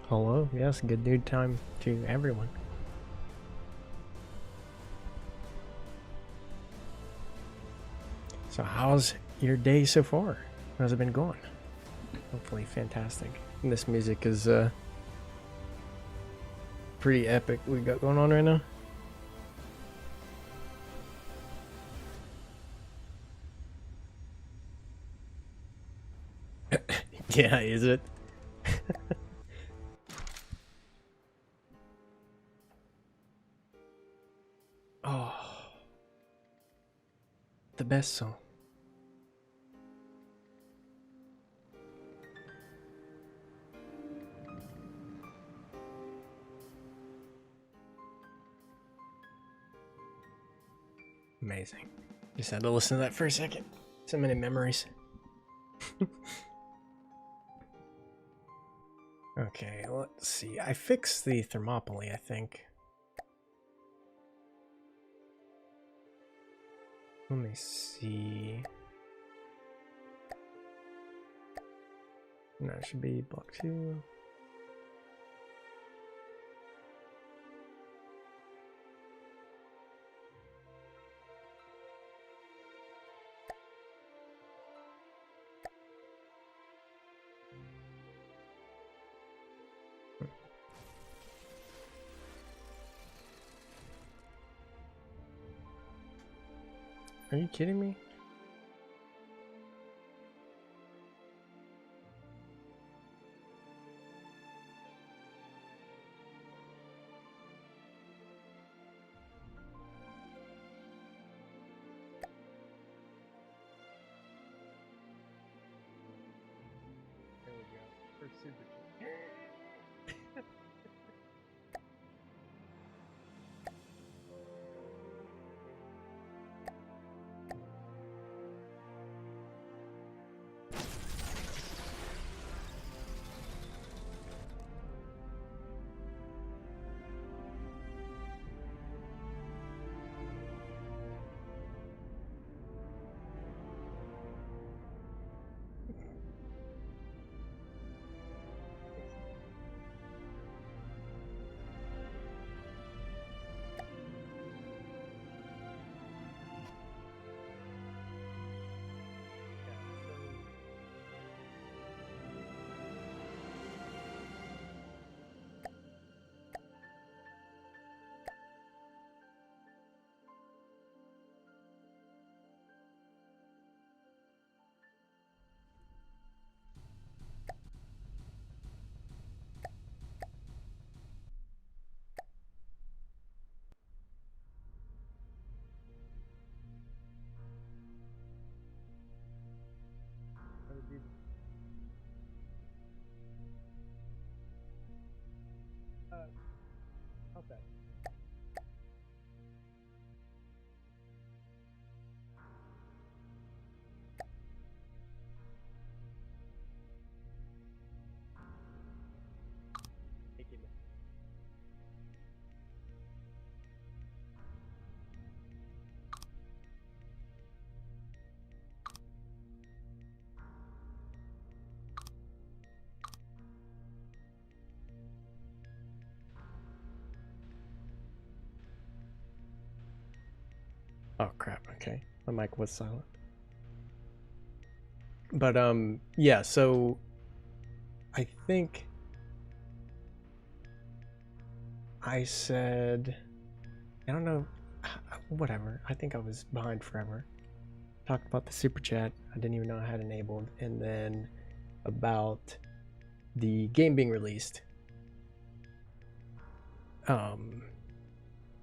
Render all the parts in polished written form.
Hello, yes, good new time to everyone. So how's your day so far? How's it been going? Hopefully fantastic. And this music is pretty epic we got going on right now. Yeah, is it? Oh, the best song. Amazing. Just had to listen to that for a second. So many memories. Okay, let's see. I fixed the thermopylae, I think. Let me see. No, it should be block 2. Are you kidding me? There we go. For super cheap. Okay. Thank you. Oh crap, okay. My mic was silent. But yeah, so I think I said, I don't know, whatever. I think I was behind forever. Talked about the super chat. I didn't even know I had enabled, and then about the game being released. Turn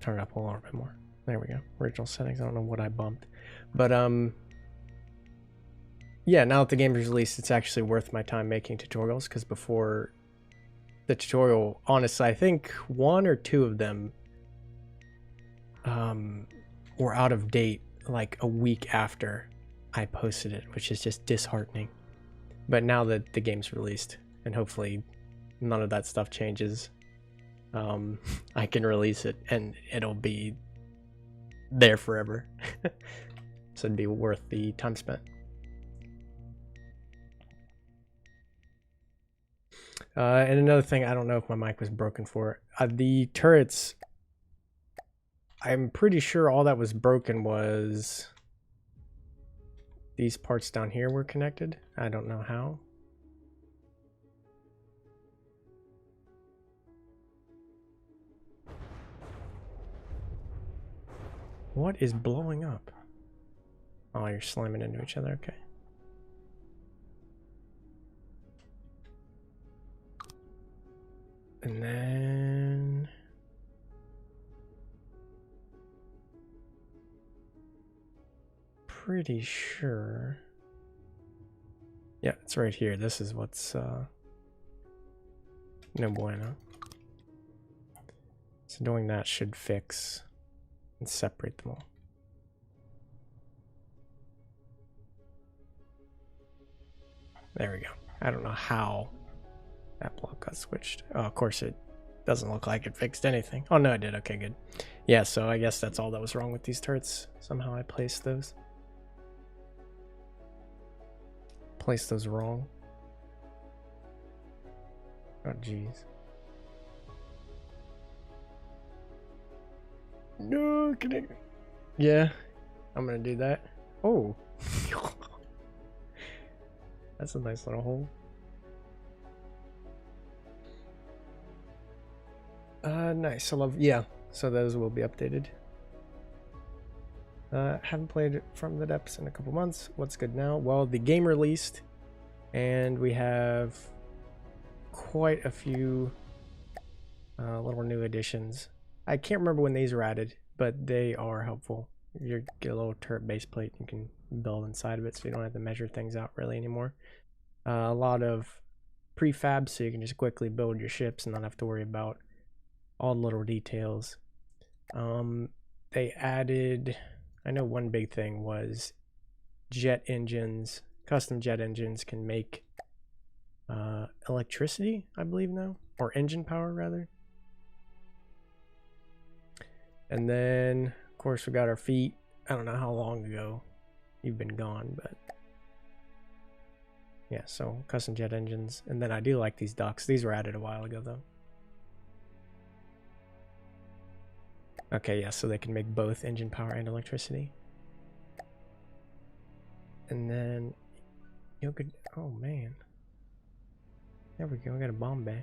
it up a little bit more. There we go. Original settings. I don't know what I bumped, but yeah. Now that the game is released, it's actually worth my time making tutorials, because before the tutorial, honestly, I think 1 or 2 of them were out of date like a week after I posted it, which is just disheartening. But now that the game's released, and hopefully none of that stuff changes, I can release it and it'll be there forever. So it'd be worth the time spent. And another thing, I don't know if my mic was broken for it. The turrets, I'm pretty sure all that was broken was these parts down here were connected. I don't know how. What is blowing up? Oh, you're slamming into each other, okay. And then... pretty sure... yeah, it's right here. This is what's, no bueno. So doing that should fix and separate them all. There we go. I don't know how that block got switched. Oh, of course it doesn't look like it fixed anything. Oh no, it did. Okay, good. Yeah, so I guess that's all that was wrong with these turrets. Somehow I placed those. Placed those wrong. Oh, jeez. No, can I... yeah, I'm gonna do that. Oh. That's a nice little hole. Nice. I love... yeah, so those will be updated. Haven't played From the Depths in a couple months. What's good now? Well, the game released, and we have quite a few little new additions. I can't remember when these were added, but they are helpful. You get a little turret base plate you can build inside of it, so you don't have to measure things out really anymore. A lot of prefab, so you can just quickly build your ships and not have to worry about all the little details. They added, I know one big thing was jet engines. Custom jet engines can make electricity, I believe now, or engine power rather. And then, of course, we got our feet. I don't know how long ago you've been gone, but yeah, so custom jet engines. And then I do like these ducks. These were added a while ago, though. Okay, yeah, so they can make both engine power and electricity. And then you could, oh man. There we go, I got a bomb bay.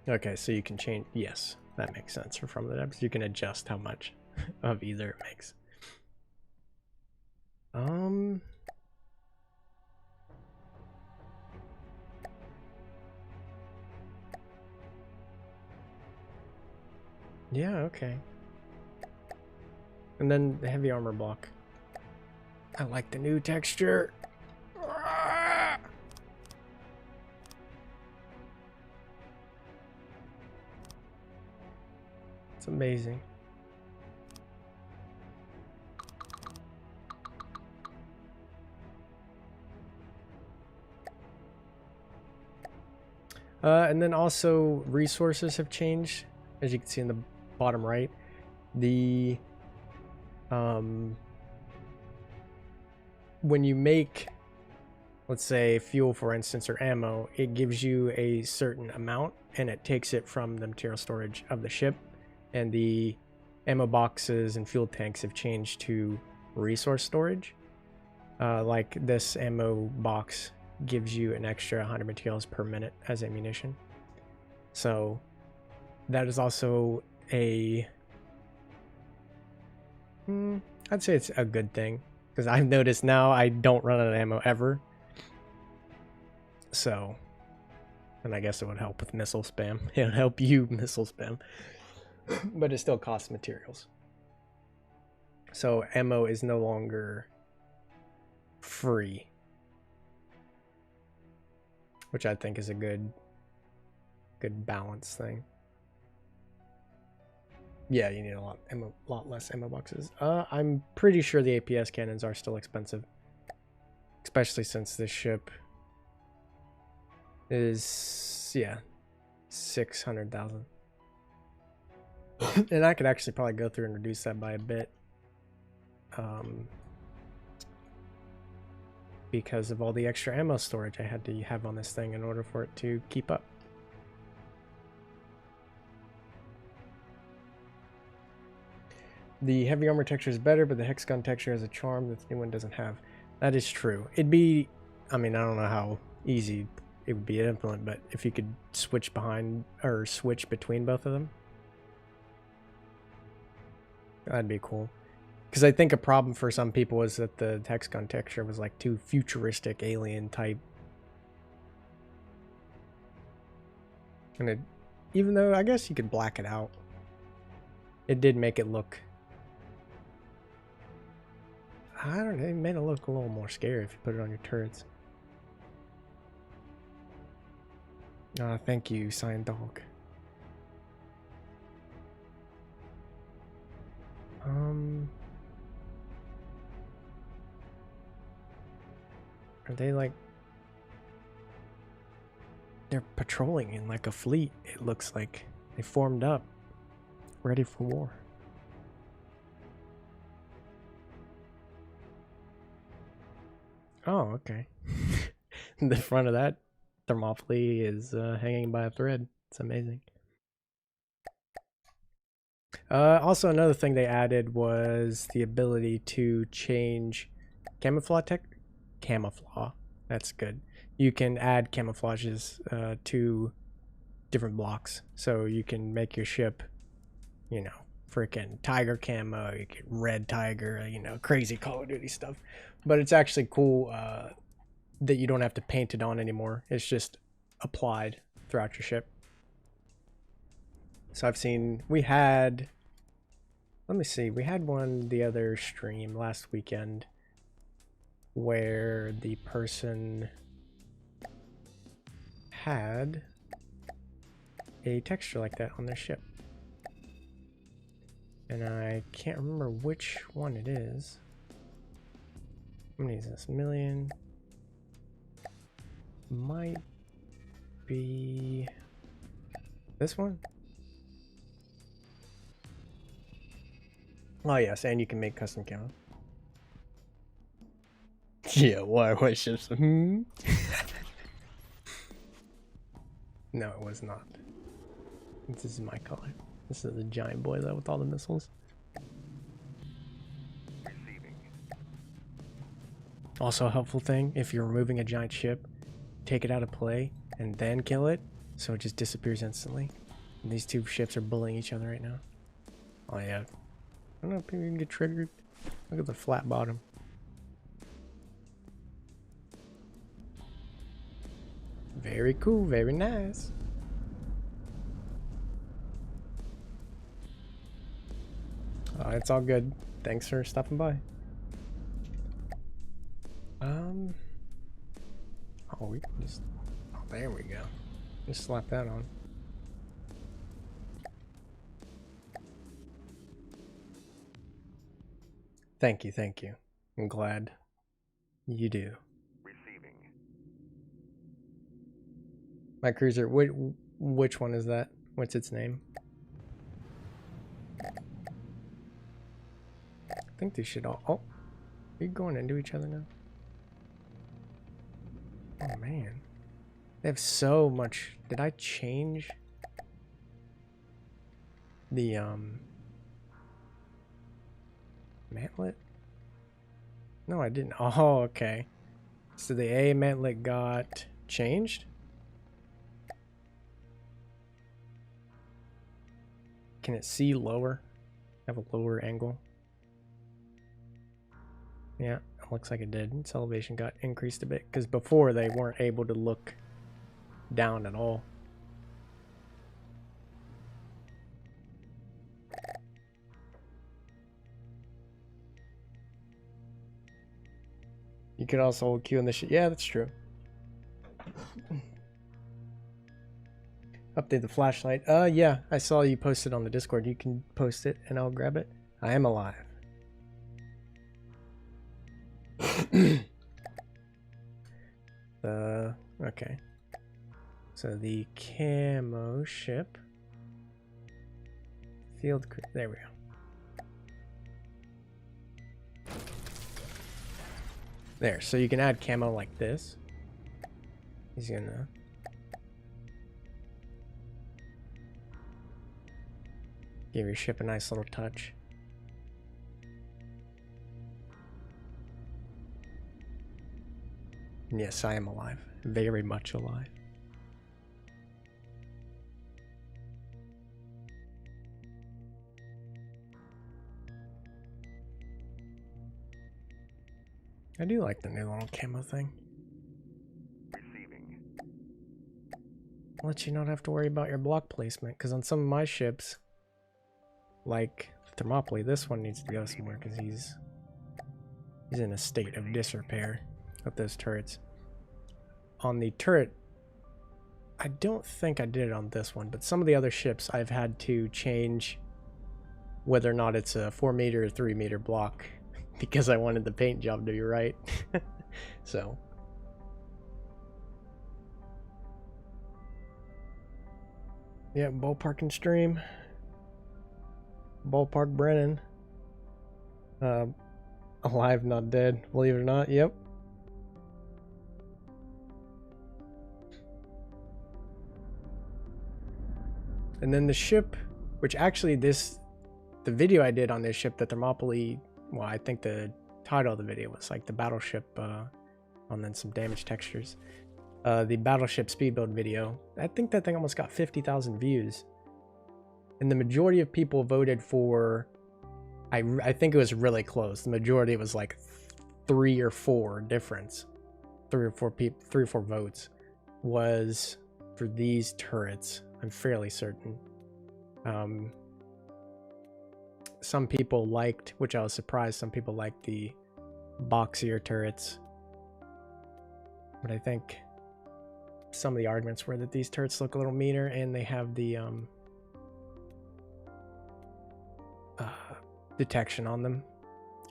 Okay, so you can change, yes, that makes sense. From the depths, you can adjust how much of either it makes. Yeah, okay. And then the heavy armor block. I like the new texture. It's amazing. And then also resources have changed, as you can see in the bottom right. The when you make, let's say, fuel, for instance, or ammo, it gives you a certain amount, and it takes it from the material storage of the ship. And the ammo boxes and fuel tanks have changed to resource storage. Like this ammo box gives you an extra 100 materials per minute as ammunition. So that is also a... I'd say it's a good thing, because I've noticed now I don't run out of ammo ever. So, and I guess it would help with missile spam. It would help you missile spam. But it still costs materials. So ammo is no longer free, which I think is a good balance thing. Yeah, you need a lot less ammo boxes. I'm pretty sure the APS cannons are still expensive, especially since this ship is, yeah, 600,000. And I could actually probably go through and reduce that by a bit. because of all the extra ammo storage I had to have on this thing in order for it to keep up. The heavy armor texture is better, but the hex gun texture has a charm that the new one doesn't have. That is true. It'd be, I mean, I don't know how easy it would be to implement, but if you could switch between both of them, that'd be cool. Because I think a problem for some people was that the hex gun texture was like too futuristic, alien type. And it, even though I guess you could black it out, it did make it look, I don't know, it made it look a little more scary if you put it on your turrets. Thank you, Cyan Dog. Are they like... They're patrolling in like a fleet. It looks like they formed up, ready for war. Oh, okay. The front of that Thermopylae is hanging by a thread. It's amazing. Also, another thing they added was the ability to change camouflage. Camouflage. That's good. You can add camouflages to different blocks, so you can make your ship, you know, freaking tiger camo, you get red tiger, you know, crazy Call of Duty stuff. But it's actually cool that you don't have to paint it on anymore. It's just applied throughout your ship. So I've seen, we had, let me see, we had one the other stream last weekend where the person had a texture like that on their ship. And I can't remember which one it is. How many is this? Million? Might be this one? Oh yes, and you can make custom camo. Yeah, why ships? No, it was not. This is my color. This is the giant boy though with all the missiles. Also a helpful thing, if you're removing a giant ship, take it out of play and then kill it, so it just disappears instantly. And these two ships are bullying each other right now. Oh yeah. I don't know if people can get triggered. Look at the flat bottom. Very cool, very nice. It's all good. Thanks for stopping by. Oh, we can just... Oh, there we go. Just slap that on. Thank you, thank you. I'm glad you do. Receiving. My cruiser, which one is that? What's its name? I think they should all... Oh, are you going into each other now? Oh man. They have so much... Did I change the mantlet? No, I didn't. Oh, okay. So the A mantlet got changed? Can it see lower? Have a lower angle? Yeah, it looks like it did. Its elevation got increased a bit because before they weren't able to look down at all. You could also hold Q on the shit. Yeah, that's true. Update the flashlight. Yeah, I saw you posted on the Discord. You can post it and I'll grab it. I am alive. Okay. So the camo ship. Field crew. There we go. There, so you can add camo like this. He's gonna... give your ship a nice little touch. Yes, I am alive. Very much alive. I do like the new little camo thing. Receiving. Lets you not have to worry about your block placement, because on some of my ships, like Thermopylae, this one needs to go somewhere because he's in a state of disrepair with those turrets. On the turret, I don't think I did it on this one, but some of the other ships I've had to change whether or not it's a 4 meter or 3 meter block because I wanted the paint job to be right. So yeah, ballpark and stream. Ballpark Brennan. Alive, not dead. Believe it or not, yep. And then the ship, which actually the video I did on this ship, the Thermopylae, well, I think the title of the video was like the battleship, and then some damage textures. The battleship speed build video, I think that thing almost got 50,000 views. And the majority of people voted for, I think it was really close. The majority was like 3 or 4 difference. 3 or 4 votes was for these turrets. I'm fairly certain. Some people liked, which I was surprised, some people liked the boxier turrets. But I think some of the arguments were that these turrets look a little meaner and they have the detection on them,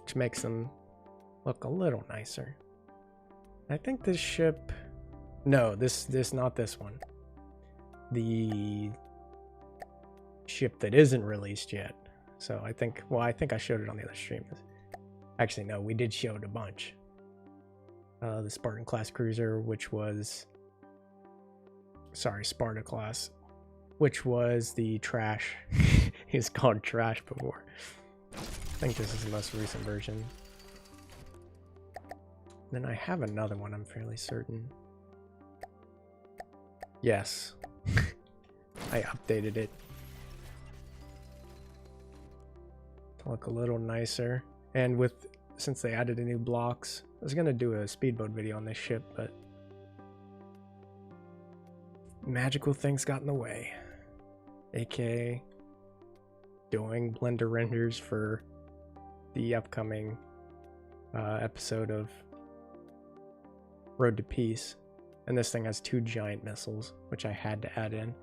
which makes them look a little nicer. I think this ship, no, this not this one. The ship that isn't released yet. So I think, well, I think I showed it on the other stream. Actually, no, we did show it a bunch. The Spartan class cruiser, which was, sorry, Sparta class, which was the trash. It was called trash before. I think this is the most recent version. Then I have another one, I'm fairly certain. Yes. I updated it to look a little nicer. And since they added the new blocks, I was gonna do a speedboat video on this ship, but magical things got in the way. AKA doing Blender renders for the upcoming episode of Road to Peace. And this thing has 2 giant missiles, which I had to add in.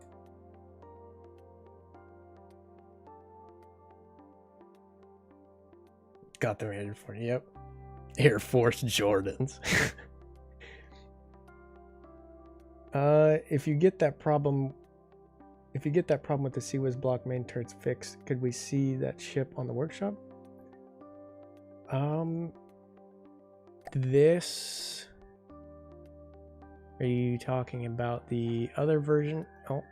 Got them rated for you, yep. Air Force Jordans. If you get that problem with the CWIS block main turrets fixed, could we see that ship on the workshop? This, are you talking about the other version? Oh,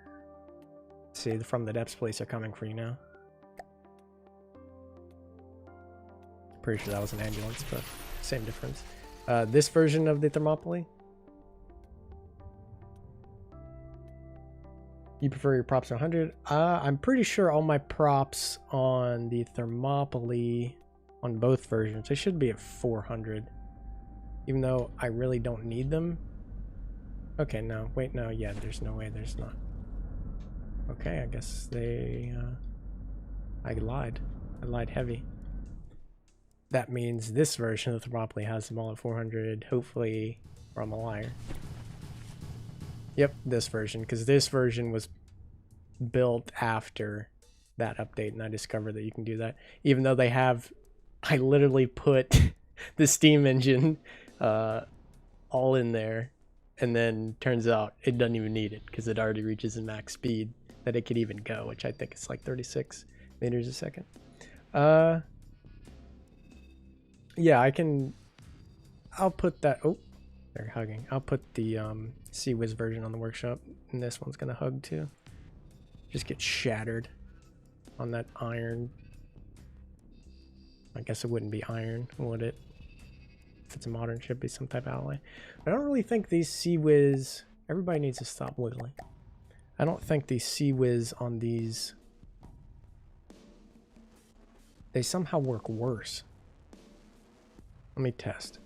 see, from the depths police are coming for you now. Pretty sure that was an ambulance, but same difference. This version of the Thermopylae, you prefer your props to 100? I'm pretty sure all my props on the Thermopylae, on both versions, they should be at 400. Even though I really don't need them. Okay, no, wait, no, yeah, there's no way there's not. Okay, I guess they, I lied. I lied heavy. That means this version of the Thermopylae has them all at 400, hopefully, or I'm a liar. Yep, this version, because this version was built after that update, and I discovered that you can do that. Even though they have, I literally put the steam engine all in there, and then turns out it doesn't even need it, because it already reaches the max speed that it could even go, which I think is like 36 meters a second. Yeah, I'll put that. Oh, they're hugging. I'll put the CWiz version on the workshop, and this one's gonna hug too. Just get shattered on that iron. I guess it wouldn't be iron, would it? If it's a modern ship, it'd be some type of alloy. But I don't really think these CWiz. Everybody needs to stop wiggling. I don't think these CWiz on these. They somehow work worse. Let me test.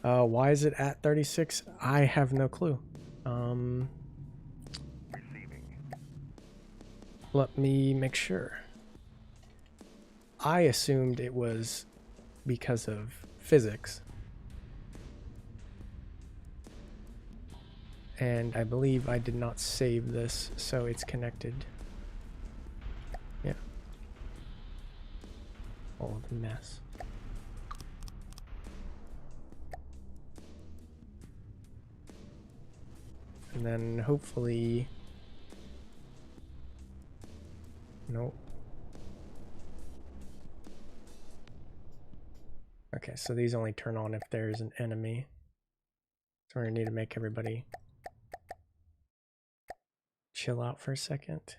Why is it at 36? I have no clue. Let me make sure. I assumed it was because of physics. And I believe I did not save this, so it's connected. Yeah. All of the mess. And then hopefully... Nope. Okay, so these only turn on if there's an enemy. So we're gonna need to make everybody chill out for a second.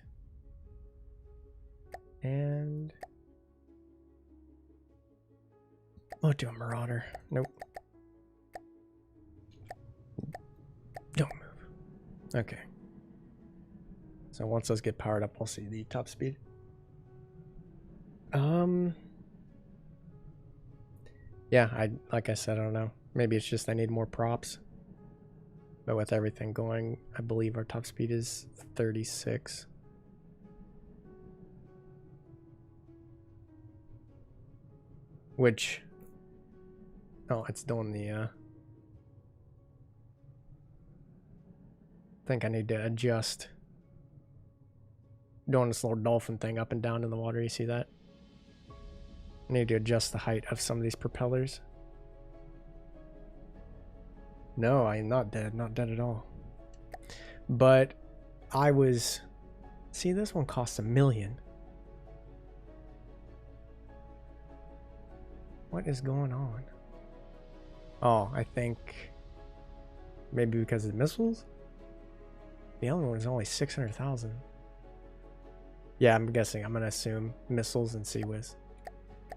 And... oh, do a marauder. Nope. Don't move. Okay. So once those get powered up, we'll see the top speed. Yeah, like I said, I don't know. Maybe it's just I need more props. But with everything going, I believe our top speed is 36. Which... oh, it's doing the... I think I need to adjust. Doing this little dolphin thing up and down in the water, you see that? I need to adjust the height of some of these propellers. No, I'm not dead. Not dead at all. But I was... see, this one costs $1 million. What is going on? Oh, I think... maybe because of the missiles? The other one is only 600,000. Yeah, I'm guessing. I'm going to assume missiles and CWiz.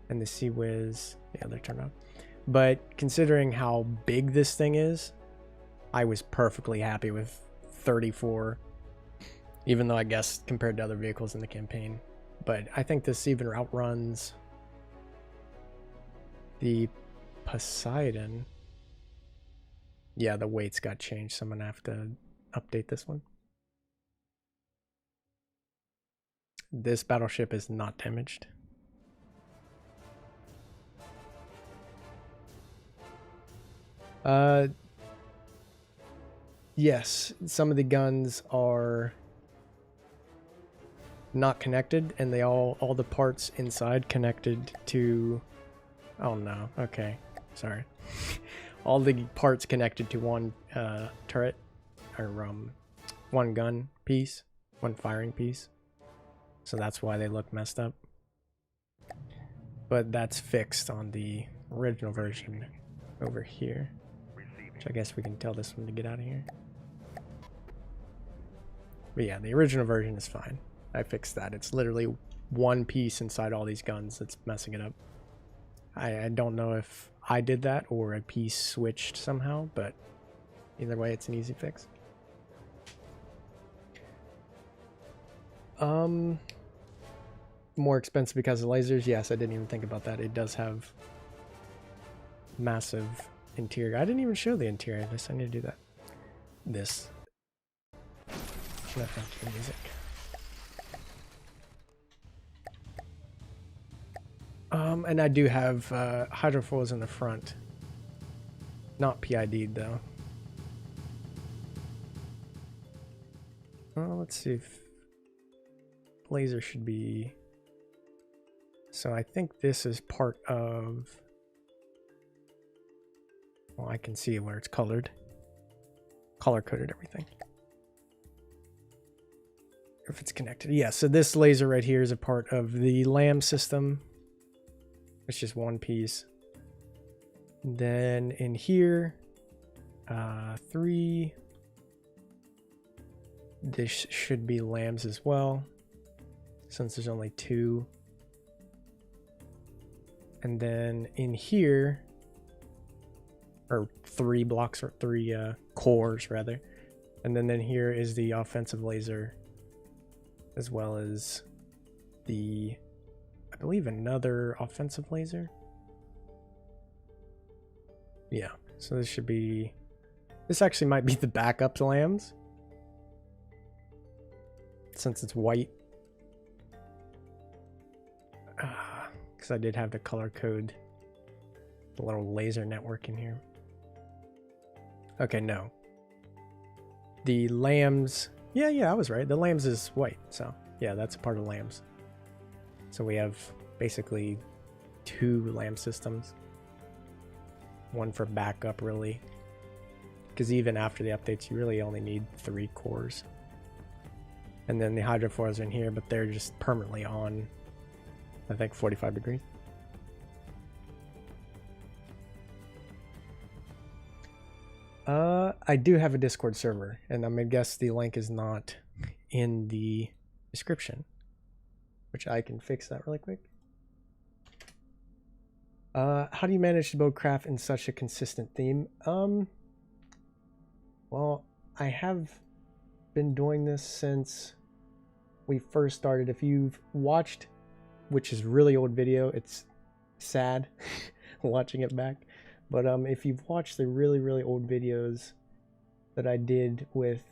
And the CWiz... yeah, they're turned on. But considering how big this thing is, I was perfectly happy with 34. Even though I guess compared to other vehicles in the campaign. But I think this even outruns the Poseidon. Yeah, the weights got changed, so I'm going to have to update this one. This battleship is not damaged. Yes, some of the guns are not connected, and they all the parts inside connected to... oh no, okay, sorry. All the parts connected to one turret, or one gun piece, one firing piece. So that's why they look messed up. But that's fixed on the original version over here. Which I guess we can tell this one to get out of here. But yeah, the original version is fine. I fixed that. It's literally one piece inside all these guns that's messing it up. I don't know if I did that or a piece switched somehow, but either way, it's an easy fix. More expensive because of lasers? Yes, I didn't even think about that. It does have massive interior. I didn't even show the interior. I guess I need to do that. This. Nothing to the music. And I do have hydrofoils in the front. Not PID'd though. Well, let's see if laser should be... so I think this is part of... well, I can see where it's colored. Color-coded everything. If it's connected. Yeah, so this laser right here is a part of the LAM system. It's just one piece. Then in here, 3. This should be lambs as well, since there's only 2. And then in here, or 3 blocks, or 3 cores rather. And then here is the offensive laser, as well as the, I believe, another offensive laser. Yeah, so this should be, this actually might be the backup lambs, since it's white. Because I did have to color code the little laser network in here. Okay, no. The lambs, yeah, I was right. The lambs is white, so yeah, that's a part of lambs. So we have basically 2 lamb systems. One for backup, really. Because even after the updates, you really only need 3 cores. And then the hydrofoils are in here, but they're just permanently on, I think, 45 degrees. I do have a Discord server, and I'm gonna guess the link is not in the description, which I can fix that really quick. How do you manage to build craft in such a consistent theme? Well, I have been doing this since we first started. If you've watched, which is really old video, it's sad watching it back. But if you've watched the really old videos that I did with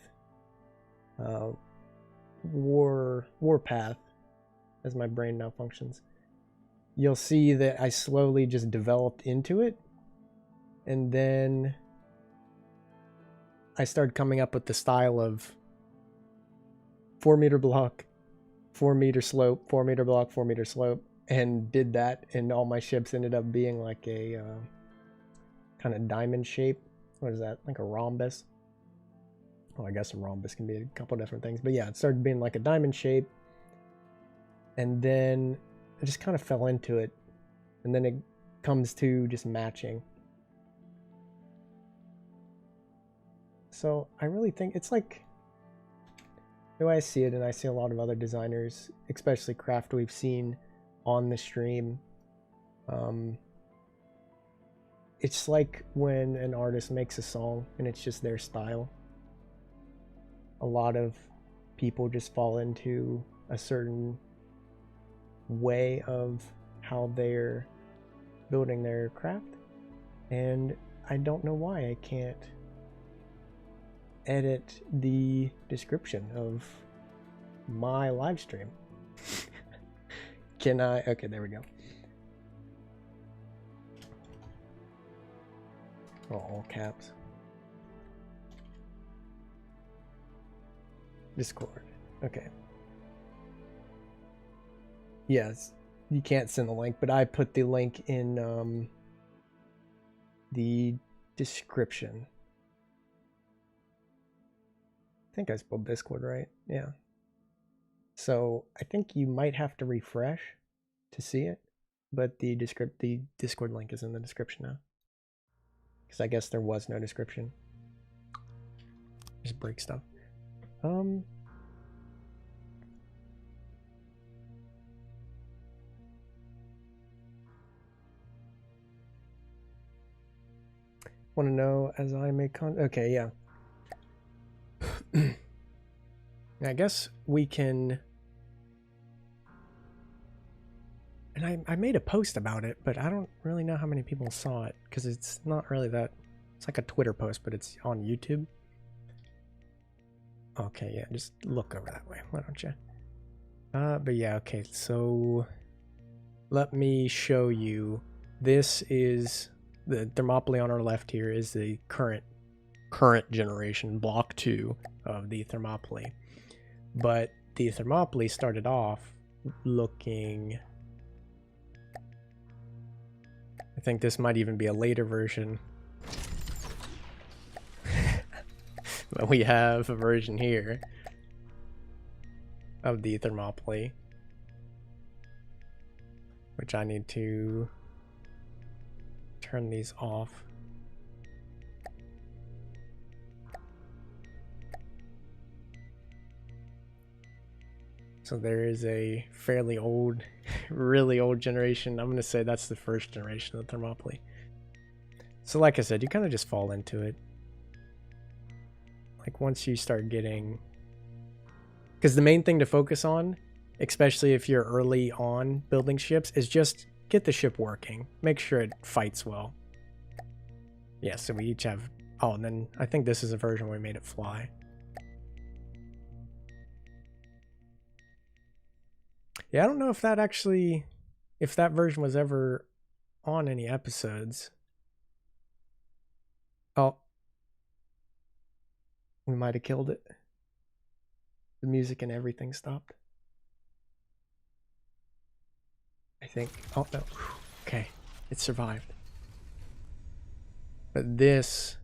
Warpath, as my brain now functions, you'll see that I slowly just developed into it, and then I started coming up with the style of 4 meter block, 4 meter slope, 4 meter block, 4 meter slope, and did that, and all my ships ended up being like a kind of diamond shape. What is that? Like a rhombus? Oh, I guess a rhombus can be a couple different things, but yeah, it started being like a diamond shape, and then I just kind of fell into it, and then it comes to just matching. So I really think it's like, the way I see it, and I see a lot of other designers, especially craft we've seen on the stream, it's like when an artist makes a song and it's just their style. A lot of people just fall into a certain way of how they're building their craft, and I don't know why I can't edit the description of my live stream. Can I? Okay, there we go. Oh, all caps. Discord. Okay. Yes, you can't send the link, but I put the link in the description. I think I spelled Discord right. Yeah. So I think you might have to refresh to see it, but the Discord link is in the description now. Because I guess there was no description. Just break stuff. Want to know as I make content? Okay, yeah. I guess we can, and I made a post about it, but I don't really know how many people saw it, because it's not really that, it's like a Twitter post, but it's on YouTube. Okay, yeah, just look over that way, why don't you? But yeah, okay, so let me show you. This is the Thermopylae on our left here is the current generation, block 2 of the Thermopylae. But the Thermopylae started off looking, I think this might even be a later version. But we have a version here of the Thermopylae, which I need to turn these off. So there is a fairly old, really old generation. I'm going to say that's the first generation of Thermopylae. So like I said, you kind of just fall into it. Like once you start getting... Because the main thing to focus on, especially if you're early on building ships, is just get the ship working. Make sure it fights well. Yeah, so we each have... Oh, and then I think this is a version where we made it fly. Yeah, I don't know if that actually... If that version was ever on any episodes. Oh. We might have killed it. The music and everything stopped. I think. Oh, no. Okay. It survived. But this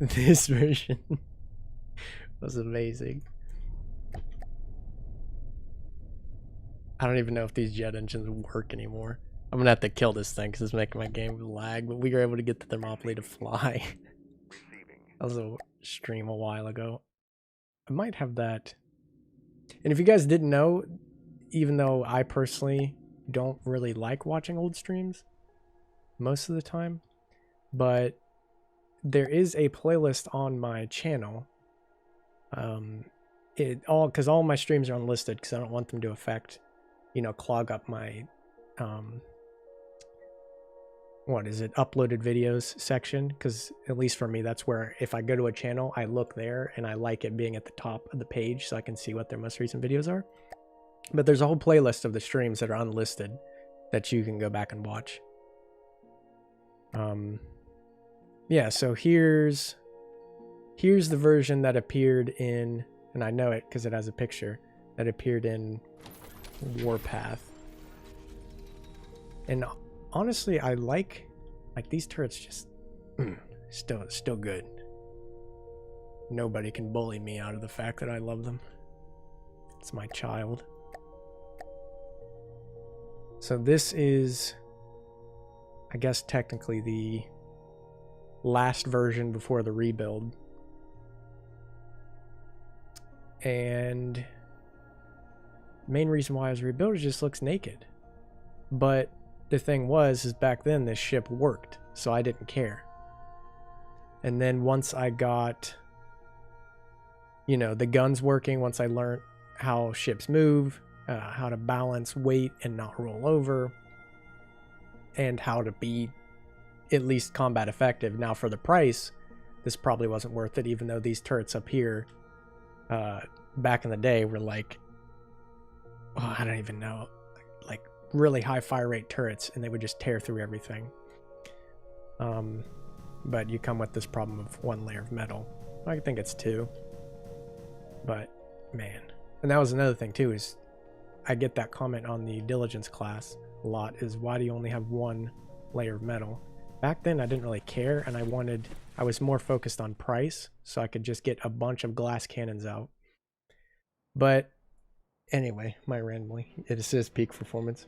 version was amazing. I don't even know if these jet engines work anymore. I'm gonna have to kill this thing because it's making my game lag, but we were able to get the Thermopylae to fly. That was a stream a while ago. I might have that. And if you guys didn't know, even though I personally don't really like watching old streams most of the time, but there is a playlist on my channel. Because all my streams are unlisted because I don't want them to affect, you know, clog up my uploaded videos section, because at least for me, that's where if I go to a channel, I look there and I like it being at the top of the page so I can see what their most recent videos are. But there's a whole playlist of the streams that are unlisted that you can go back and watch. Yeah, so here's the version that appeared in, and I know it because it has a picture, that appeared in Warpath. And honestly, I like these turrets just still good. Nobody can bully me out of the fact that I love them. It's my child. So this is, I guess, technically the last version before the rebuild. And main reason why I was rebuilt is just looks naked. But the thing is back then this ship worked, so I didn't care. And then once I got, you know, the guns working, once I learned how ships move, how to balance weight and not roll over, and how to be at least combat effective. Now for the price, this probably wasn't worth it, even though these turrets up here back in the day were like, oh, I don't even know, like really high fire rate turrets, and they would just tear through everything. But you come with this problem of one layer of metal. I think it's two, but man. And that was another thing too, is I get that comment on the diligence class a lot, is why do you only have one layer of metal? Back then I didn't really care, and I was more focused on price, so I could just get a bunch of glass cannons out. But anyway, my randomly, it says peak performance.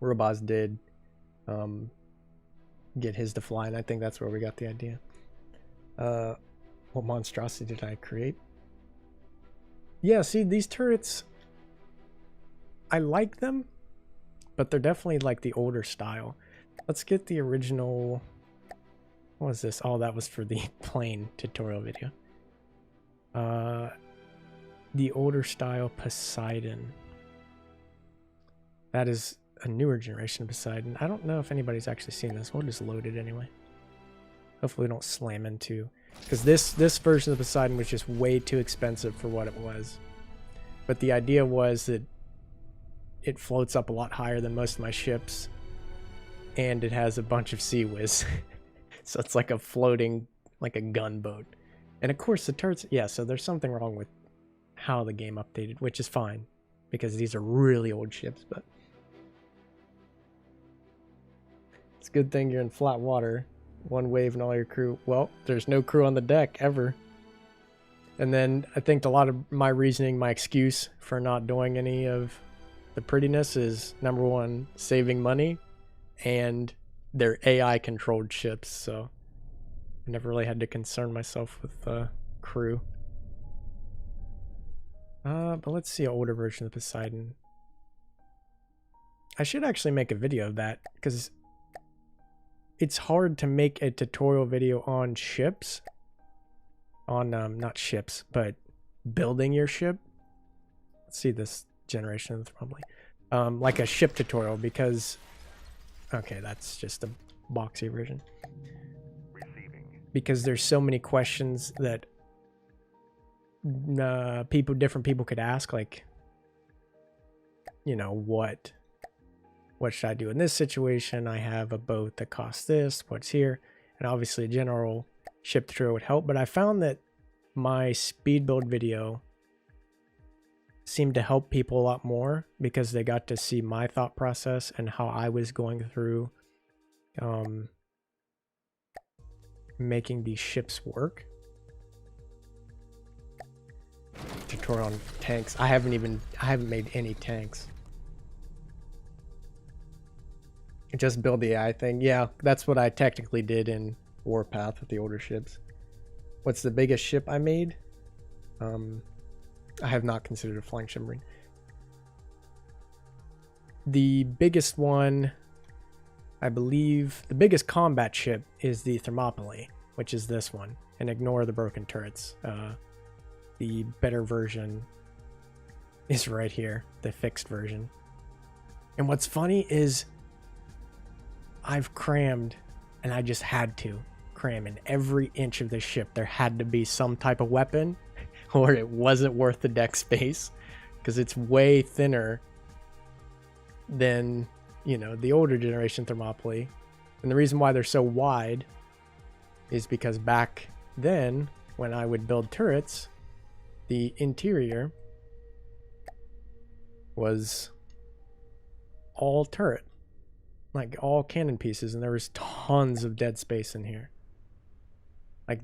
Robaz did get his to fly, and I think that's where we got the idea. What monstrosity did I create? Yeah, see, these turrets, I like them, but they're definitely like the older style. Let's get the original. What was this? Oh, that was for the plane tutorial video. The older style Poseidon. That is a newer generation of Poseidon. I don't know if anybody's actually seen this. We'll just load it anyway. Hopefully we don't slam into, because this version of Poseidon was just way too expensive for what it was. But the idea was that it floats up a lot higher than most of my ships, and it has a bunch of sea whiz. So it's like a floating, like a gunboat. And of course the turrets, yeah, so there's something wrong with how the game updated, which is fine, because these are really old ships, but it's a good thing you're in flat water. One wave and all your crew. Well, there's no crew on the deck ever. And then I think a lot of my reasoning, my excuse for not doing any of the prettiness is, number one, saving money. and they're AI controlled ships, so I never really had to concern myself with crew. But let's see an older version of Poseidon. I should actually make a video of that, because it's hard to make a tutorial video on ships. On, not ships, but building your ship. Let's see this generation of probably. Like a ship tutorial, because... Okay, that's just a boxy version. Because there's so many questions that different people could ask, like, you know, what should I do in this situation? I have a boat that costs this, what's here? And obviously a general ship tutorial would help, but I found that my speed build video seemed to help people a lot more, because they got to see my thought process and how I was going through making these ships work. Tutorial on tanks. I haven't made any tanks. Just build the AI thing. Yeah, that's what I technically did in Warpath with the older ships. What's the biggest ship I made? I have not considered a flying submarine. The biggest one, I believe, the biggest combat ship is the Thermopylae, which is this one. And ignore the broken turrets. The better version is right here, the fixed version. And what's funny is I've crammed, and I just had to cram in every inch of this ship. There had to be some type of weapon, or it wasn't worth the deck space, because it's way thinner than, you know, the older generation Thermopylae. And the reason why they're so wide is because back then, when I would build turrets, the interior was all turret, like all cannon pieces, and there was tons of dead space in here. Like,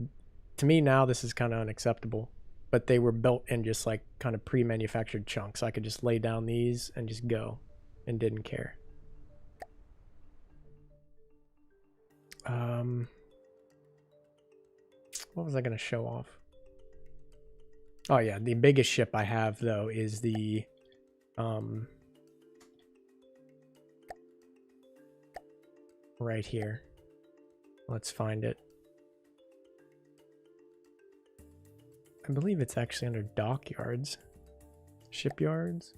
to me now, this is kind of unacceptable. But they were built in just like kind of pre-manufactured chunks. I could just lay down these and just go, and didn't care. What was I going to show off? Oh yeah, the biggest ship I have though is the right here. Let's find it. I believe it's actually under dockyards. Shipyards.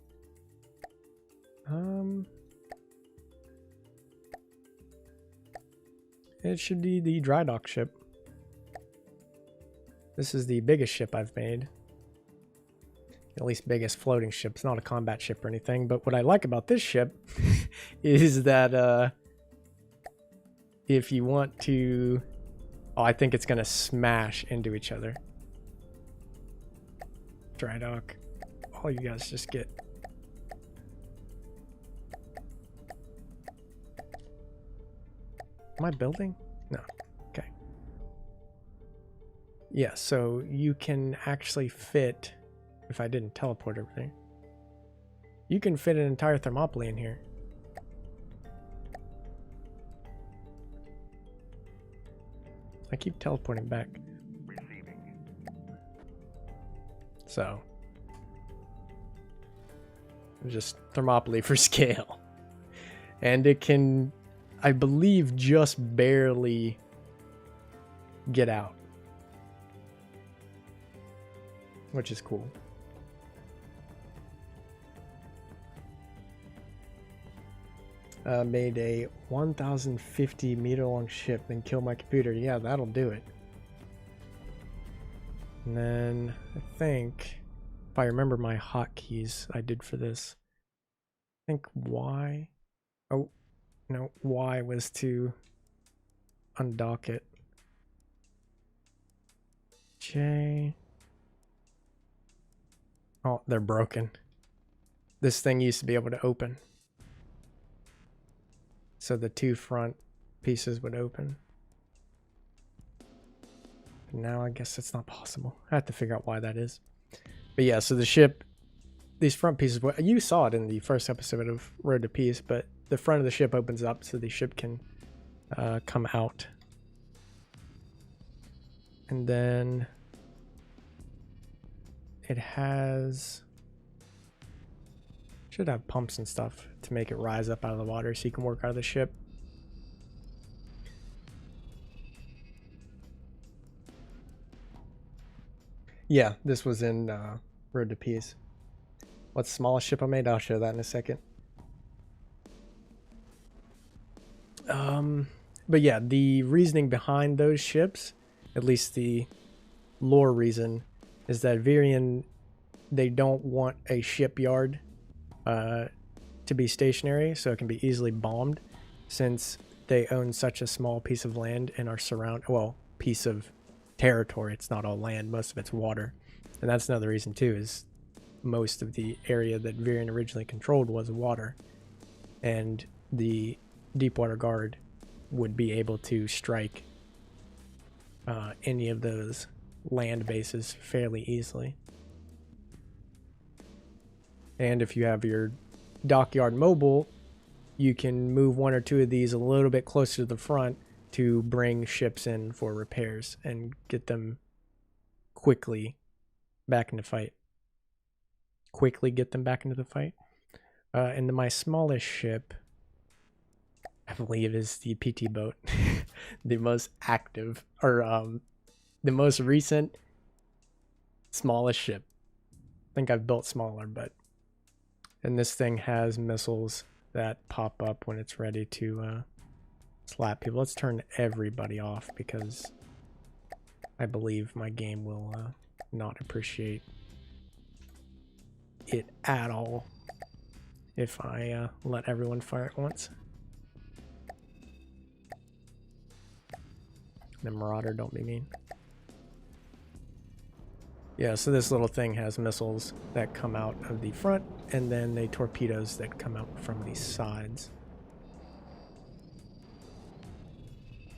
It should be the dry dock ship. This is the biggest ship I've made. At least biggest floating ship. It's not a combat ship or anything, but what I like about this ship is that if you want to... Oh, I think it's gonna smash into each other. Dry dock. All you guys just get. Am I building? No. Okay. Yeah, so you can actually fit, if I didn't teleport everything, you can fit an entire Thermopylae in here. I keep teleporting back. So, just Thermopylae for scale. And it can, I believe, just barely get out. Which is cool. Made a 1,050 meter long ship and killed my computer. Yeah, that'll do it. And then I think, if I remember my hotkeys I did for this, I think Y, oh no, Y was to undock it. J, oh, they're broken. This thing used to be able to open, so the two front pieces would open. Now I guess it's not possible. I have to figure out why that is. But yeah, so the ship, these front pieces, you saw it in the first episode of Road to Peace, but the front of the ship opens up so the ship can come out. And then it should have pumps and stuff to make it rise up out of the water so you can work out of the ship. Yeah, this was in Road to Peace. What's the smallest ship I made? I'll show that in a second. But yeah, the reasoning behind those ships, at least the lore reason, is that Virion, they don't want a shipyard to be stationary, so it can be easily bombed, since they own such a small piece of land and are piece of territory. It's not all land, most of it's water. And that's another reason too, is most of the area that Virion originally controlled was water, and the Deepwater Guard would be able to strike any of those land bases fairly easily. And if you have your dockyard mobile, you can move one or two of these a little bit closer to the front to bring ships in for repairs and get them quickly back into fight. And my smallest ship, I believe, is the PT boat. The most active, or the most recent smallest ship. I think I've built smaller, and this thing has missiles that pop up when it's ready to slap people. Let's turn everybody off because I believe my game will not appreciate it at all if I let everyone fire at once. The Marauder, don't be mean. Yeah, so this little thing has missiles that come out of the front, and then the torpedoes that come out from the sides.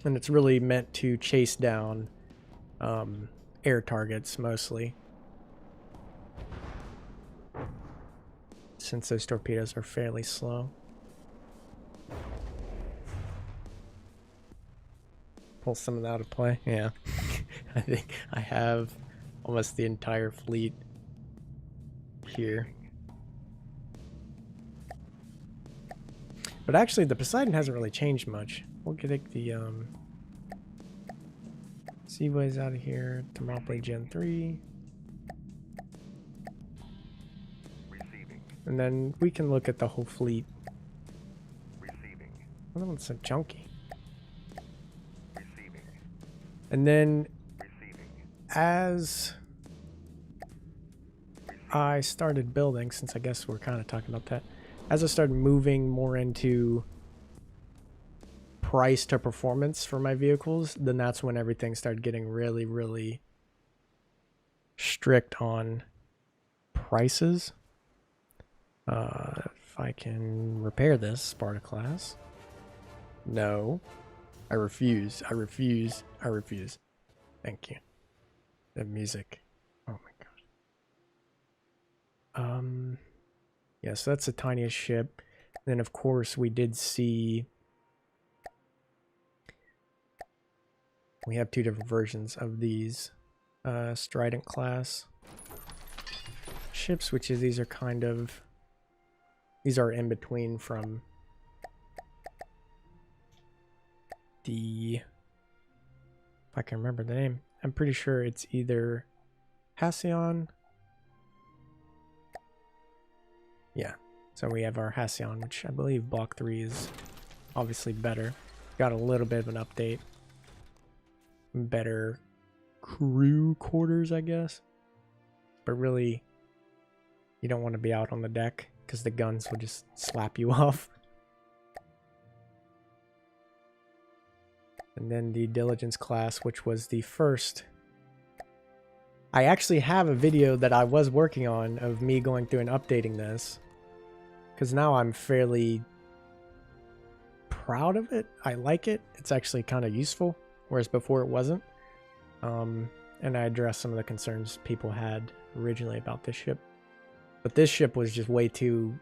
And it's really meant to chase down air targets mostly, since those torpedoes are fairly slow. Pull some of that out of play. Yeah. I think I have almost the entire fleet here. But actually the Poseidon hasn't really changed much. We'll take the Seaways out of here. Thermopylae Gen 3. And then we can look at the whole fleet. Oh, that one's so chunky. And then as I started building, since I guess we're kind of talking about that, as I started moving more into price to performance for my vehicles, then that's when everything started getting really, really strict on prices. If I can repair this Sparta class. No. I refuse. Thank you. The music. Oh my god. Yeah, so that's the tiniest ship. And then of course we did see, we have two different versions of these Strident class ships, which is these are in between from the, if I can remember the name, I'm pretty sure it's either Halcyon. Yeah, so we have our Halcyon, which I believe Block 3 is obviously better. Got a little bit of an update. Better crew quarters, I guess. But really, you don't want to be out on the deck because the guns will just slap you off. And then the Diligence class, which was the first. I actually have a video that I was working on of me going through and updating this, because now I'm fairly proud of it. I like it. It's actually kind of useful, whereas before it wasn't. And I addressed some of the concerns people had originally about this ship. But this ship was just way too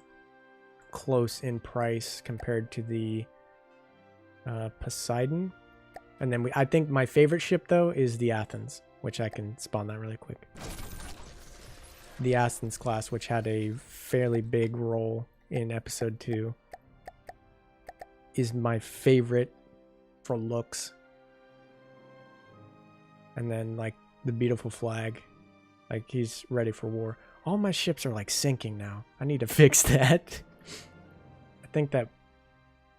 close in price compared to the Poseidon. And then I think my favorite ship though is the Athens, which I can spawn that really quick. The Athens class, which had a fairly big role in episode 2, is my favorite for looks. And then like the beautiful flag, like he's ready for war. All my ships are like sinking now. I need to fix that. I think that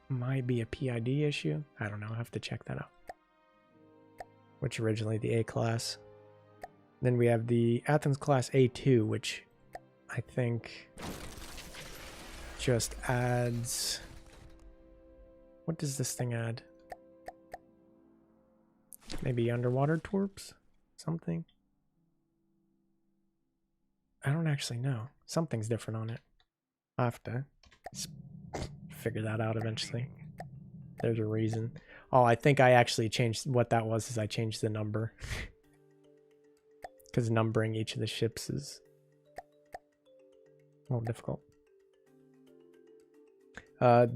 might be a PID issue. I don't know. I'll have to check that out. Which originally the A class. Then we have the Athens class A2, which I think just adds... What does this thing add? Maybe underwater torps? Something? I don't actually know. Something's different on it. I'll have to figure that out eventually. There's a reason. Oh, I think I actually changed what that was, is I changed the number. Because numbering each of the ships is a little difficult.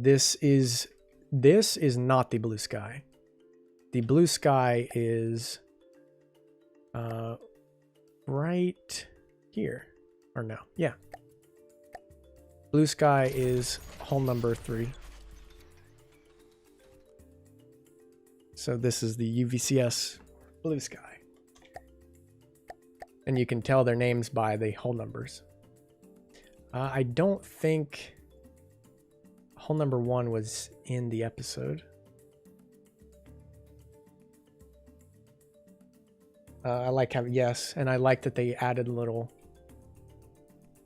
This is not the blue sky. The blue sky is right here. Or no, yeah. Blue sky is hull number 3. So this is the UVCS blue sky. And you can tell their names by the hull numbers. I don't think hull number 1 was in the episode. I like how, yes, and I like that they added a little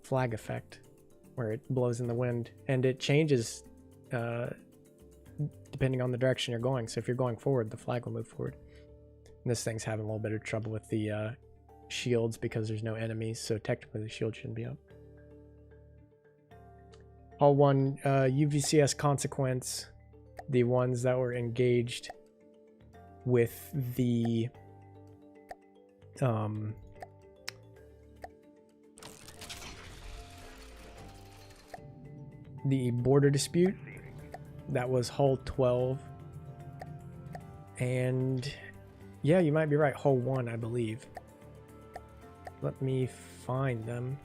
flag effect where it blows in the wind, and it changes depending on the direction you're going. So if you're going forward, the flag will move forward. And this thing's having a little bit of trouble with the shields because there's no enemies, so technically the shield shouldn't be up. Hull 1 UVCS consequence, the ones that were engaged with the border dispute, that was hull 12, and yeah, you might be right, hull 1 I believe. Let me find them.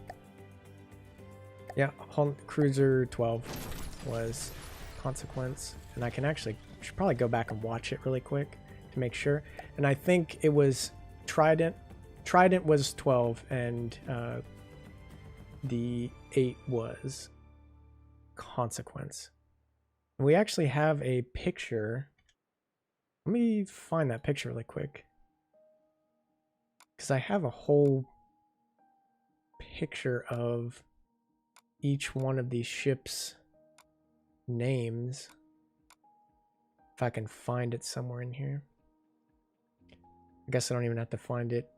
Yeah, hull cruiser 12 was consequence, and I can actually should probably go back and watch it really quick to make sure. And I think it was Trident was 12, and the 8 was consequence. We actually have a picture. Let me find that picture really quick, because I have a whole picture of each one of these ships' names. If I can find it somewhere in here. I guess I don't even have to find it.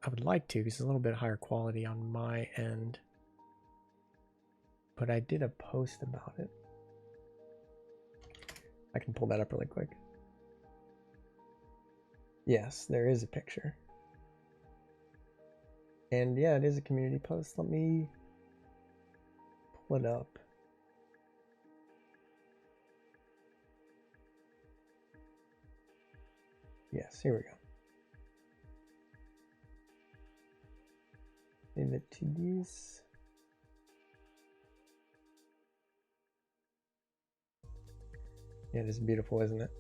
I would like to, because it's a little bit higher quality on my end. But I did a post about it. I can pull that up really quick. Yes, there is a picture. And yeah, it is a community post. Let me pull it up. Yes, here we go. Save it to this. Yeah, it is beautiful, isn't it?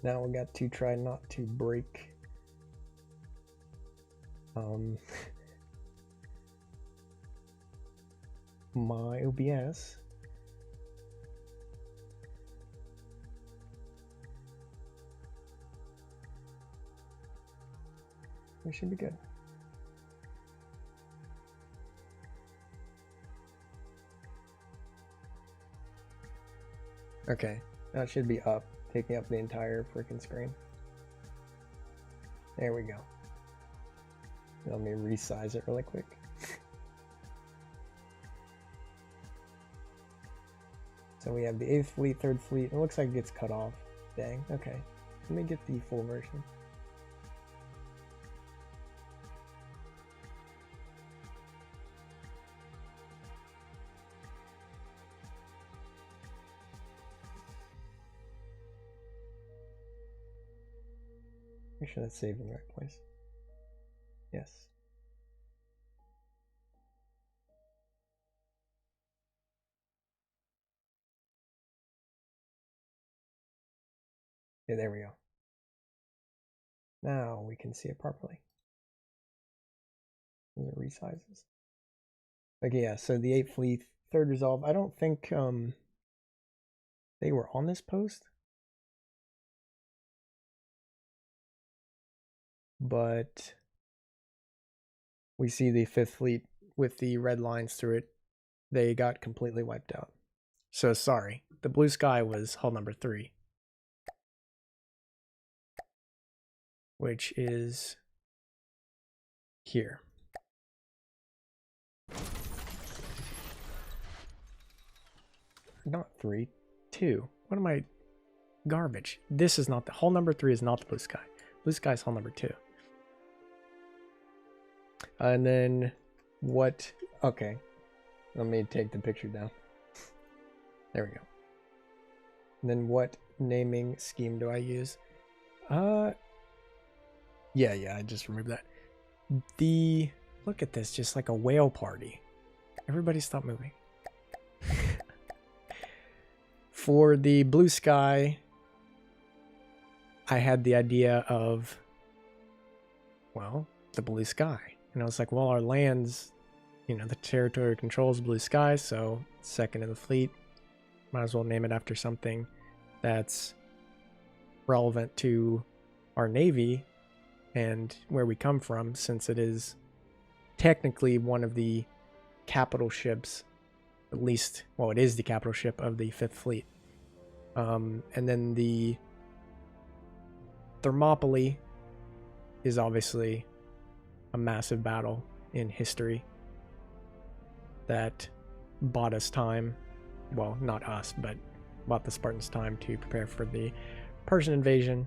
Now we got to try not to break my OBS. We should be good. Okay, that should be up, taking up the entire freaking screen. There we go. Let me resize it really quick. So we have the 8th Fleet, 3rd Fleet. It looks like it gets cut off. Dang, okay. Let me get the full version. Make sure that's saved in the right place. Yes. Okay, there we go. Now we can see it properly. Those are resizes. Okay, yeah, so the 8th Fleet, 3rd Resolve. I don't think they were on this post. But we see the 5th Fleet with the red lines through it. They got completely wiped out. So sorry, the blue sky was hull number 3. Which is here. Not 3, 2. What am I? Garbage. This is not the hull number 3 is not the blue sky. Blue sky is hull number 2. And then what? Okay. Let me take the picture down. There we go. And then what naming scheme do I use? Yeah, I just removed that. Look at this, just like a whale party. Everybody stop moving. For the blue sky, I had the idea of, well, the blue sky. And I was like, well, our lands, you know, the territory controls blue sky, so 2nd in the fleet. Might as well name it after something that's relevant to our navy and where we come from, since it is technically one of the capital ships, at least, well, it is the capital ship of the 5th Fleet. And then the Thermopylae is obviously a massive battle in history that bought us time. Well, not us, but bought the Spartans time to prepare for the Persian invasion,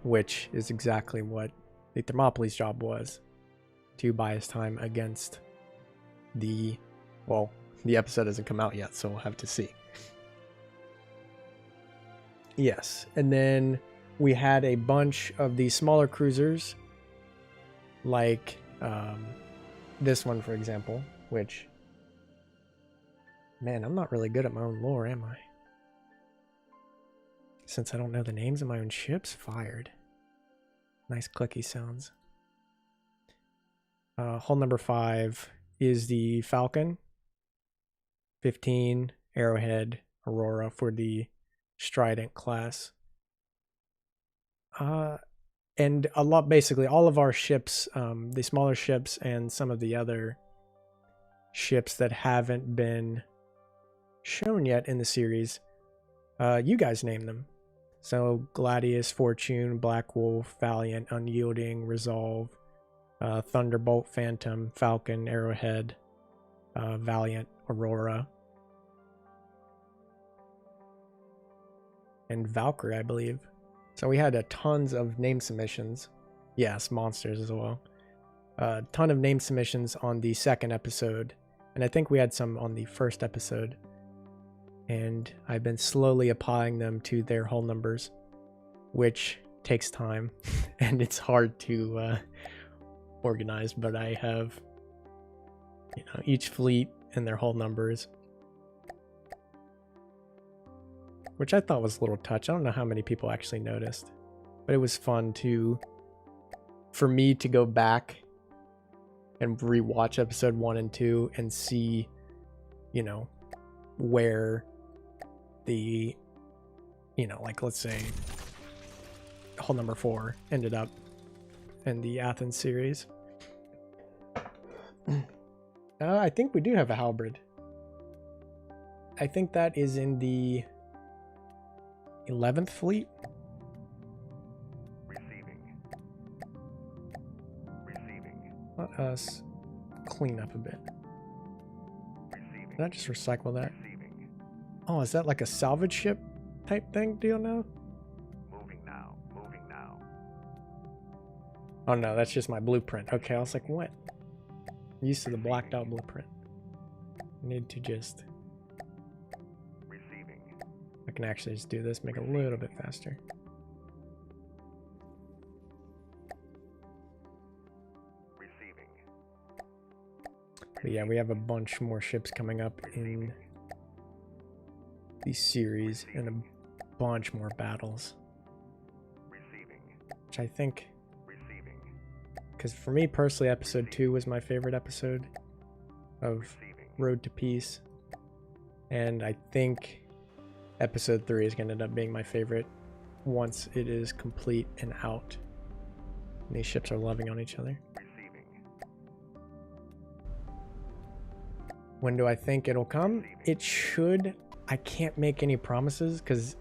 which is exactly what the Thermopylae's job was, to buy us time against the, well, the episode hasn't come out yet, so we'll have to see. Yes, and then we had a bunch of the smaller cruisers, like this one, for example, which, man, I'm not really good at my own lore, am I? Since I don't know the names of my own ships. Fired. Nice clicky sounds. Hull number 5 is the Falcon. 15 Arrowhead Aurora for the Strident class. And a lot, basically all of our ships, the smaller ships and some of the other ships that haven't been shown yet in the series, you guys name them. So Gladius, Fortune, Black Wolf, Valiant, Unyielding, Resolve, Thunderbolt, Phantom, Falcon, Arrowhead, Valiant, Aurora, and Valkyrie, I believe. So we had tons of name submissions. Yes, monsters as well. A ton of name submissions on the 2nd episode, and I think we had some on the 1st episode. And I've been slowly applying them to their hull numbers, which takes time, and it's hard to organize, but I have, you know, each fleet and their hull numbers, which I thought was a little touch. I don't know how many people actually noticed, but it was fun for me to go back and rewatch episode 1 and 2 and see, you know, where the, you know, like, let's say hull number 4 ended up in the Athens series. I think we do have a halberd. I think that is in the 11th Fleet. Receiving. Let us clean up a bit. Did I just recycle that? Oh, is that like a salvage ship type thing? Do you know? Moving now. Oh no, that's just my blueprint. Okay, I was like, what? I'm used to the blacked out blueprint. I need to just... I can actually just do this, make it a little bit faster. But yeah, we have a bunch more ships coming up in the series and a bunch more battles. Which I think, because for me personally, episode 2 was my favorite episode of Road to Peace. And I think episode 3 is going to end up being my favorite once it is complete and out. And these ships are loving on each other. When do I think it'll come? It should. I can't make any promises because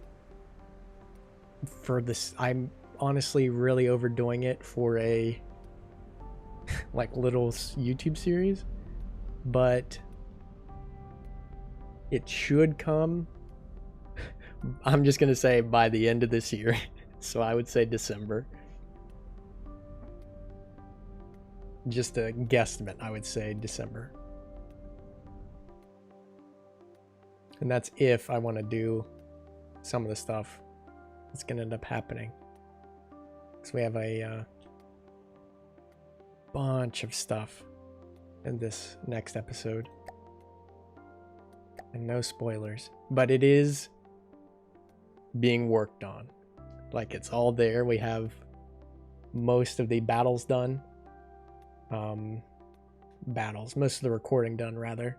for this, I'm honestly really overdoing it for a like little YouTube series, but it should come. I'm just gonna say by the end of this year. So I would say December. Just a guesstimate, I would say December. And that's if I want to do some of the stuff that's going to end up happening. So we have a bunch of stuff in this next episode. And no spoilers. But it is being worked on. Like, it's all there. We have most of the battles done. Most of the recording done, rather.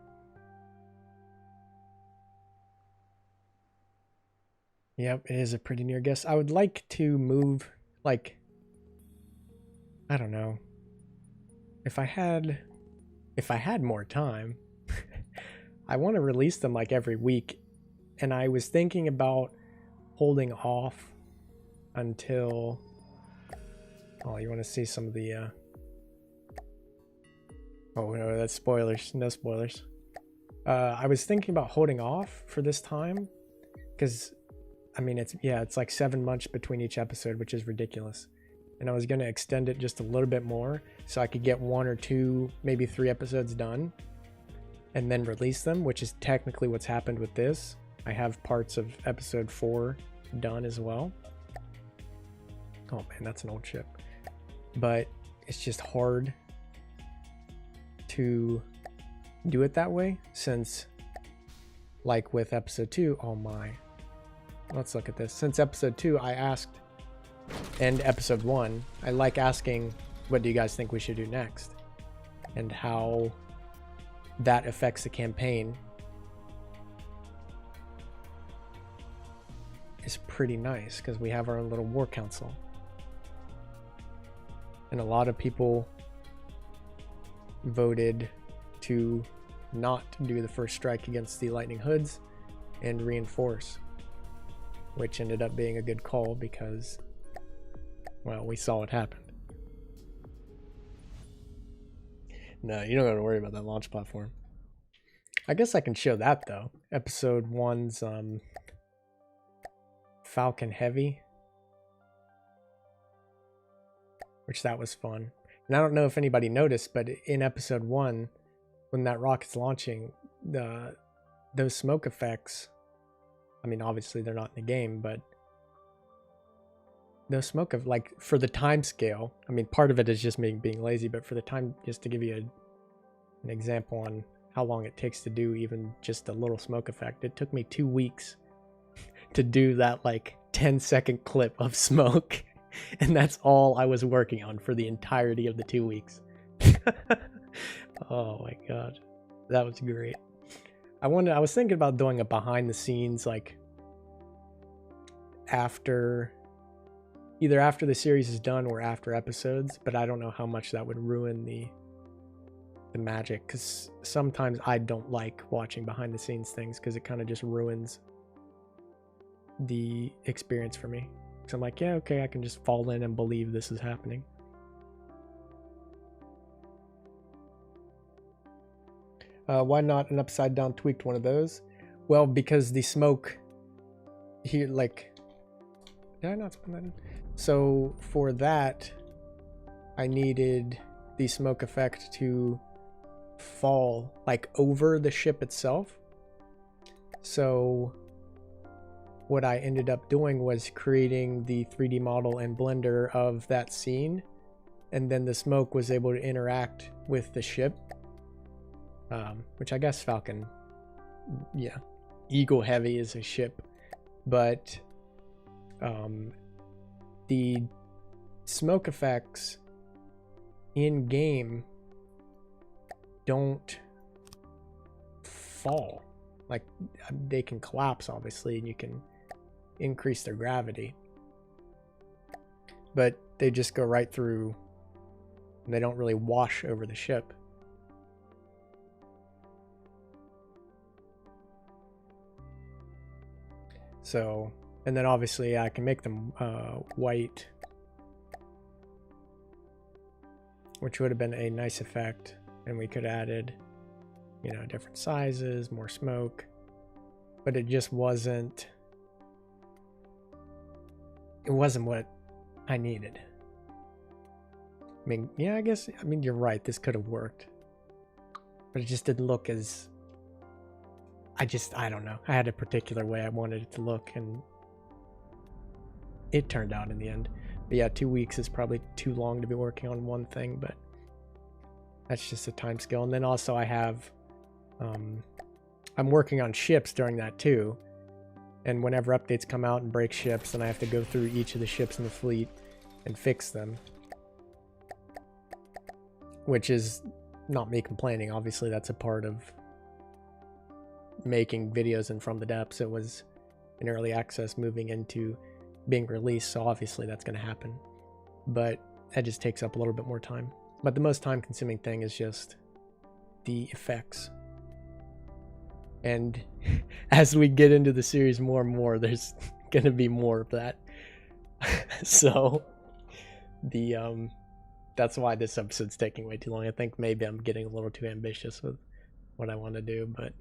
Yep, it is a pretty near guess. I would like to move, like, I don't know. If I had more time, I want to release them like every week. And I was thinking about holding off until, oh, you want to see some of the, oh no, that's spoilers. No spoilers. I was thinking about holding off for this time because, I mean, it's like 7 months between each episode, which is ridiculous. And I was going to extend it just a little bit more so I could get 1 or 2, maybe 3 episodes done and then release them, which is technically what's happened with this. I have parts of episode 4 done as well. Oh man, that's an old ship. But it's just hard to do it that way since, like with episode 2, oh my. Let's look at this. Since episode 2, I asked, and episode 1, I like asking, what do you guys think we should do next? And how that affects the campaign is pretty nice because we have our own little war council. And a lot of people voted to not do the first strike against the Lightning Hoods and reinforce, which ended up being a good call because, well, we saw what happened. No, you don't have to worry about that launch platform. I guess I can show that though. Episode 1's Falcon Heavy, which that was fun. And I don't know if anybody noticed, but in episode 1, when that rocket's launching, those smoke effects, I mean, obviously they're not in the game, but those smoke of, like, for the time scale, I mean, part of it is just me being lazy, but for the time, just to give you an example on how long it takes to do even just a little smoke effect, it took me 2 weeks to do that, like, 10-second clip of smoke. And that's all I was working on for the entirety of the 2 weeks. Oh my god. That was great. I was thinking about doing a behind the scenes, like, either after the series is done or after episodes, but I don't know how much that would ruin the magic, because sometimes I don't like watching behind the scenes things because it kind of just ruins the experience for me. So I'm like, yeah, okay, I can just fall in and believe this is happening. Why not an upside down tweaked one of those? Well, because the smoke here, like, did I not spin that in? So for that, I needed the smoke effect to fall like over the ship itself. So what I ended up doing was creating the 3D model in Blender of that scene, and then the smoke was able to interact with the ship which I guess Falcon, yeah, Eagle Heavy is a ship, but the smoke effects in game don't fall. Like, they can collapse, obviously, and you can increase their gravity, but they just go right through, and they don't really wash over the ship. So, and then obviously I can make them white, which would have been a nice effect, and we could have added, you know, different sizes, more smoke, but it just wasn't, it wasn't what I needed. I mean, yeah, I mean, you're right, this could have worked, but it just didn't look as, I don't know. I had a particular way I wanted it to look, and it turned out in the end. But yeah, 2 weeks is probably too long to be working on one thing, but that's just a time scale. And then also I have, I'm working on ships during that too. And whenever updates come out and break ships, then I have to go through each of the ships in the fleet and fix them. Which is not me complaining. Obviously, that's a part of making videos in From the Depths. It was in early access moving into being released, so obviously that's going to happen. But that just takes up a little bit more time. But the most time-consuming thing is just the effects. And as we get into the series more and more, there's going to be more of that. So that's why this episode's taking way too long. I think maybe I'm getting a little too ambitious with what I want to do, but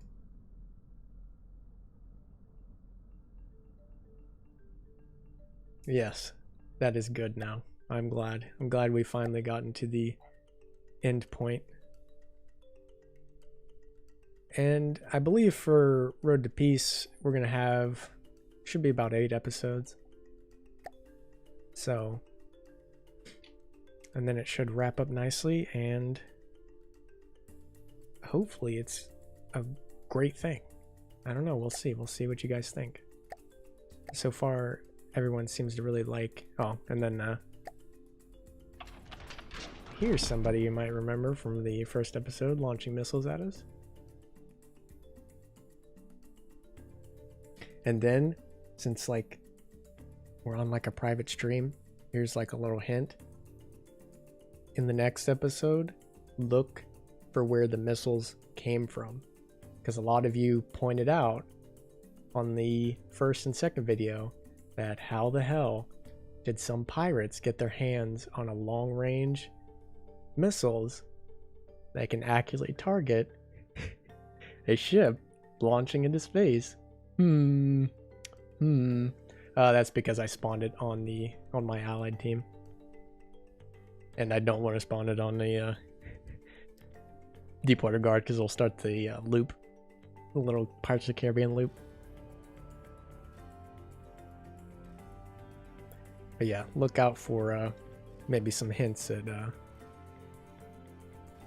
yes, that is good now. I'm glad. I'm glad we finally gotten to the end point. And I believe for Road to Peace, we're going to have, should be about 8 episodes. So, and then it should wrap up nicely, and hopefully it's a great thing. I don't know. We'll see. We'll see what you guys think. So far, everyone seems to really like, oh, and then here's somebody you might remember from the first episode launching missiles at us. And then, since like we're on like a private stream, here's like a little hint. In the next episode, look for where the missiles came from, because a lot of you pointed out on the first and second video that how the hell did some pirates get their hands on a long-range missiles that can accurately target a ship launching into space? That's because I spawned it on my allied team, and I don't want to spawn it on the Deepwater Guard, because it'll start the loop, the little Pirates of the Caribbean loop. But yeah, look out for maybe some hints at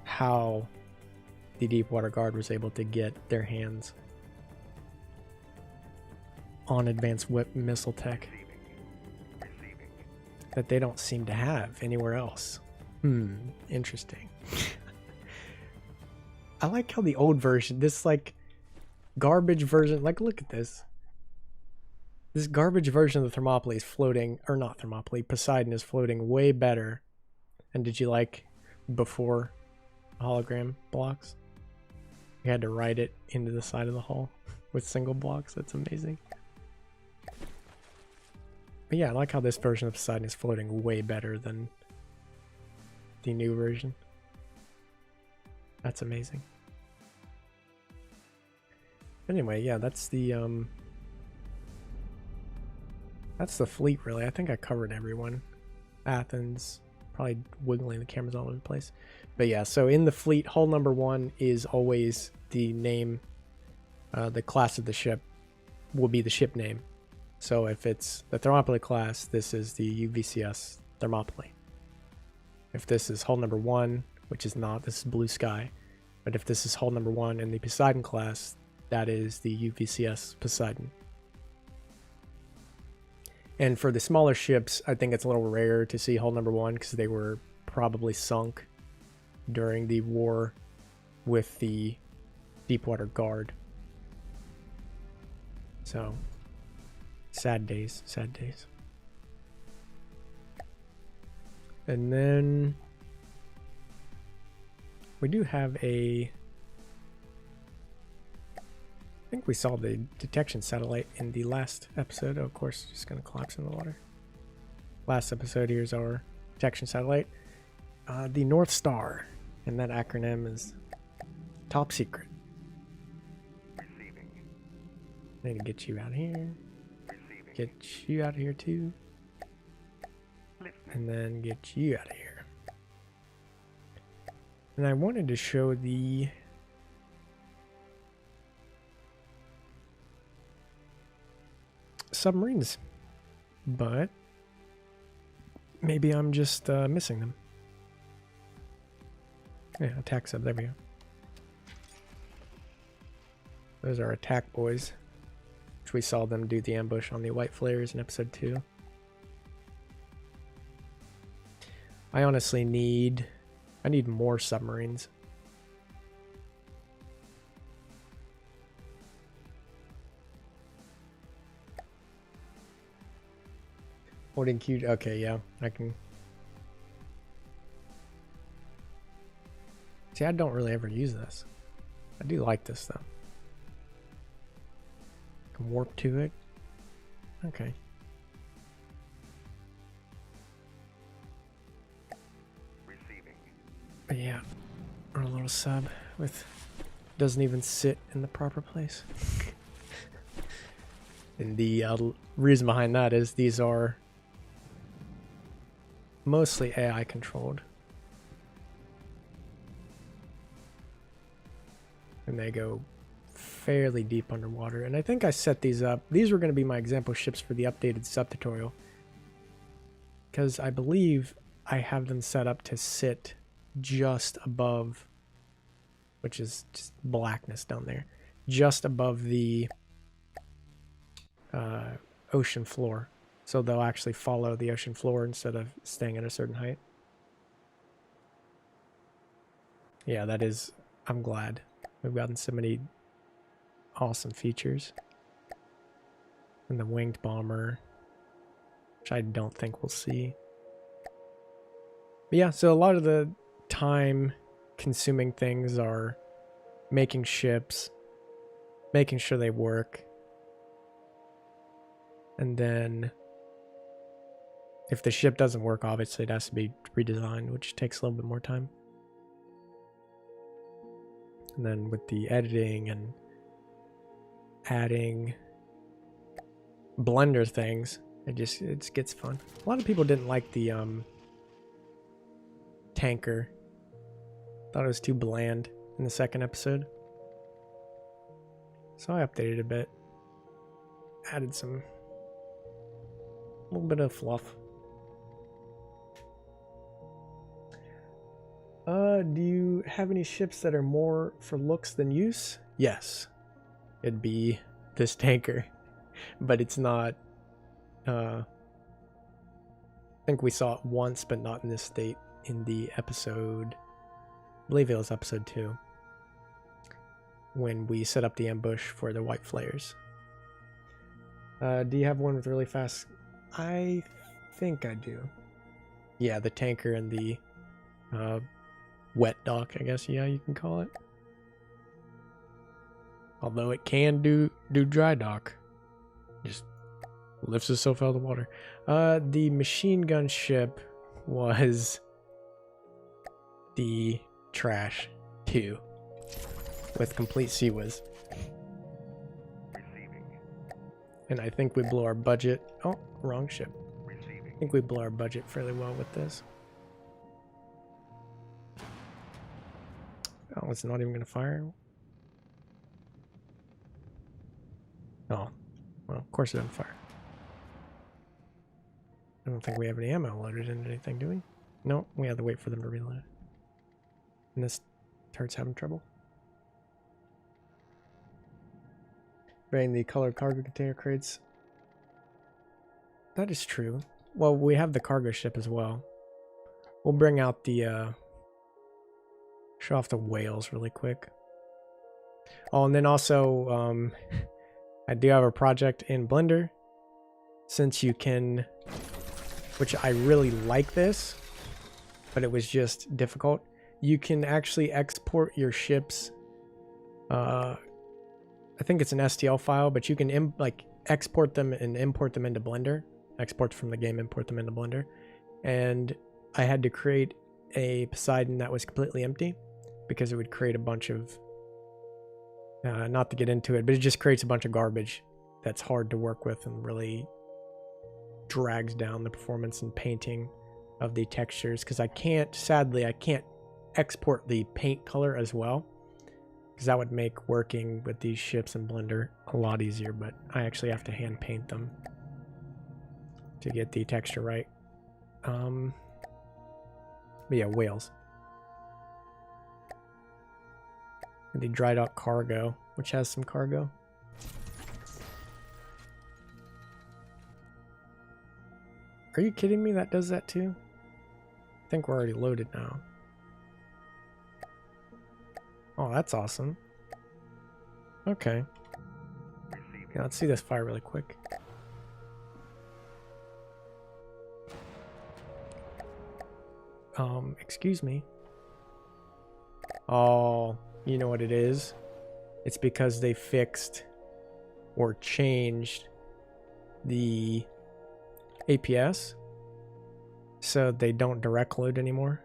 how the Deepwater Guard was able to get their hands on advanced missile tech that they don't seem to have anywhere else. Interesting. I like how the old version, this like garbage version, like look at this. This garbage version of the Thermopylae is floating, or not Thermopylae, Poseidon is floating way better. And did you like before hologram blocks? You had to write it into the side of the hull with single blocks. That's amazing. But yeah, I like how this version of Poseidon is floating way better than the new version. That's amazing. Anyway, yeah, that's the fleet really. I think I covered everyone. Athens, probably wiggling the cameras all over the place. But yeah, so in the fleet, hull number 1 is always the name, the class of the ship will be the ship name. So if it's the Thermopylae class, this is the UVCS Thermopylae. If this is hull number 1, which is not, this is Blue Sky, But if this is hull number 1 in the Poseidon class, that is the UVCS Poseidon. And for the smaller ships, I think it's a little rare to see hull number 1 because they were probably sunk during the war with the Deepwater Guard. So, sad days, sad days. And then we do have I think we saw the detection satellite in the last episode. Oh, of course, just gonna collapse in the water. Last episode, here's our detection satellite. The North Star, and that acronym is top secret. Receiving. I need to get you out of here. Receiving. Get you out of here too. Listening. And then get you out of here. And I wanted to show the submarines, but maybe I'm just missing them. Yeah, attack sub, there we go. Those are attack boys, which we saw them do the ambush on the white flares in episode 2. I honestly need more submarines. Holding Q, okay, yeah, I can. See, I don't really ever use this. I do like this though. Can warp to it. Okay. Receiving. But yeah, our little sub with doesn't even sit in the proper place. And the reason behind that is these are mostly AI controlled. And they go fairly deep underwater. And I think I set these up. These were going to be my example ships for the updated sub-tutorial. Because I believe I have them set up to sit just above, which is just blackness down there, just above the ocean floor. So they'll actually follow the ocean floor instead of staying at a certain height. Yeah, that is, I'm glad. We've gotten so many awesome features. And the winged bomber, which I don't think we'll see. But yeah, so a lot of the time consuming things are making ships, making sure they work. And then if the ship doesn't work, obviously it has to be redesigned, which takes a little bit more time. And then with the editing and adding blender things, it gets fun. A lot of people didn't like the tanker. Thought it was too bland in the second episode. So I updated a bit. Added a little bit of fluff. Do you have any ships that are more for looks than use? Yes. It'd be this tanker. But it's not... I think we saw it once, but not in this state in the episode... I believe it was episode 2. When we set up the ambush for the white flares. Do you have one with really fast... I think I do. Yeah, the tanker and the... wet dock, I guess, yeah, you can call it. Although it can do dry dock. Just lifts itself out of the water. The machine gun ship was the trash 2 with complete CWIS. Receiving. And I think we blew our budget. Oh, wrong ship. Receiving. I think we blew our budget fairly well with this. Oh, it's not even going to fire? Oh, well, of course it doesn't fire. I don't think we have any ammo loaded into anything, do we? No, we have to wait for them to reload. And this turret's having trouble. Bring the colored cargo container crates. That is true. Well, we have the cargo ship as well. We'll bring out the show off the whales really quick. Oh, and then also I do have a project in Blender, since you can, which I really like this, but it was just difficult. You can actually export your ships. I think it's an STL file, but you can export them and import them into Blender. Export from the game, import them into Blender. And I had to create a Poseidon that was completely empty because it would create a bunch of, not to get into it, but it just creates a bunch of garbage that's hard to work with and really drags down the performance and painting of the textures. Because sadly, I can't export the paint color as well, because that would make working with these ships in Blender a lot easier, but I actually have to hand paint them to get the texture right. But yeah, whales. And the dry dock cargo, which has some cargo. Are you kidding me? That does that too? I think we're already loaded now. Oh, that's awesome. Okay. Yeah, let's see this fire really quick. Excuse me. Oh, you know what it is? It's because they fixed or changed the APS, so they don't direct load anymore.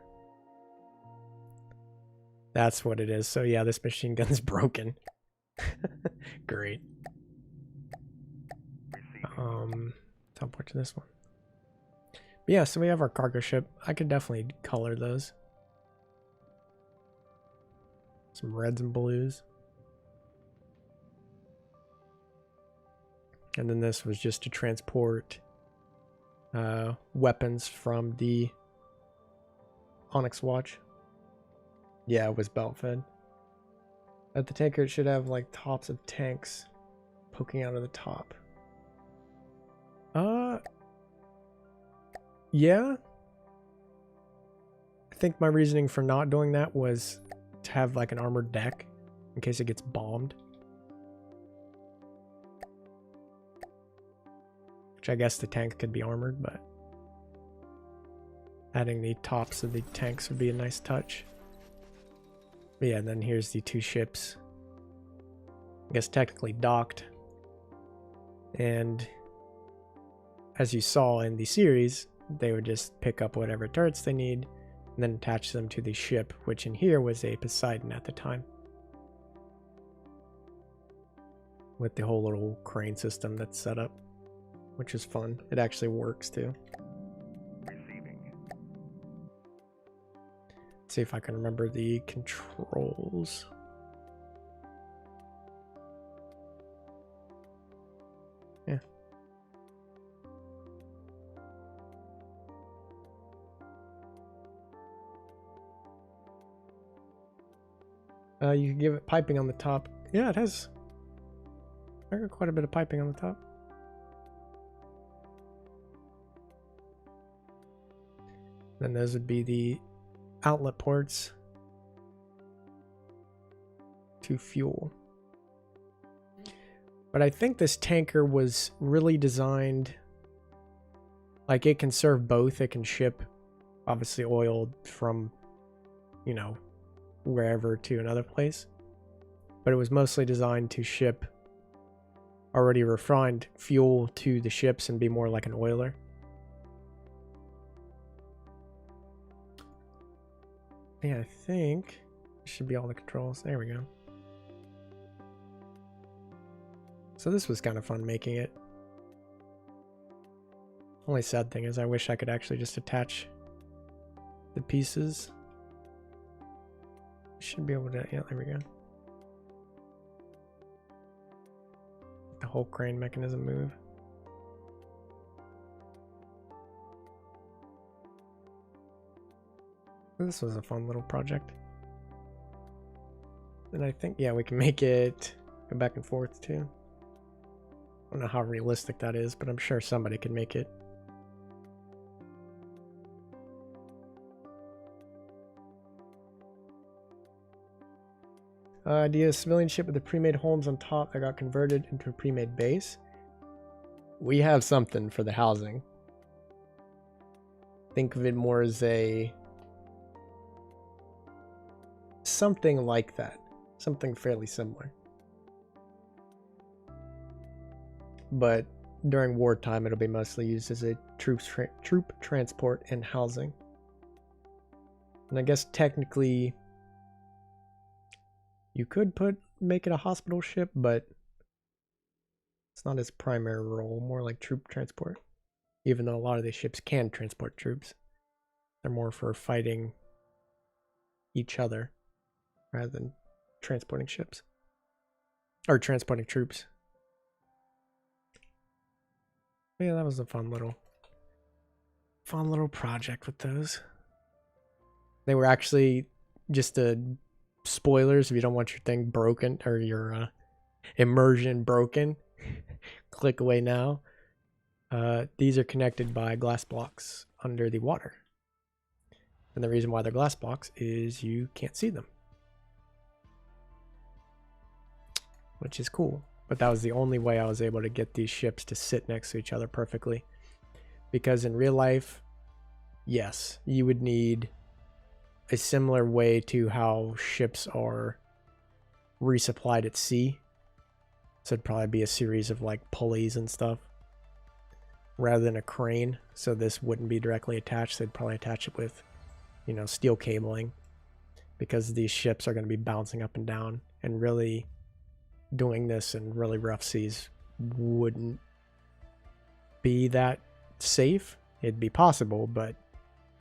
That's what it is. So yeah, this machine gun's broken. Great. Teleport to this one. But yeah, so we have our cargo ship. I could definitely color those. Some reds and blues. And then this was just to transport weapons from the Onyx watch. Yeah, it was belt fed. At the tanker, it should have like tops of tanks poking out of the top. Yeah. I think my reasoning for not doing that was to have like an armored deck in case it gets bombed. Which I guess the tank could be armored, but adding the tops of the tanks would be a nice touch. But yeah, and then here's the two ships. I guess technically docked. And as you saw in the series, they would just pick up whatever turrets they need and then attach them to the ship, which in here was a Poseidon at the time. With the whole little crane system that's set up, which is fun. It actually works too. Receiving. Let's see if I can remember the controls. Yeah. You can give it piping on the top. Yeah, it has. I got quite a bit of piping on the top. Then those would be the outlet ports to fuel. But I think this tanker was really designed, like it can serve both. It can ship, obviously, oil from, you know, wherever to another place. But it was mostly designed to ship already refined fuel to the ships and be more like an oiler. Yeah, I think it should be all the controls. There we go. So this was kind of fun making it. Only sad thing is I wish I could actually just attach the pieces. Should be able to, yeah, there we go. The whole crane mechanism move. This was a fun little project. And I think, yeah, we can make it go back and forth too. don't know how realistic that is, but I'm sure somebody could make it. Idea: civilian ship with the pre-made homes on top that got converted into a pre-made base. We have something for the housing. Think of it more as a something like that, something fairly similar. But during wartime, it'll be mostly used as a troop transport and housing. And I guess technically, you could make it a hospital ship, but it's not its primary role. More like troop transport. Even though a lot of these ships can transport troops, they're more for fighting each other rather than transporting ships or transporting troops. Yeah, that was a fun little project with those. They were actually just spoilers if you don't want your thing broken or your immersion broken. Click away now. These are connected by glass blocks under the water. And the reason why they're glass blocks is you can't see them. Which is cool. But that was the only way I was able to get these ships to sit next to each other perfectly. Because in real life, yes, you would need a similar way to how ships are resupplied at sea. So it'd probably be a series of like pulleys and stuff rather than a crane. So this wouldn't be directly attached. They'd probably attach it with, you know, steel cabling, because these ships are going to be bouncing up and down, and really doing this in really rough seas wouldn't be that safe. It'd be possible, but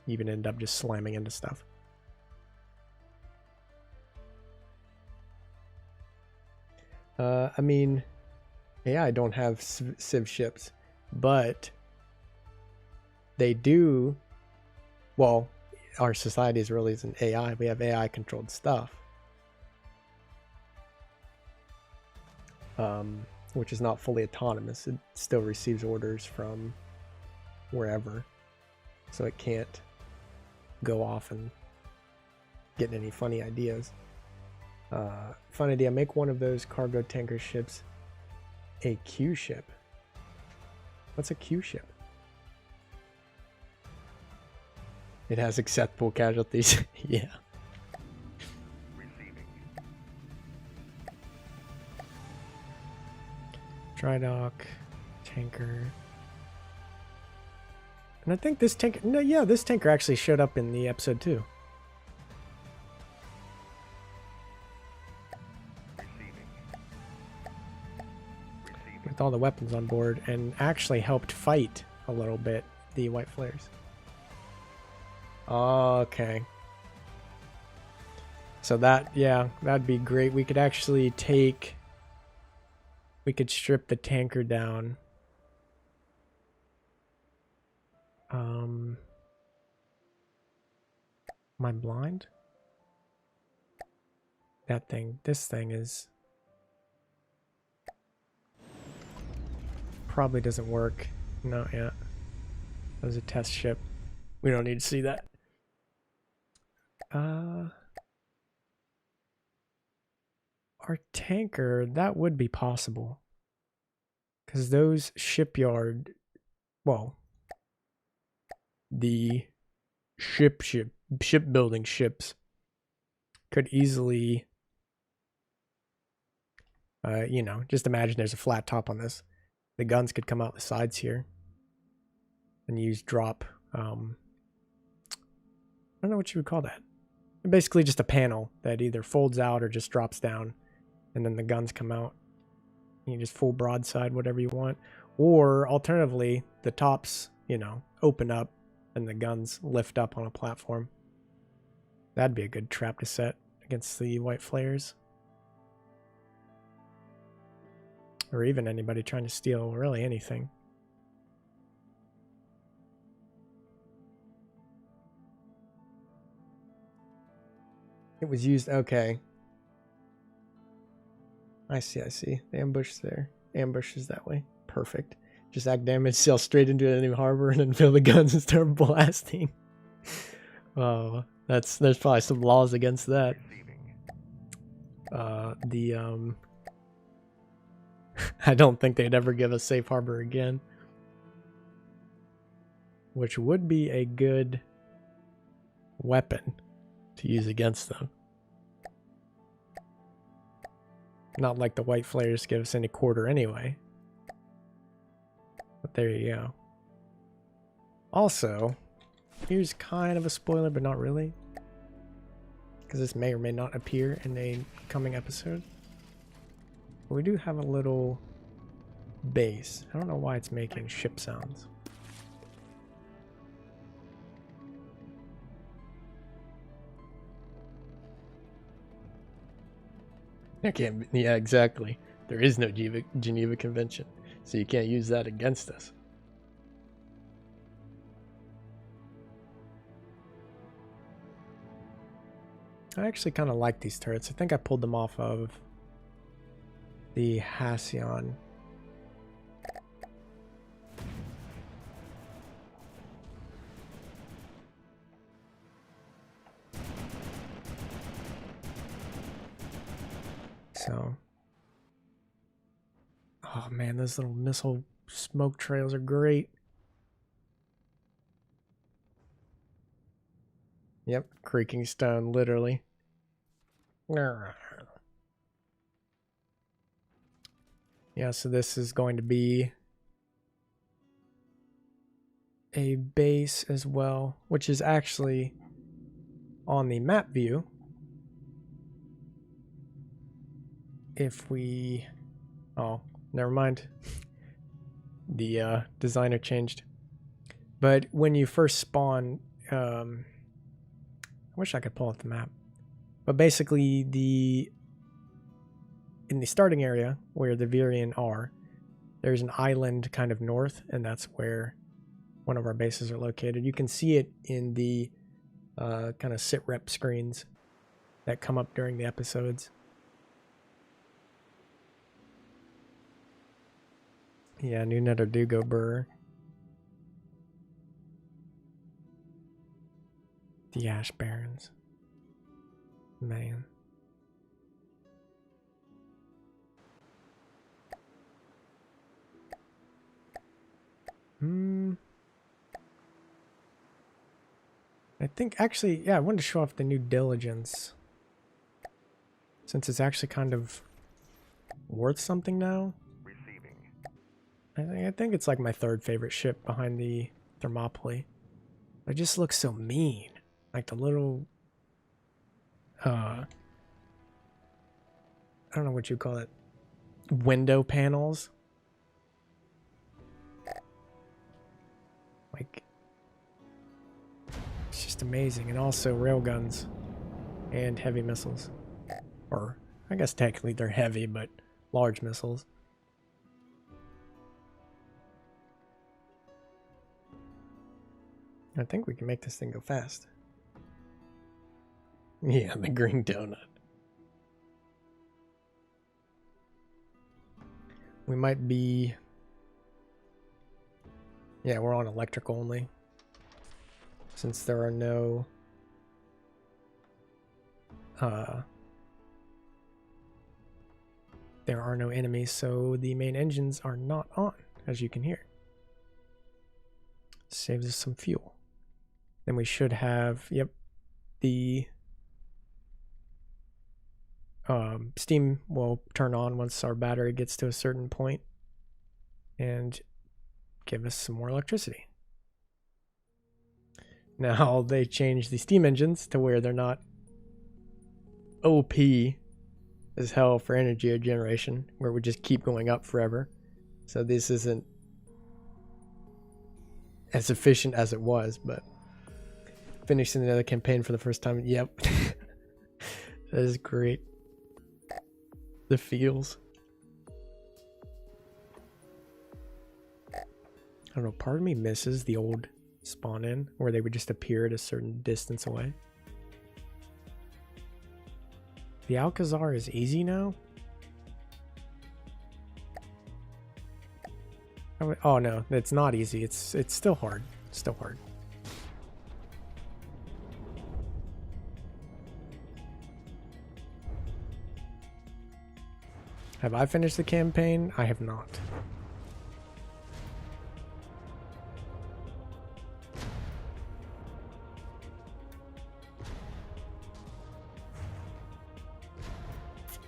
you would end up just slamming into stuff. I mean, yeah, I don't have civ ships, but they do. Well, our society is really isn't AI. We have AI controlled stuff, which is not fully autonomous. It still receives orders from wherever, so it can't go off and get any funny ideas. Fun idea: make one of those cargo tanker ships a Q ship. What's a Q ship? It has acceptable casualties. Yeah. Receiving. Dry dock, tanker. And I think this tanker, no, yeah, this tanker actually showed up in the episode too. With all the weapons on board, and actually helped fight a little bit the white flares. Okay. So that, yeah, that'd be great. We could actually we could strip the tanker down. Am I blind? This thing is probably doesn't work. Not yet. That was a test ship. We don't need to see that. Our tanker, that would be possible. Because those the shipbuilding ships could easily, you know, just imagine there's a flat top on this. The guns could come out the sides here and use drop. I don't know what you would call that. Basically just a panel that either folds out or just drops down, and then the guns come out. You just full broadside, whatever you want. Or alternatively, the tops, you know, open up and the guns lift up on a platform. That'd be a good trap to set against the white flares. Or even anybody trying to steal really anything. It was used, okay. I see. The ambush there. Ambush is that way. Perfect. Just act damage, sail straight into an enemy harbor, and then fill the guns and start blasting. Oh, there's probably some laws against that. I don't think they'd ever give us safe harbor again, which would be a good weapon to use against them. Not like the white flares give us any quarter anyway. But there you go. Also, here's kind of a spoiler, but not really, because this may or may not appear in a coming episode. But we do have a little base. I don't know why it's making ship sounds. I can't. Yeah, exactly. There is no Geneva Convention, so you can't use that against us. I actually kind of like these turrets. I think I pulled them off of the Halcyon. So, oh man, those little missile smoke trails are great. Yep, creaking stone, literally. Yeah, so this is going to be a base as well, which is actually on the map view. If we... Oh, never mind. The designer changed. But when you first spawn... I wish I could pull up the map. But basically, in the starting area where the Virian are, there's an island kind of north, and that's where one of our bases are located. You can see it in the kind of sit rep screens that come up during the episodes. Yeah, new netter do go burr. The Ash Barrens. Man. I think actually, yeah, I wanted to show off the new Diligence, since it's actually kind of worth something now. I think it's like my third favorite ship behind the Thermopylae. It just looks so mean. Like the little, I don't know what you call it, window panels. Like, it's just amazing. And also railguns and heavy missiles. Or, I guess technically they're heavy, but large missiles. I think we can make this thing go fast. Yeah, the green donut. We might be... Yeah, we're on electrical only. Since there are no... there are no enemies, so the main engines are not on, as you can hear. Saves us some fuel. Then we should have, yep, the steam will turn on once our battery gets to a certain point and give us some more electricity. Now they changed the steam engines to where they're not OP as hell for energy generation, where we just keep going up forever. So this isn't as efficient as it was, but finishing another campaign for the first time. Yep. That is great. The feels. I don't know, part of me misses the old spawn in where they would just appear at a certain distance away. The Alcazar is easy now. Oh no, it's not easy. It's still hard. It's still hard. Have I finished the campaign? I have not.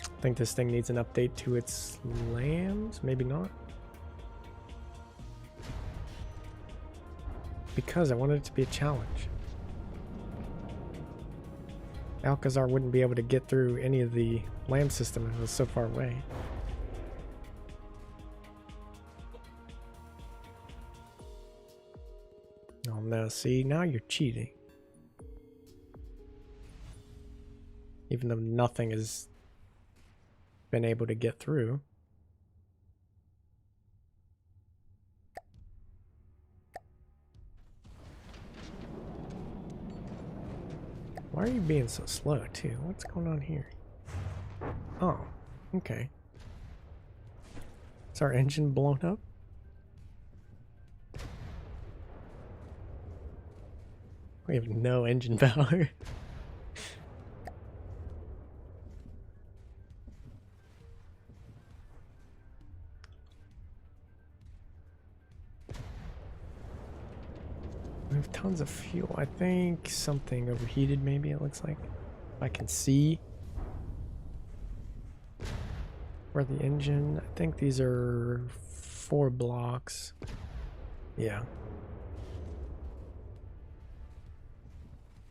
I think this thing needs an update to its lambs. Maybe not. Because I wanted it to be a challenge. Alcazar wouldn't be able to get through any of the lamb system if it was so far away. Oh no, see, now you're cheating. Even though nothing has been able to get through. Why are you being so slow too? What's going on here? Oh, okay. Is our engine blown up? We have no engine power. We have tons of fuel. I think something overheated, maybe it looks like. I can see where the engine. I think these are 4 blocks. Yeah.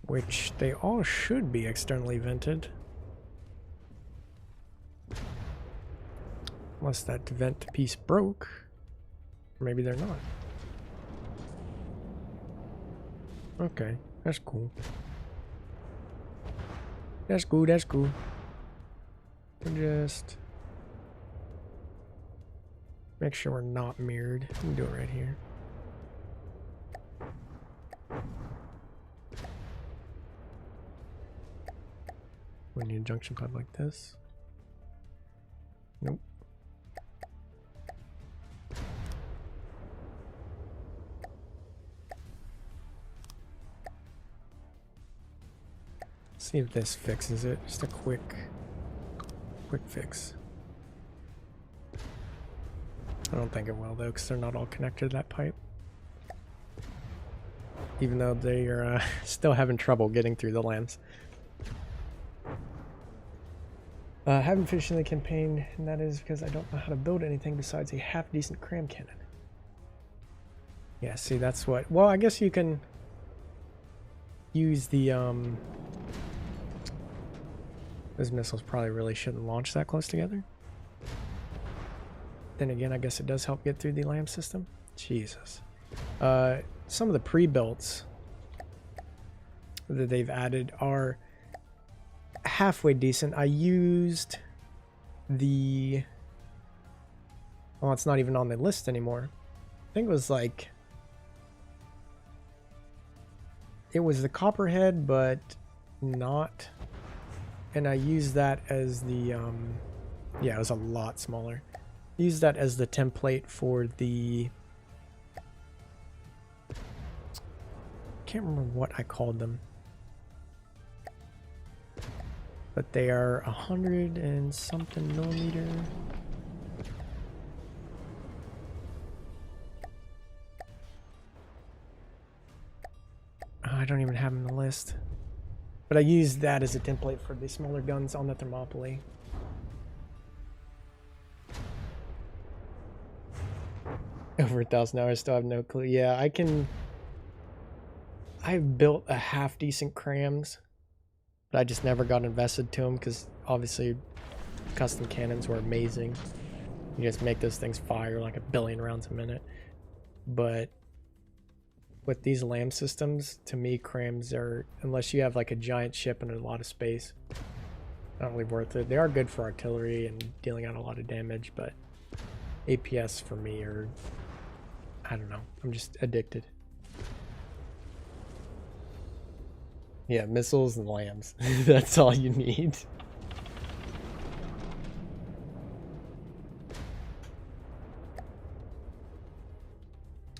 Which they all should be externally vented. Unless that vent piece broke. Or maybe they're not. Okay, that's cool. That's cool, that's cool. We'll just make sure we're not mirrored. We can do it right here. We need a junction pipe like this. Nope. See if this fixes it. Just a quick fix. I don't think it will though, because they're not all connected to that pipe. Even though they are still having trouble getting through the lambs. Haven't finished the campaign, and that is because I don't know how to build anything besides a half-decent cram cannon. Yeah, see, that's what... Well, I guess you can use the... Those missiles probably really shouldn't launch that close together. Then again, I guess it does help get through the lamb system. Jesus. Some of the pre-builts that they've added are halfway decent. I used the... Well, it's not even on the list anymore. I think it was like... It was the Copperhead, but not... And I used that as the... Yeah, it was a lot smaller. Used that as the template for the... Can't remember what I called them. But they are 100 and something millimeter. Oh, I don't even have them in the list. But I used that as a template for the smaller guns on the Thermopylae. Over 1,000 hours, still have no clue. Yeah, I've built a half decent crams, but I just never got invested to them because obviously custom cannons were amazing. You just make those things fire like 1 billion rounds a minute. But with these lamb systems, to me, crams are, unless you have like a giant ship and a lot of space, not really worth it. They are good for artillery and dealing out a lot of damage, but APS for me are, I don't know, I'm just addicted. Yeah, missiles and lambs. That's all you need.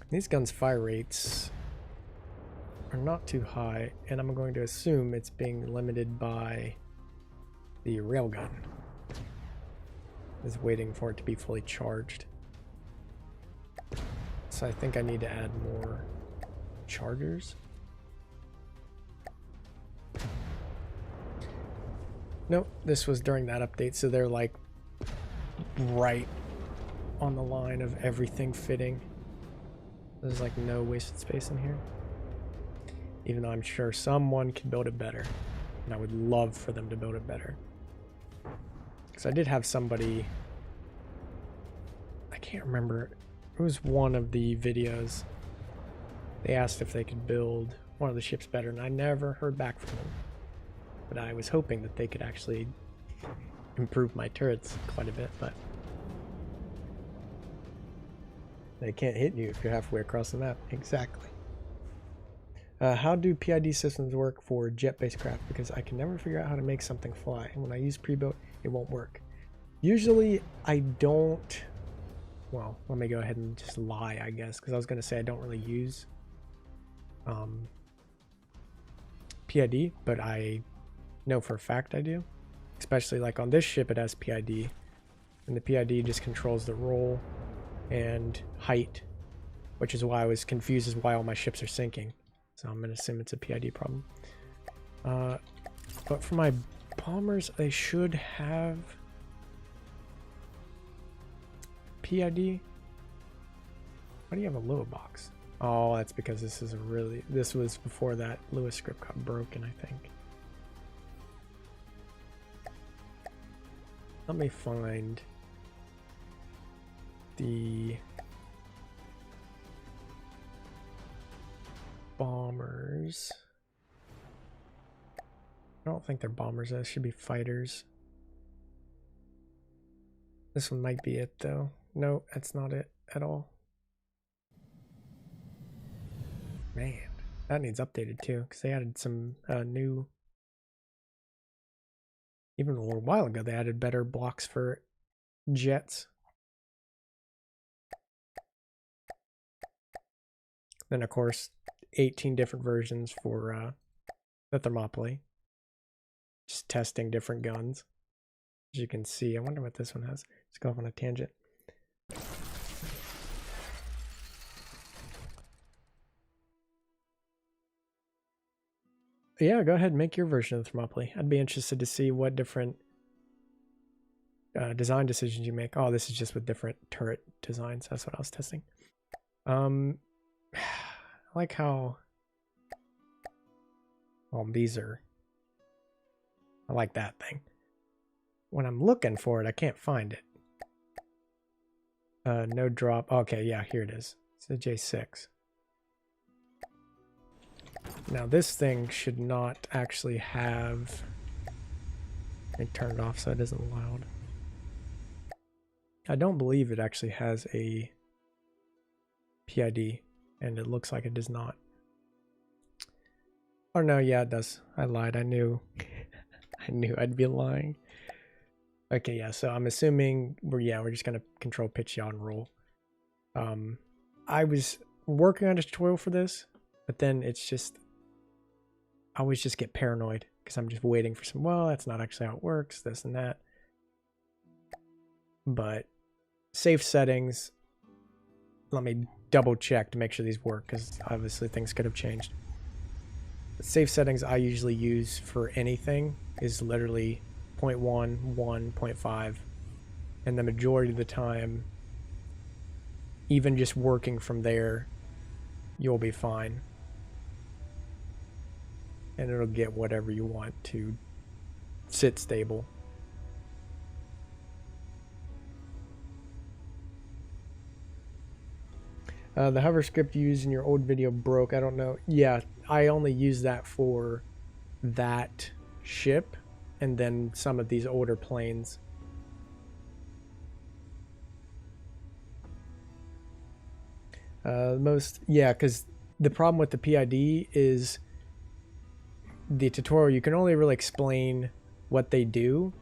These guns' fire rates are not too high, and I'm going to assume it's being limited by the railgun. Is waiting for it to be fully charged. So I think I need to add more chargers. Nope, this was during that update, so they're like right on the line of everything fitting. There's like no wasted space in here. Even though I'm sure someone can build it better. And I would love for them to build it better. Because I did have somebody, I can't remember, it was one of the videos. They asked if they could build one of the ships better, and I never heard back from them. But I was hoping that they could actually improve my turrets quite a bit, but they can't hit you if you're halfway across the map. Exactly. How do PID systems work for jet-based craft? Because I can never figure out how to make something fly, and when I use pre-built, it won't work. Usually, I don't... Well, let me go ahead and just lie, I guess, because I was going to say I don't really use PID, but I know for a fact I do. Especially like on this ship, it has PID, and the PID just controls the roll and height, which is why I was confused as why all my ships are sinking. So I'm going to assume it's a PID problem. But for my bombers, they should have PID. Why do you have a Lua box? Oh, that's because this is this was before that Lua script got broken, I think. Let me find the bombers. I don't think they're bombers, that should be fighters. This one might be it though. No, that's not it at all. Man, that needs updated too, because they added some new... Even a little while ago, they added better blocks for jets. Then, of course, 18 different versions for the Thermopylae. Just testing different guns. As you can see, I wonder what this one has. Let's go off on a tangent. Yeah, go ahead and make your version of the Thermopylae. I'd be interested to see what different design decisions you make. Oh, this is just with different turret designs. That's what I was testing. I like how... Well, these are... I like that thing. When I'm looking for it, I can't find it. No drop. Okay, yeah, here it is. It's a J6. Now this thing should not actually have... I turned it off so it isn't loud. I don't believe it actually has a PID, and it looks like it does not. Oh no, yeah it does. I lied. I knew I knew I'd be lying. Okay, yeah, so I'm assuming we're just gonna control pitch, yaw, and roll. I was working on a tutorial for this, but then it's just I always just get paranoid because I'm just waiting for some, well, that's not actually how it works, this and that. But safe settings, let me double check to make sure these work, because obviously things could have changed. The safe settings I usually use for anything is literally 0.1, 1, 0.5, and the majority of the time, even just working from there, you'll be fine. And it'll get whatever you want to sit stable. The hover script you used in your old video broke. I don't know. Yeah, I only use that for that ship and then some of these older planes. Yeah, because the problem with the PID is the tutorial, you can only really explain what they do,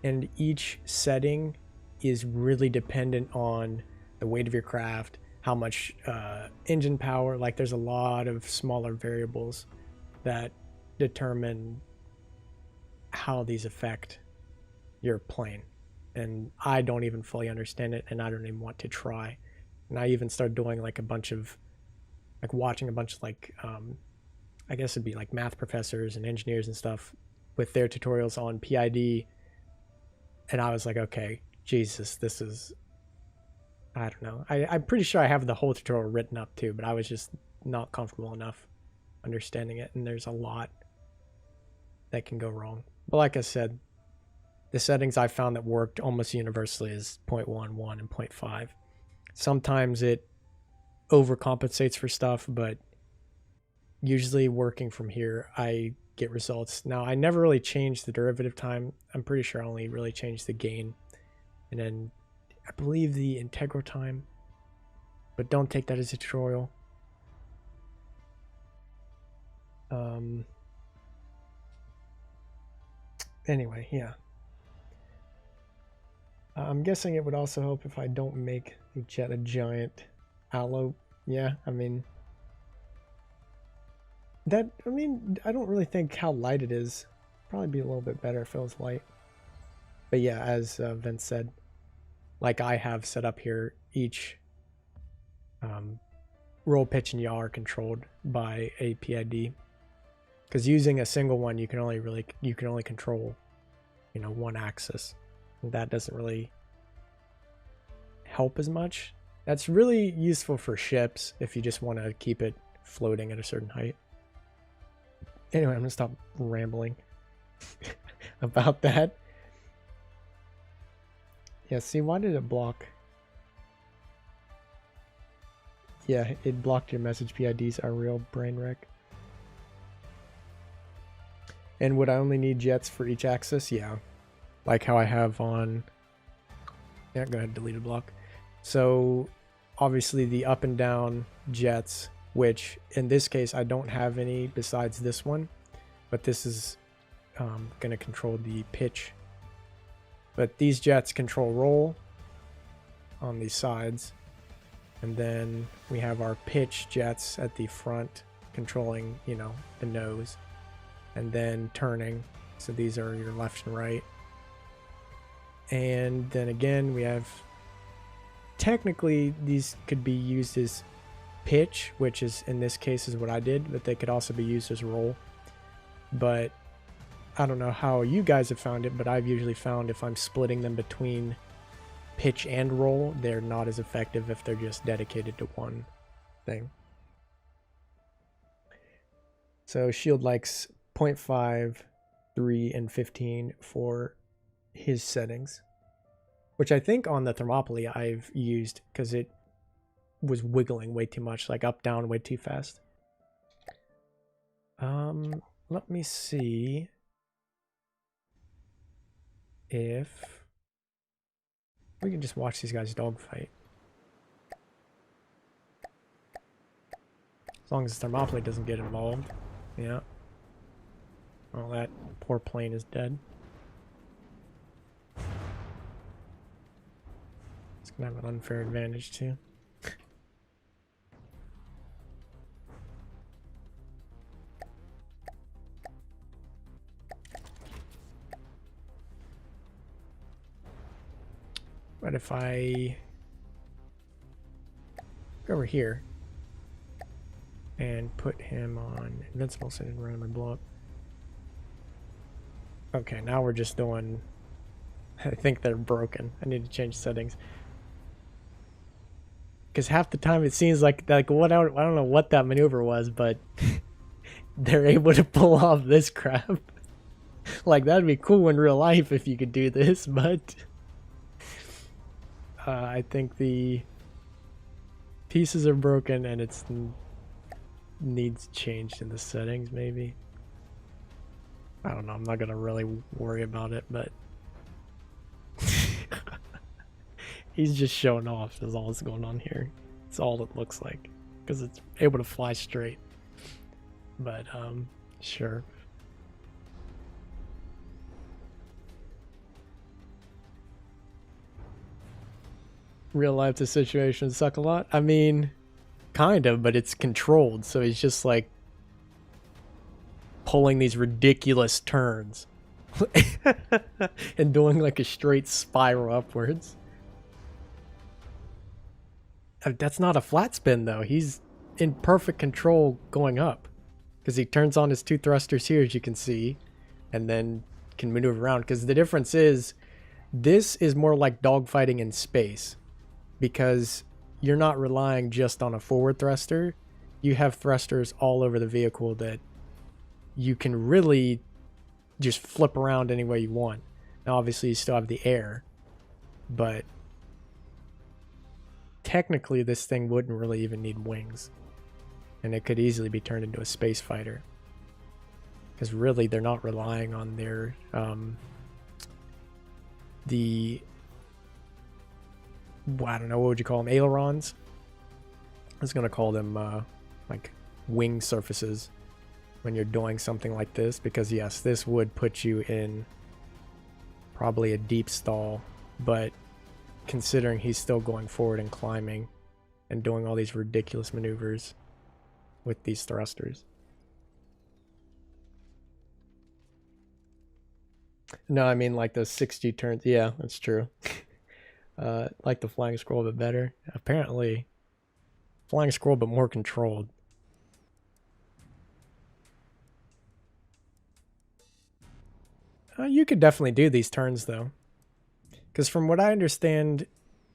and each setting is really dependent on the weight of your craft, how much engine power. Like there's a lot of smaller variables that determine how these affect your plane. And I don't even fully understand it, and I don't even want to try. And I even started doing like a bunch of, like watching a bunch of like, I guess it'd be like math professors and engineers and stuff with their tutorials on PID. And I was like, okay, Jesus, this is, I don't know. I'm pretty sure I have the whole tutorial written up too, but I was just not comfortable enough understanding it. And there's a lot that can go wrong. But like I said, the settings I found that worked almost universally is 0.11 and 0.5. Sometimes it overcompensates for stuff, but usually working from here, I get results. Now, I never really changed the derivative time. I'm pretty sure I only really changed the gain. And then I believe the integral time, but don't take that as a tutorial. Anyway, yeah. I'm guessing it would also help if I don't make the jet a giant allo. Yeah, I mean, I don't really think how light it is. Probably be a little bit better if it was light. But yeah, as Vince said, like I have set up here, each roll, pitch, and yaw are controlled by a PID. Because using a single one, you can only control, one axis. And that doesn't really help as much. That's really useful for ships if you just want to keep it floating at a certain height. Anyway, I'm gonna stop rambling about that. Yeah, see, why did it block? Yeah, it blocked your message PIDs are real brain wreck. And would I only need jets for each axis? Yeah. Like how I have on... Yeah, go ahead, delete a block. So, obviously the up and down jets, which in this case I don't have any besides this one. But this is going to control the pitch. But these jets control roll on these sides. And then we have our pitch jets at the front controlling, the nose. And then turning. So these are your left and right. And then again, we have, technically these could be used as pitch, which is in this case is what I did, but they could also be used as roll. But I don't know how you guys have found it, but I've usually found if I'm splitting them between pitch and roll, they're not as effective if they're just dedicated to one thing. So Shield likes 0.5, 3, and 15 for his settings, which I think on the Thermopylae I've used because it was wiggling way too much, like up, down, way too fast. Let me see if we can just watch these guys dogfight. As long as Thermopylae doesn't get involved. Yeah. Oh, that poor plane is dead. It's gonna have an unfair advantage too. But if I go over here and put him on invincible so I didn't randomly blow up. Okay, now we're just doing... I think they're broken. I need to change settings. Because half the time it seems like what I don't know what that maneuver was, but they're able to pull off this crap. Like, that'd be cool in real life if you could do this, but... I think the pieces are broken and it's needs changed in the settings, maybe. I don't know. I'm not gonna really worry about it, but he's just showing off. Is all that's going on here. It's all it looks like because it's able to fly straight. But sure. Real life, the situations suck a lot. I mean, kind of, but it's controlled. So he's just like pulling these ridiculous turns and doing like a straight spiral upwards. That's not a flat spin though. He's in perfect control going up because he turns on his two thrusters here, as you can see, and then can maneuver around. Because the difference is this is more like dogfighting in space because you're not relying just on a forward thruster. You have thrusters all over the vehicle that you can really just flip around any way you want. Now, obviously, you still have the air, but technically, this thing wouldn't really even need wings, and it could easily be turned into a space fighter. Because really, they're not relying on their I don't know, what would you call them? Ailerons? I was gonna call them like wing surfaces when you're doing something like this, because yes, this would put you in probably a deep stall, but considering he's still going forward and climbing and doing all these ridiculous maneuvers with these thrusters. No, I mean like those 60 turns. Yeah, that's true. Like the flying scroll, but better. Apparently, flying scroll, but more controlled. You could definitely do these turns though, because from what I understand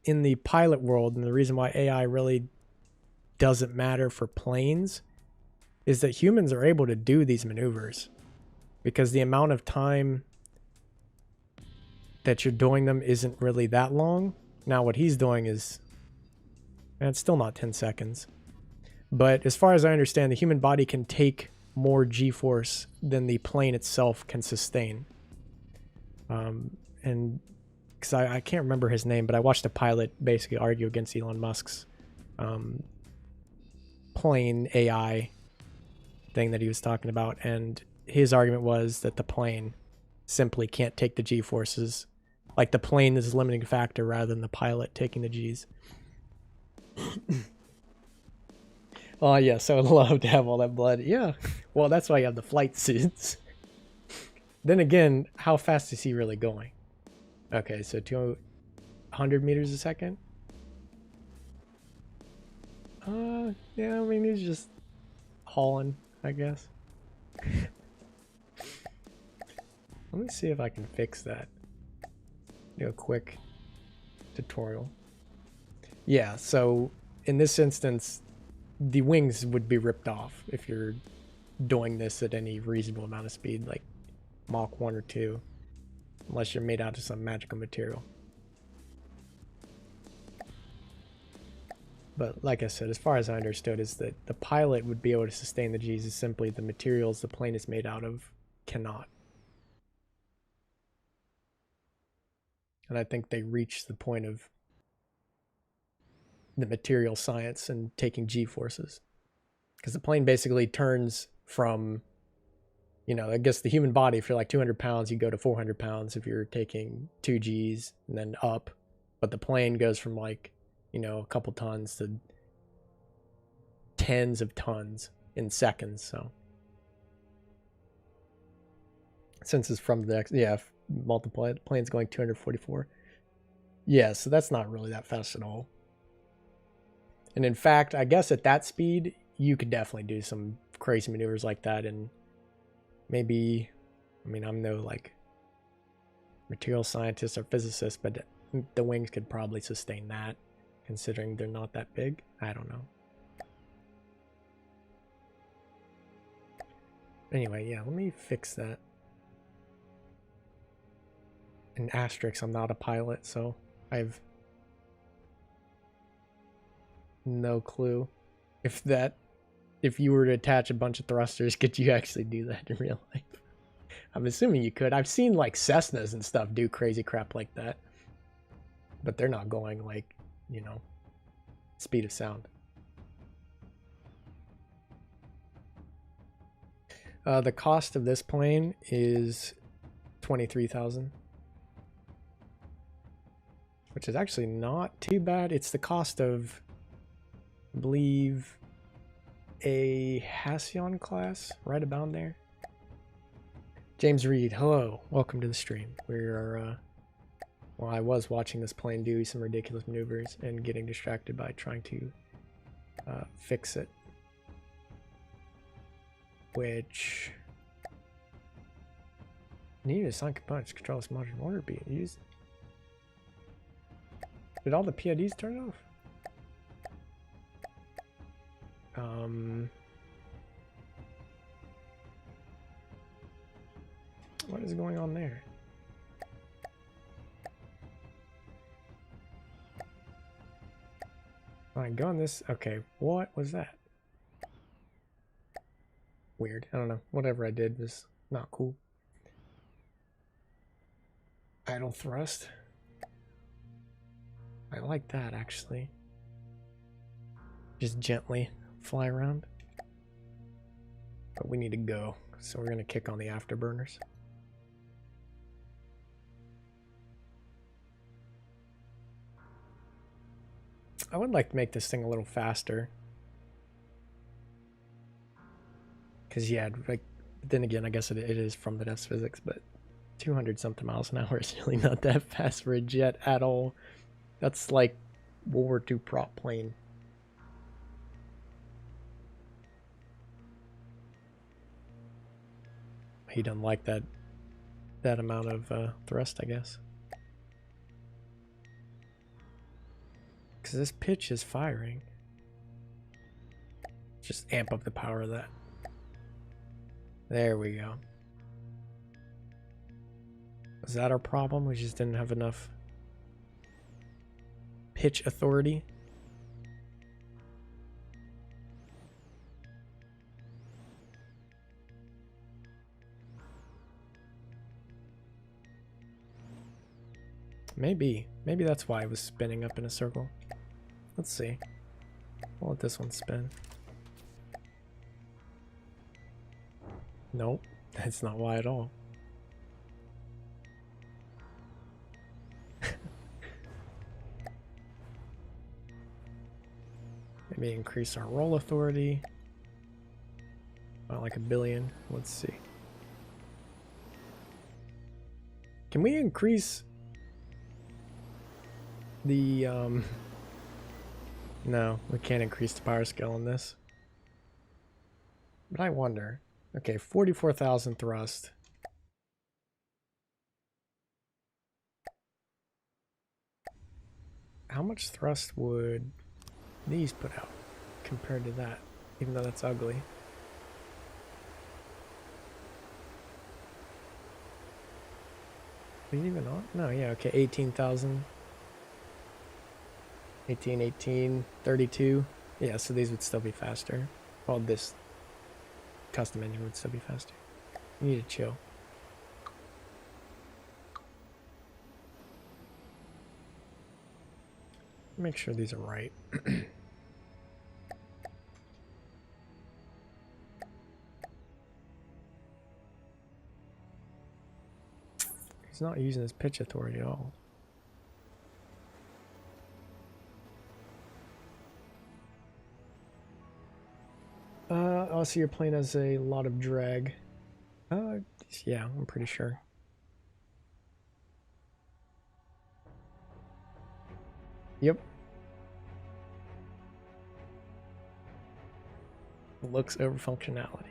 in the pilot world, and the reason why AI really doesn't matter for planes is that humans are able to do these maneuvers because the amount of time that you're doing them isn't really that long. Now what he's doing is, and it's still not 10 seconds. But as far as I understand, the human body can take more G-force than the plane itself can sustain. And because I can't remember his name, but I watched a pilot basically argue against Elon Musk's plane AI thing that he was talking about, and his argument was that the plane simply can't take the G-forces. Like the plane is a limiting factor rather than the pilot taking the G's. Oh yes, I would love to have all that blood. Yeah, well that's why you have the flight suits. Then again, how fast is he really going? Okay, so 200 meters a second. Yeah, I mean he's just hauling, I guess. Let me see if I can fix that. Do a quick tutorial. Yeah, so in this instance, the wings would be ripped off if you're doing this at any reasonable amount of speed, like Mach 1 or 2, unless you're made out of some magical material. But like I said, as far as I understood, is that the pilot would be able to sustain the G's, is simply the materials the plane is made out of cannot. And I think they reached the point of the material science and taking G-forces. Because the plane basically turns from, you know, I guess the human body, if you're like 200 pounds, you go to 400 pounds if you're taking 2 Gs and then up. But the plane goes from like, you know, a couple tons to tens of tons in seconds. So since it's from the, yeah, multiply it, the plane's going 244. Yeah, so that's not really that fast at all. And in fact, I guess at that speed, you could definitely do some crazy maneuvers like that. And maybe, I mean, I'm no like material scientist or physicist, but the wings could probably sustain that, considering they're not that big. I don't know. Anyway, yeah, let me fix that. An asterisk, I'm not a pilot, so I've no clue if you were to attach a bunch of thrusters, could you actually do that in real life? I'm assuming you could. I've seen like Cessnas and stuff do crazy crap like that, but they're not going like, you know, speed of sound. The cost of this plane is $23,000. which is actually not too bad. It's the cost of, I believe, a Halcyon class right about there. James Reed, hello, welcome to the stream. We are, well, I was watching this plane do some ridiculous maneuvers and getting distracted by trying to fix it, which needed assign components to control this modern order being used. Did all the PIDs turn off? What is going on there? Alright, go on this. Okay, what was that? Weird. I don't know. Whatever I did was not cool. Idle thrust. I like that, actually. Just gently fly around. But we need to go, so we're going to kick on the afterburners. I would like to make this thing a little faster. Because, yeah, like, then again, I guess it is from the depths physics, but 200 something miles an hour is really not that fast for a jet at all. That's like World War II prop plane. He doesn't like that amount of thrust, I guess. Because this pitch is firing. Just amp up the power of that. There we go. Is that our problem? We just didn't have enough pitch authority. Maybe that's why it was spinning up in a circle. Let's see. We'll let this one spin. Nope, that's not why at all. Maybe increase our roll authority. About like 1 billion. Let's see. Can we increase the no, we can't increase the power scale on this. But I wonder. Okay, 44,000 thrust. How much thrust would these put out compared to that? Even though that's ugly. Are you even on? No, yeah, okay, 18,000. 18, 32. Yeah, so these would still be faster. Well, this custom engine would still be faster. You need to chill. Make sure these are right. He's not using his pitch authority at all. Oh, so your plane has a lot of drag. Yeah, I'm pretty sure. Yep. Looks over functionality.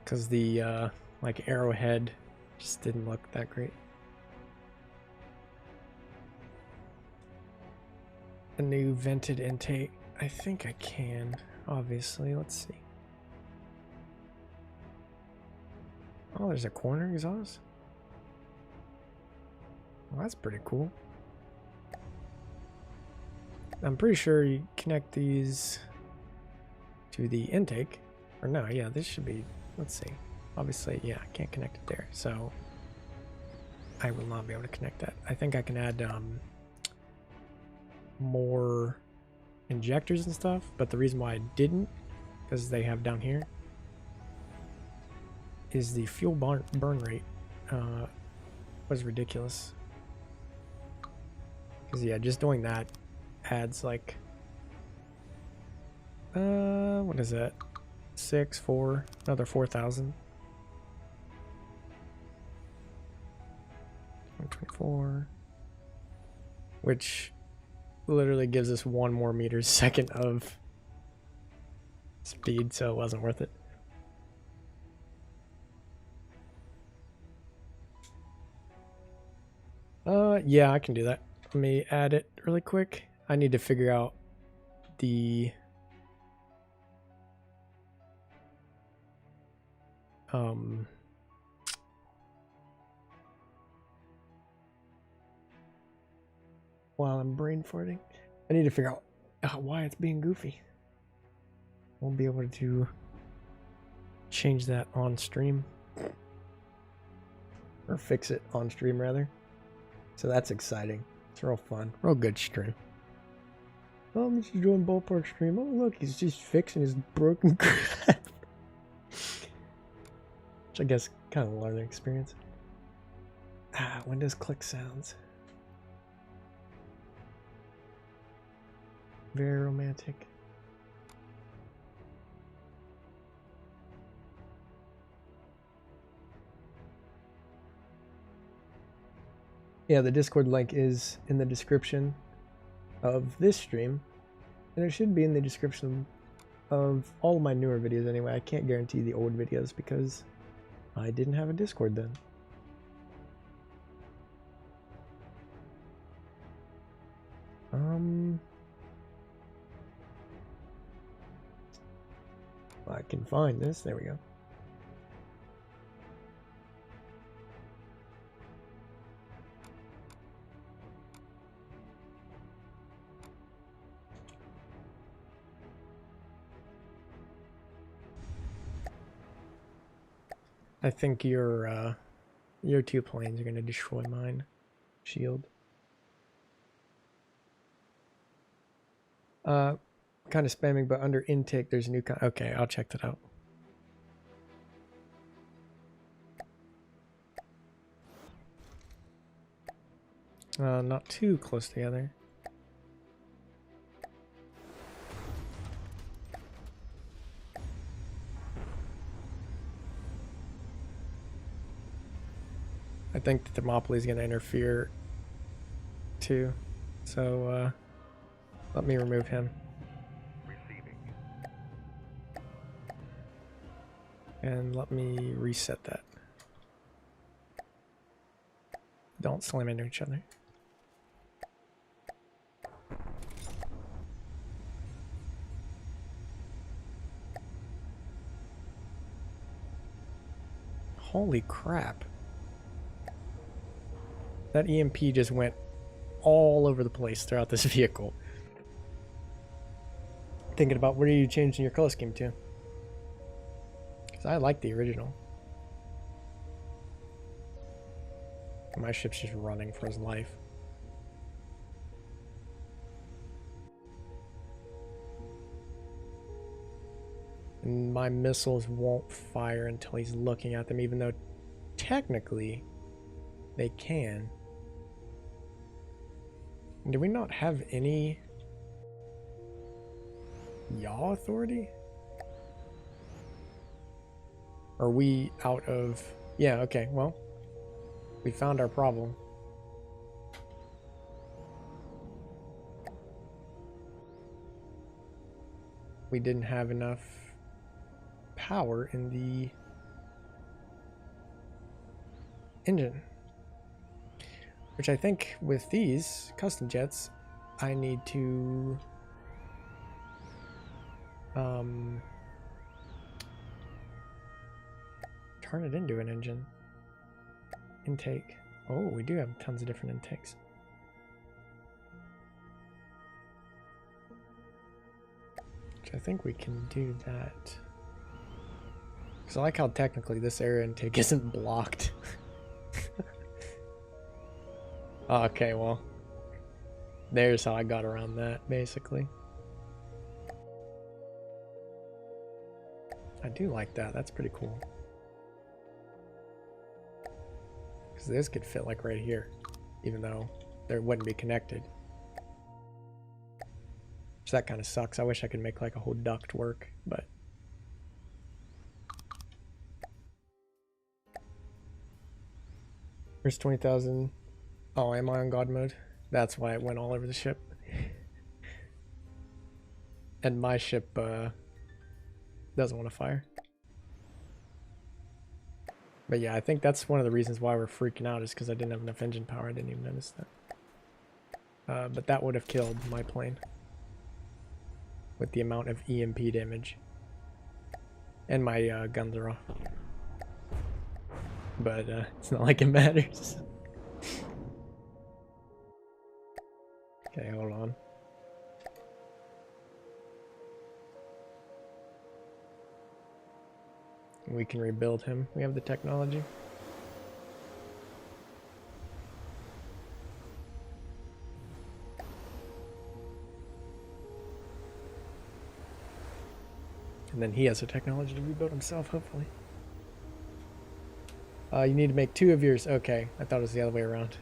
Because the like arrowhead just didn't look that great. A new vented intake. I think I can, obviously. Let's see. Oh, there's a corner exhaust. Well, that's pretty cool. I'm pretty sure you connect these to the intake. Or no, yeah, this should be, let's see. Obviously, yeah, I can't connect it there. So I will not be able to connect that. I think I can add more injectors and stuff, but the reason why I didn't, because they have down here. is the fuel burn rate was ridiculous. Because yeah, just doing that adds like what is that? 4, another 4,000. 124, which literally gives us 1 more meter second of speed, so it wasn't worth it. Yeah, I can do that. Let me add it really quick. I need to figure out the while I'm brain farting, I need to figure out why it's being goofy. Won't be able to change that on stream, or fix it on stream rather. So that's exciting. It's real fun, real good stream. Oh, I'm just doing ballpark stream. Oh look, he's just fixing his broken crap. Which I guess kind of a learning experience. Windows click sounds. Very romantic. Yeah, the Discord link is in the description of this stream, and it should be in the description of all of my newer videos anyway. I can't guarantee the old videos because I didn't have a Discord then. I can find this. There we go. I think your 2 planes are going to destroy mine. Shield. Kind of spamming, but under intake there's a new okay, I'll check that out. Not too close together. I think the Thermopylae is going to interfere too, so let me remove him. Receiving. And let me reset that. Don't slam into each other. Holy crap. That EMP just went all over the place throughout this vehicle. Thinking about what are you changing your color scheme to? Because I like the original. My ship's just running for his life. And my missiles won't fire until he's looking at them, even though technically they can. Do we not have any yaw authority? Are we out of... Yeah, okay, well, we found our problem. We didn't have enough power in the engine. Which I think with these custom jets, I need to turn it into an engine. Intake. Oh, we do have tons of different intakes. Which I think we can do that. Because I like how technically this area intake isn't blocked. Okay, well, there's how I got around that, basically. I do like that. That's pretty cool. Because this could fit like right here, even though there wouldn't be connected. So that kind of sucks. I wish I could make like a whole duct work, but. Here's 20,000. Oh, am I on God mode? That's why it went all over the ship. And my ship doesn't want to fire. But yeah, I think that's one of the reasons why we're freaking out is because I didn't have enough engine power. I didn't even notice that. But that would have killed my plane. With the amount of EMP damage. And my guns are off. But it's not like it matters. Okay, hold on. We can rebuild him. We have the technology. And then he has the technology to rebuild himself, hopefully. You need to make 2 of yours. Okay, I thought it was the other way around.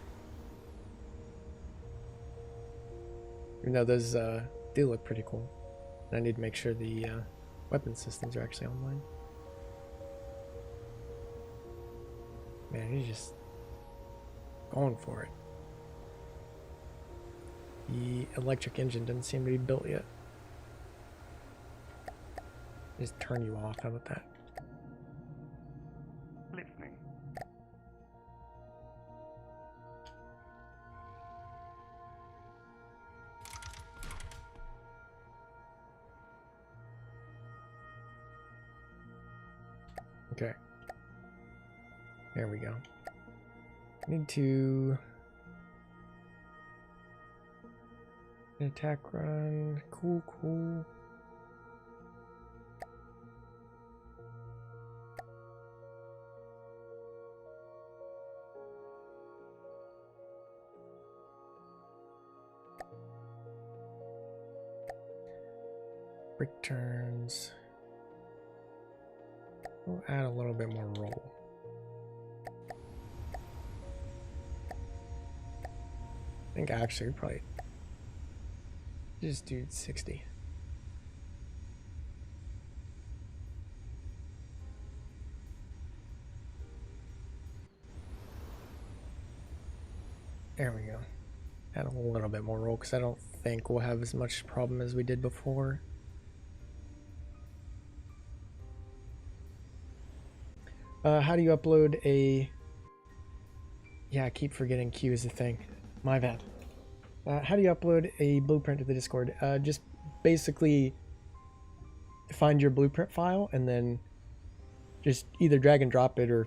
Even though those do look pretty cool. And I need to make sure the weapon systems are actually online. Man, he's just going for it. The electric engine doesn't seem to be built yet. Just turn you off. How about that? Listening. Okay. There we go. Need to attack run. Cool, cool. Break turns. We'll add a little bit more roll. I think actually probably just do 60. There we go. Add a little bit more roll because I don't think we'll have as much problem as we did before. How do you upload a... Yeah, I keep forgetting Q is the thing. My bad. How do you upload a blueprint to the Discord? Just basically find your blueprint file and then just either drag and drop it or...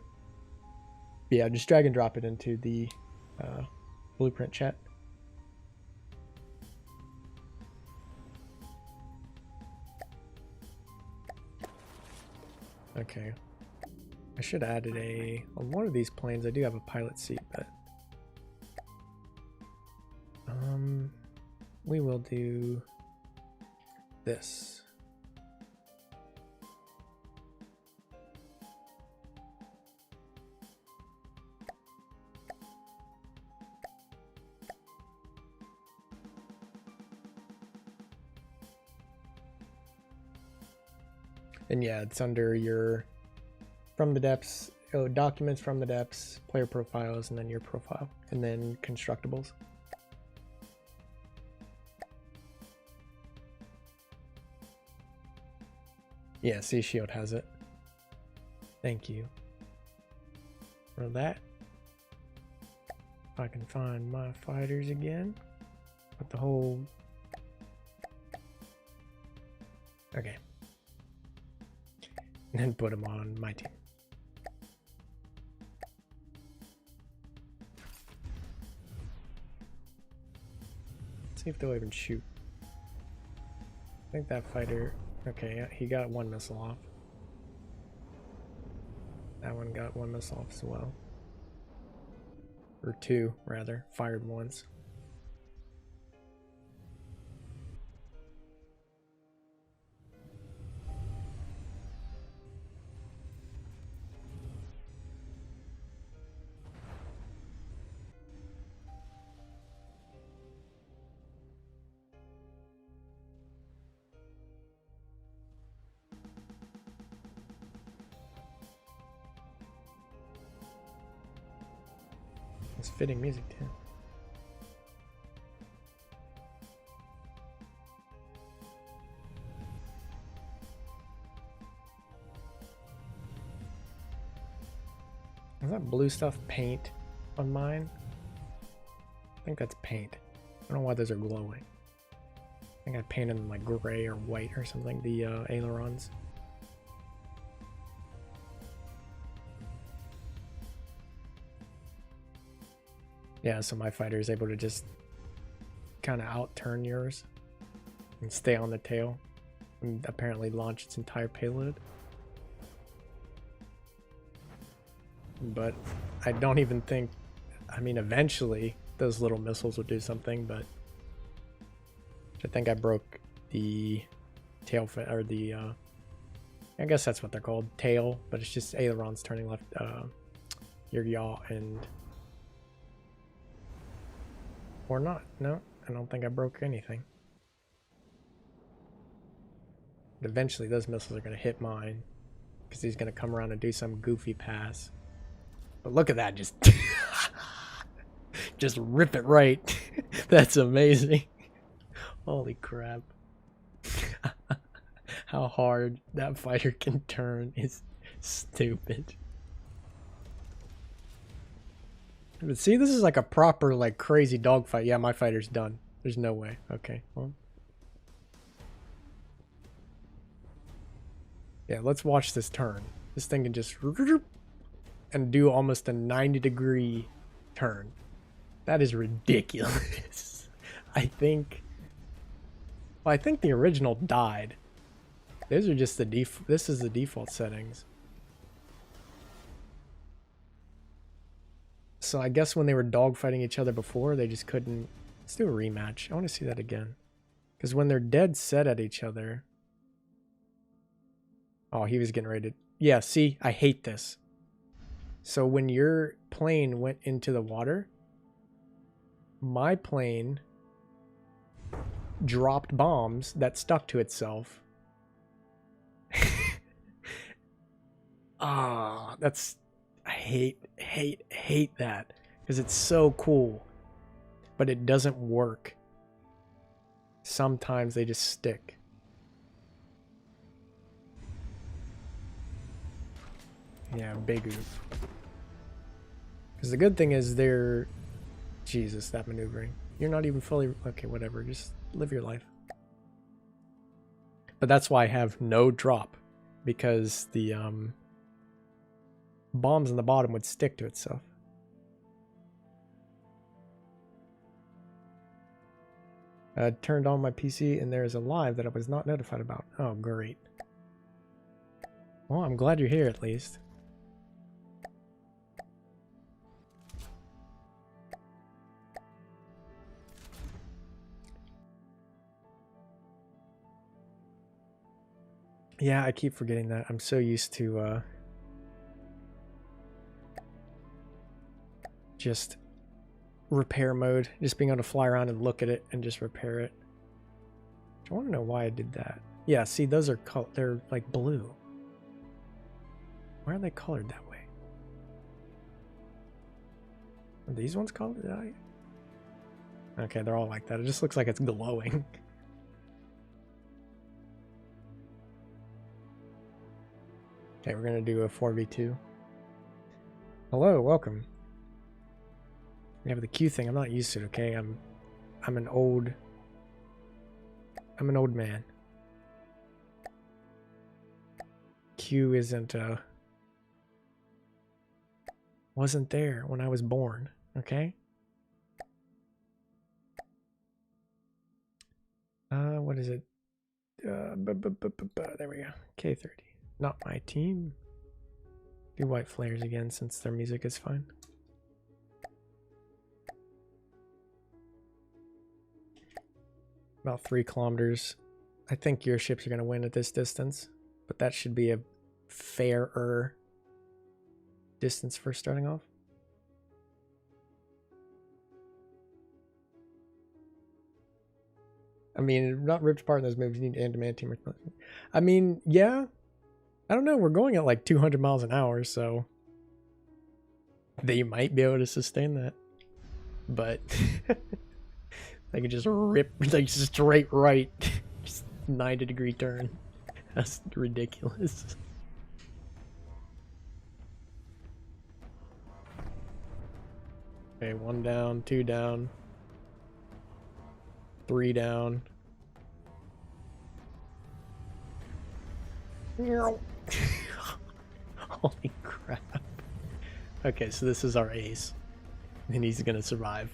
Yeah, just drag and drop it into the blueprint chat. Okay. I should have added on one of these planes I do have a pilot seat, but we will do this. And yeah, it's under your from the depths, documents from the depths, player profiles, and then your profile, and then constructibles. Yeah, Sea Shield has it. Thank you for that. If I can find my fighters again. With the whole... Okay. And then put them on my team. Let's see if they'll even shoot. I think that fighter... Okay, yeah, he got 1 missile off. That one got 1 missile off as well. Or 2, rather. Fired once. It's fitting music too. Is that blue stuff paint on mine? I think that's paint. I don't know why those are glowing. I think I painted them like gray or white or something, the ailerons. Yeah, so my fighter is able to just kind of outturn yours and stay on the tail and apparently launch its entire payload. But I don't even think, I mean, eventually those little missiles will do something, but I think I broke the tail fin, or the, I guess that's what they're called, tail, but it's just ailerons turning left, your yaw and, or not. No, I don't think I broke anything. But eventually those missiles are going to hit mine because he's going to come around and do some goofy pass. But look at that, just just rip it right. That's amazing. Holy crap. How hard that fighter can turn is stupid. But see, this is like a proper, like, crazy dogfight. Yeah, my fighter's done. There's no way. Okay, well. Yeah, let's watch this turn. This thing can just and do almost a 90-degree turn. That is ridiculous. I think the original died. Those are just the this is the default settings. So I guess when they were dogfighting each other before, they just couldn't. Let's do a rematch. I want to see that again. Because when they're dead set at each other. Oh, he was getting ready to. Yeah, see, I hate this. So when your plane went into the water, my plane dropped bombs that stuck to itself. Ah, that's, I hate that because it's so cool, but it doesn't work. Sometimes they just stick. Yeah, big oof. Because the good thing is they're, Jesus, that maneuvering. You're not even fully, okay, whatever, just live your life. But that's why I have no drop, because the bombs in the bottom would stick to itself. I turned on my PC and there is a live that I was not notified about. Oh, great. Well, I'm glad you're here at least. Yeah, I keep forgetting that. I'm so used to just repair mode, just being able to fly around and look at it and just repair it. I want to know why I did that. Yeah, see, those are they're like blue. Why are they colored that way? Are these ones colored that way? Okay, they're all like that. It just looks like it's glowing. Okay, we're gonna do a 4v2. Hello, welcome. We have the Q thing. I'm not used to it. Okay, I'm an old man. Q isn't wasn't there when I was born. Okay. What is it? There we go. K30. Not my team. Do white flares again since their music is fine. About 3 kilometers. I think your ships are going to win at this distance, but that should be a fairer distance for starting off. I mean, not ripped apart in those moves. You need adamantium. I mean, yeah. I don't know. We're going at like 200 miles an hour, so they might be able to sustain that. but I could just rip like straight right, just 90-degree turn. That's ridiculous. Okay, 1 down, 2 down, 3 down. Holy crap. Okay, so this is our ace. And he's gonna survive.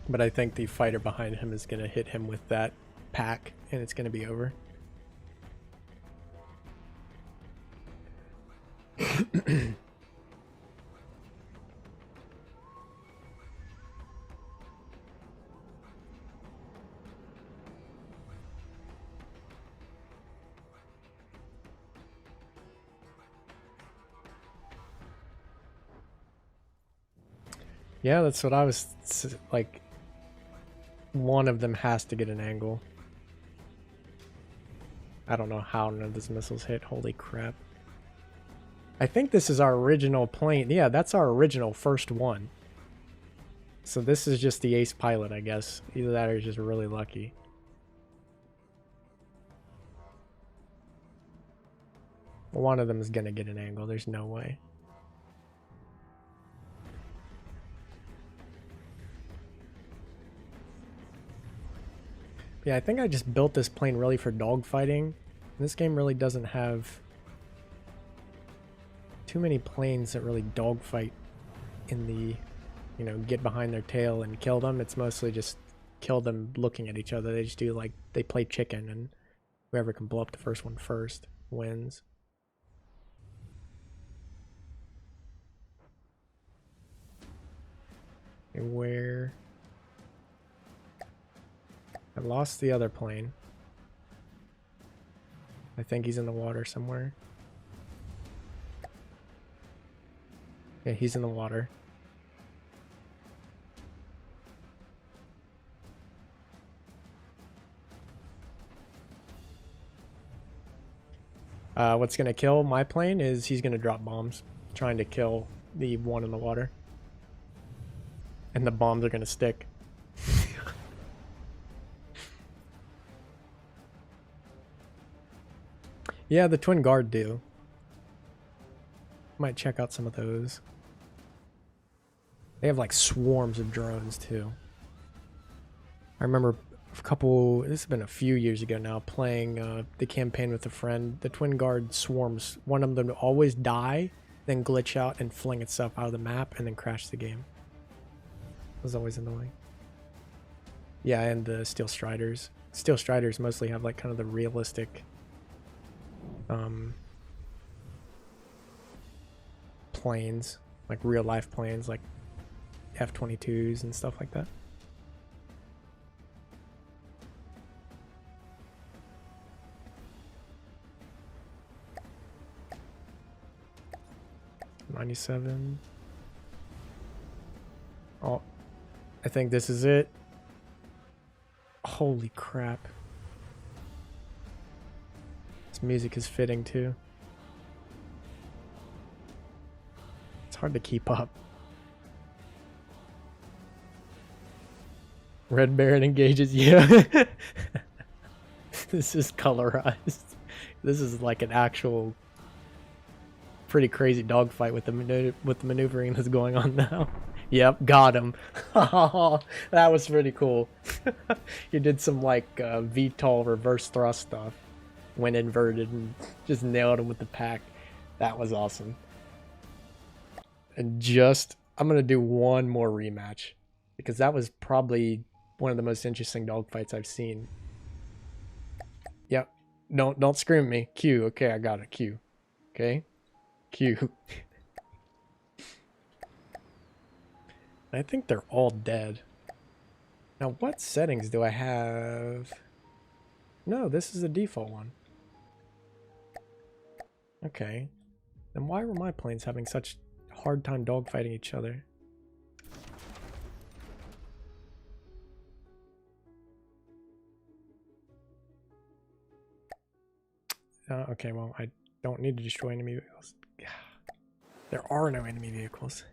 But I think the fighter behind him is gonna hit him with that pack, and it's gonna be over. Yeah, that's what I was like. One of them has to get an angle. I don't know how none of these missiles hit. Holy crap. I think this is our original plane. Yeah, that's our original first one. So this is just the ace pilot, I guess. Either that or just really lucky. One of them is gonna get an angle. There's no way. Yeah, I think I just built this plane really for dogfighting. This game really doesn't have too many planes that really dogfight in the, you know, get behind their tail and kill them. It's mostly just kill them looking at each other. They just do like, they play chicken, and whoever can blow up the first one first wins. And where... I lost the other plane. I think he's in the water somewhere. Yeah, he's in the water. What's gonna kill my plane is he's gonna drop bombs, trying to kill the one in the water. And the bombs are gonna stick. Yeah, the twin guard do. Might check out some of those. They have like swarms of drones too. I remember a couple, this has been a few years ago now, playing the campaign with a friend. The twin guard swarms, one of them would always die, then glitch out and fling itself out of the map and then crash the game. It was always annoying. Yeah, and the Steel Striders. Steel Striders mostly have like kind of the realistic planes, like real life planes, like F-22s and stuff like that. '97. Oh, I think this is it. Holy crap. This music is fitting too. It's hard to keep up. Red Baron engages, yeah. This is colorized. This is like an actual pretty crazy dogfight with the maneuvering that's going on now. Yep, got him. That was pretty cool. You did some like VTOL reverse thrust stuff. Went inverted and just nailed him with the pack. That was awesome. And I'm gonna do one more rematch because that was probably one of the most interesting dogfights I've seen. Yep. Don't scream at me. Q. Okay, I got it. Q. Okay. Q. I think they're all dead. Now, what settings do I have? No, this is the default one. Okay. Then why were my planes having such a hard time dogfighting each other? Okay, well, I don't need to destroy enemy vehicles. There are no enemy vehicles.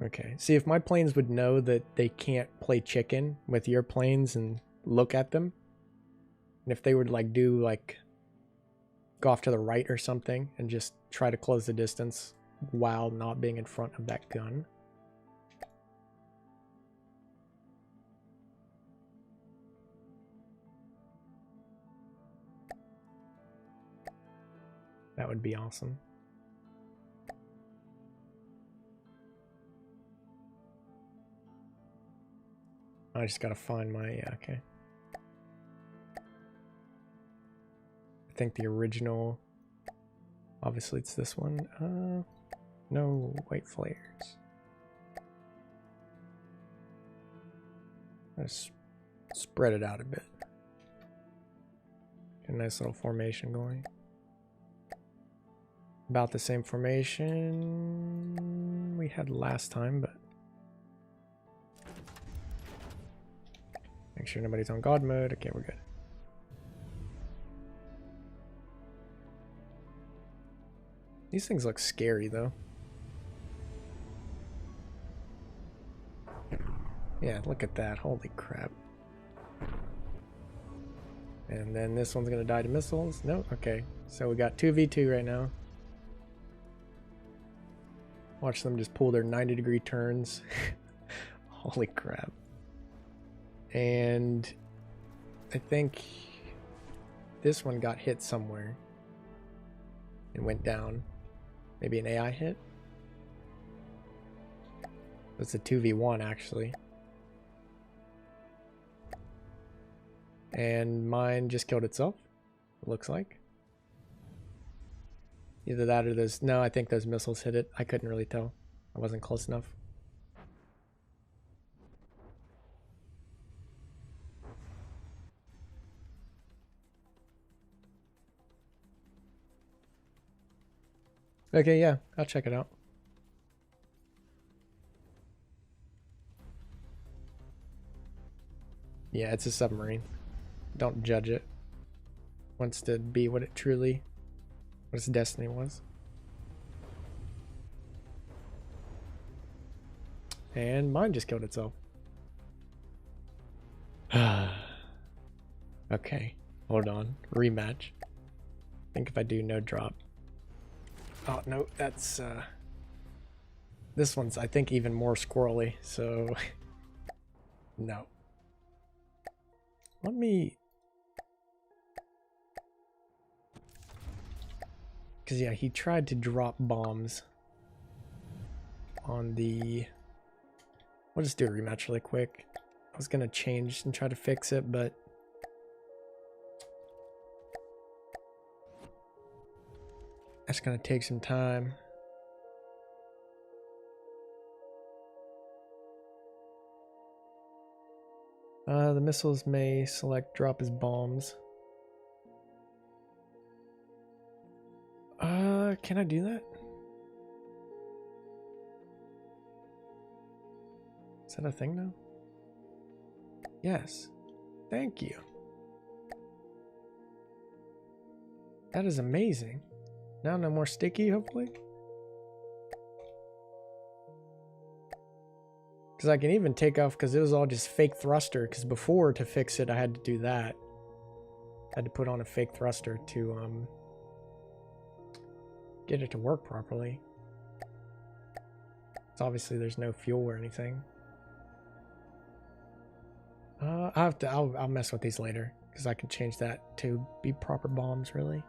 Okay. See, if my planes would know that they can't play chicken with your planes and look at them, and if they would like do like go off to the right or something and just try to close the distance while not being in front of that gun. That would be awesome. I just gotta find my, yeah, okay. I think the original, obviously it's this one. No white flares. Let's spread it out a bit. Get a nice little formation going. About the same formation we had last time, but make sure nobody's on God mode. Okay, we're good. These things look scary though. Yeah, look at that. Holy crap. And then this one's gonna die to missiles. No, okay. So we got 2v2 right now. Watch them just pull their 90-degree turns. Holy crap. And I think this one got hit somewhere and went down. Maybe an AI hit? That's a 2v1 actually. And mine just killed itself, it looks like. Either that or those... No, I think those missiles hit it. I couldn't really tell. I wasn't close enough. Okay, yeah, I'll check it out. Yeah, it's a submarine. Don't judge it. Wants to be what it truly... what its destiny was. And mine just killed itself. Okay, hold on. Rematch. I think if I do no drop. Oh, no, that's... This one's, I think, even more squirrely, so... No. Let me... Because, yeah, he tried to drop bombs on the... We'll just do a rematch really quick. I was going to change and try to fix it, but... That's going to take some time. The missiles may select drop as bombs. Can I do that? Is that a thing now? Yes. Thank you. That is amazing. Now no more sticky, hopefully. Because I can even take off, because it was all just fake thruster, because before, to fix it, I had to do that. I had to put on a fake thruster to get it to work properly. So obviously there's no fuel or anything. I'll mess with these later, because I can change that to be proper bombs, really.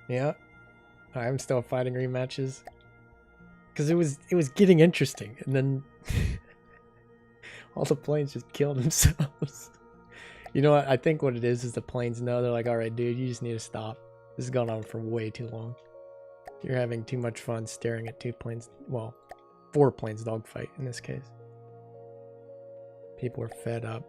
Yeah, I'm still fighting rematches because it was getting interesting, and then all the planes just killed themselves. You know what? I think what it is the planes know. They're like, all right, dude, you just need to stop. This has gone on for way too long. You're having too much fun staring at 2 planes. Well, 4 planes dogfight in this case. People are fed up.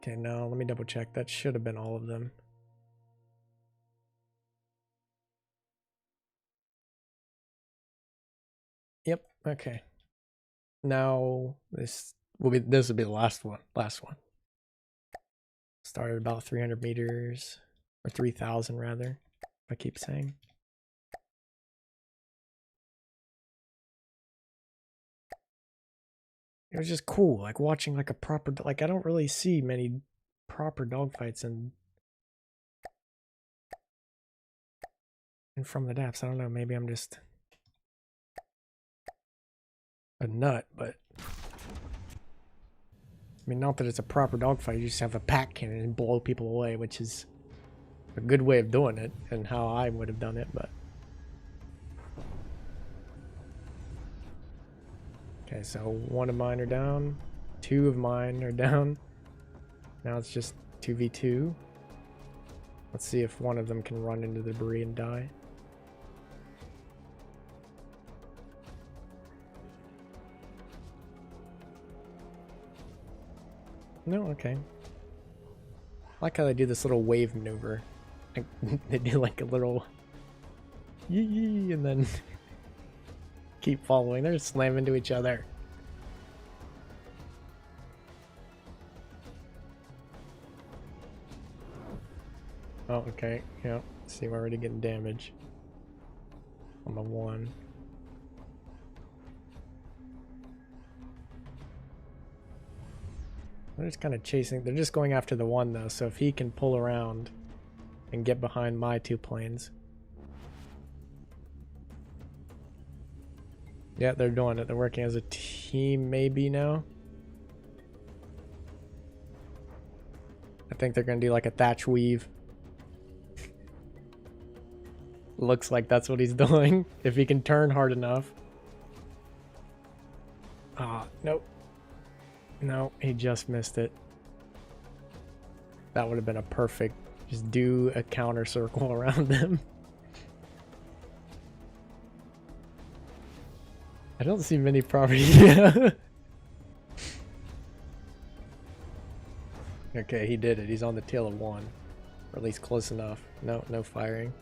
Okay, now let me double check. That should have been all of them. Yep. Okay. Now this will be the last one. Started about 300 meters or 3,000 rather. I keep saying. It was just cool, like watching like a proper, like I don't really see many proper dogfights in From the Depths. I don't know, maybe I'm just a nut, but I mean, not that it's a proper dogfight, you just have a pack cannon and blow people away, which is a good way of doing it and how I would have done it, but. Okay, so one of mine are down, two of mine are down. Now it's just 2v2. Let's see if one of them can run into the debris and die. No, okay. I like how they do this little wave maneuver. Like, they do like a little yee and then keep following. They're slamming into each other. Oh, okay. Yeah. See, we're already getting damage on the one. They're just kind of chasing. They're just going after the one, though. So if he can pull around and get behind my two planes. Yeah, they're doing it. They're working as a team maybe now. I think they're going to do like a thatch weave. Looks like that's what he's doing. If he can turn hard enough. Ah, nope. No, he just missed it. That would have been a perfect, just do a counter circle around them. I don't see many properties. Okay, he did it. He's on the tail of one. Or at least close enough. No, no firing.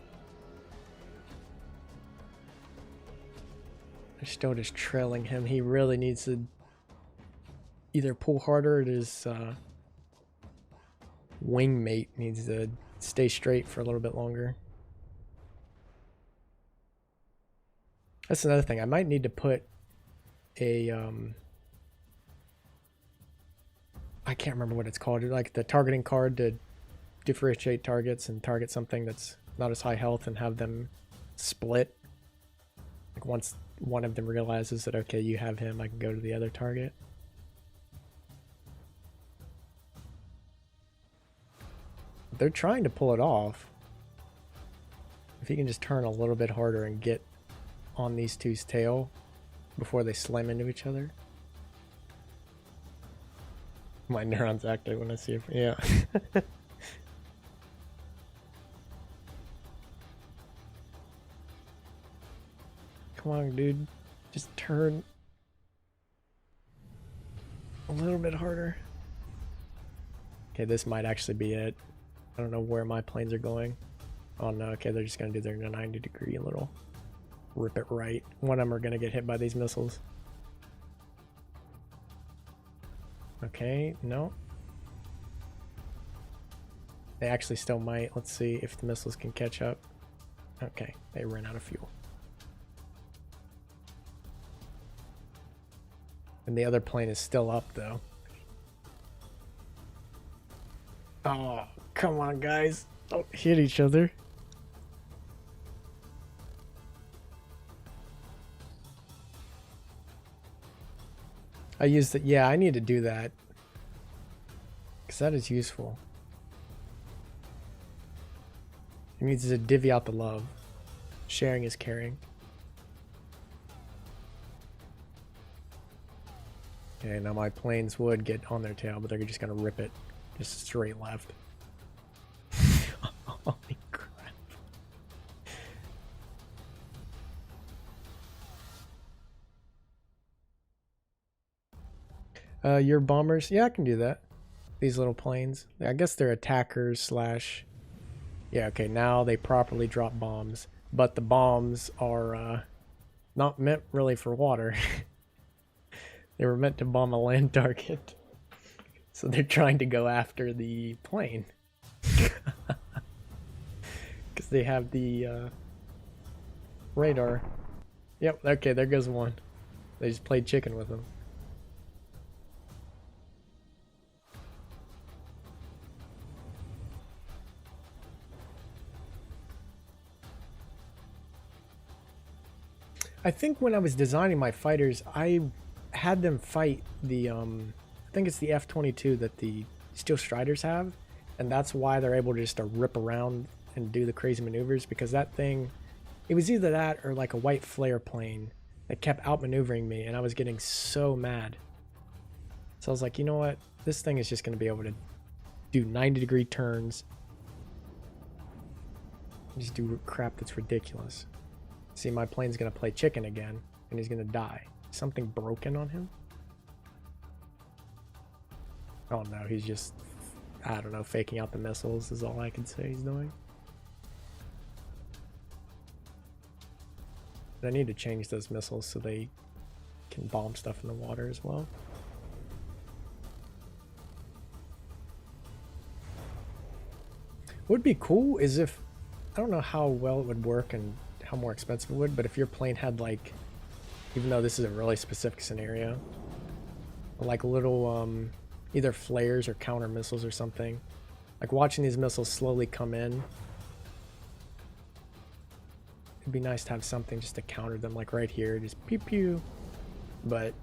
They're still just trailing him. He really needs to either pull harder, or his wingmate needs to stay straight for a little bit longer. That's another thing. I might need to put a I can't remember what it's called, like the targeting card to differentiate targets and target something that's not as high health and have them split. Like once one of them realizes that, okay, you have him, I can go to the other target. They're trying to pull it off. If he can just turn a little bit harder and get on these two's tail before they slam into each other. My neurons active when I see it. Yeah. Come on, dude. Just turn a little bit harder. Okay, this might actually be it. I don't know where my planes are going. Oh no, okay, they're just gonna do their 90-degree little rip it right. One of them are gonna get hit by these missiles. Okay, no. They actually still might. Let's see if the missiles can catch up. Okay, they ran out of fuel. And the other plane is still up though. Oh, come on, guys. Don't hit each other. I used it. Yeah, I need to do that. Because that is useful. It needs to divvy out the love. Sharing is caring. Okay, now my planes would get on their tail, but they're just going to rip it. Just straight left. Holy crap. Your bombers? Yeah, I can do that. These little planes. I guess they're attackers slash... Yeah, okay, now they properly drop bombs. But the bombs are not meant really for water. They were meant to bomb a land target. So they're trying to go after the plane. Because they have the radar. Yep, okay, there goes one. They just played chicken with them. I think when I was designing my fighters, I had them fight the, I think it's the F-22 that the Steel Striders have, and that's why they're able just to rip around and do the crazy maneuvers, because that thing, it was either that or like a white flare plane that kept outmaneuvering me, and I was getting so mad. So I was like, you know what? This thing is just going to be able to do 90-degree turns. Just do crap that's ridiculous. See, my plane's going to play chicken again, and he's going to die. Something broken on him? Oh no, he's just, I don't know, faking out the missiles is all I can say he's doing. I need to change those missiles so they can bomb stuff in the water as well. What would be cool is if, I don't know how well it would work and how more expensive it would, but if your plane had like, even though this is a really specific scenario, like little either flares or counter missiles or something, like watching these missiles slowly come in, it'd be nice to have something just to counter them, like right here, just pew pew. But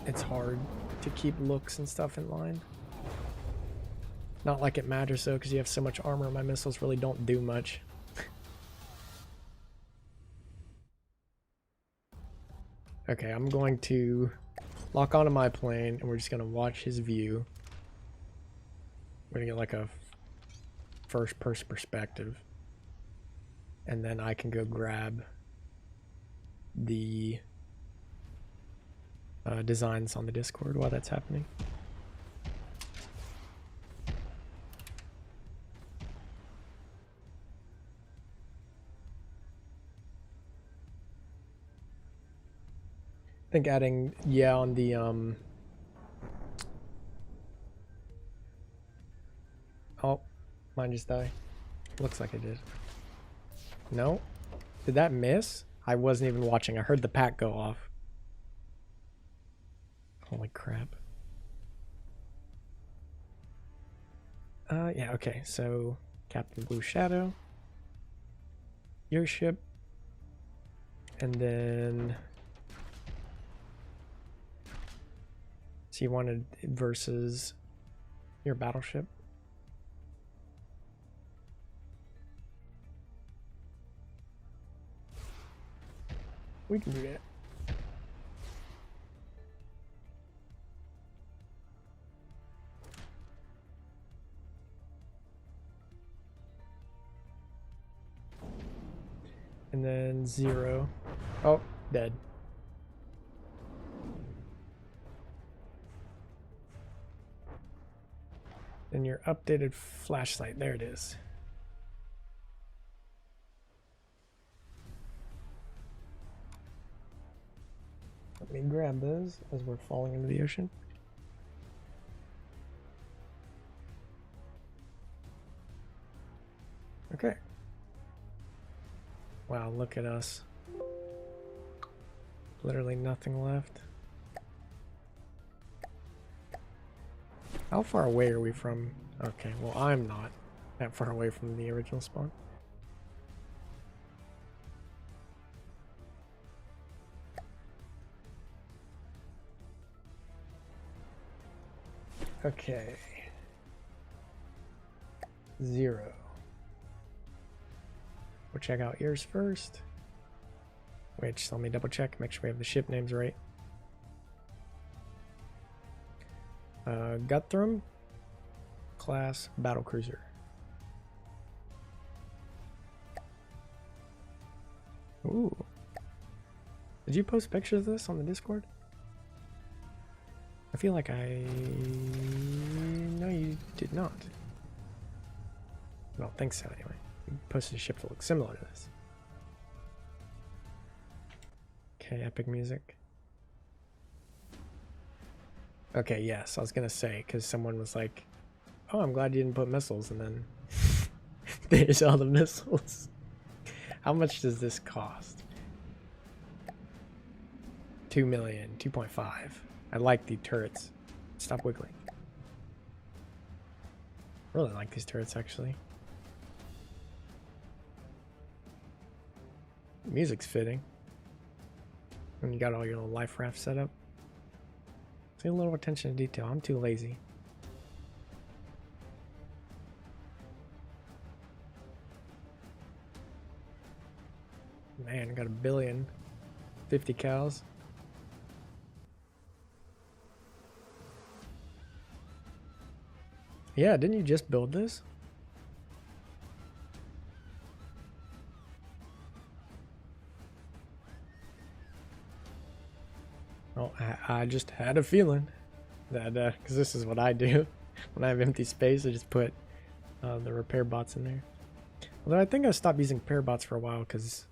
it's hard to keep looks and stuff in line. Not like it matters though, because you have so much armor. My missiles really don't do much. Okay, I'm going to lock onto my plane, and we're just going to watch his view. We're going to get like a first-person perspective. And then I can go grab the designs on the Discord while that's happening. I think adding, yeah, on the oh, mine just died. Looks like it did. No? Did that miss? I wasn't even watching. I heard the pack go off. Holy crap. Yeah, okay, so Captain Blue Shadow, your ship, and then so you wanted versus your battleship. We can do that. And then 0. Oh, dead. And your updated flashlight, there it is. Let me grab those as we're falling into the ocean. Okay. Wow, look at us. Literally nothing left. How far away are we from? Okay, well, I'm not that far away from the original spawn. Okay. 0. We'll check out yours first. Wait, just let me double check, make sure we have the ship names right. Guthrum class battlecruiser. Ooh. Did you post pictures of this on the Discord? I feel like no, you did not. I don't think so anyway. You posted a ship that looks similar to this. Okay, epic music. Okay, yes, I was gonna say, because someone was like, oh, I'm glad you didn't put missiles, and then there's all the missiles. How much does this cost? 2 million, 2.5. I like the turrets. Stop wiggling. Really like these turrets, actually. Music's fitting. And you got all your little life raft set up. Pay a little attention to detail. I'm too lazy. Man, I got 1,000,000,050 cows. Yeah, didn't you just build this? Oh, I just had a feeling that, because this is what I do. When I have empty space, I just put the repair bots in there. Although I think I stopped using repair bots for a while because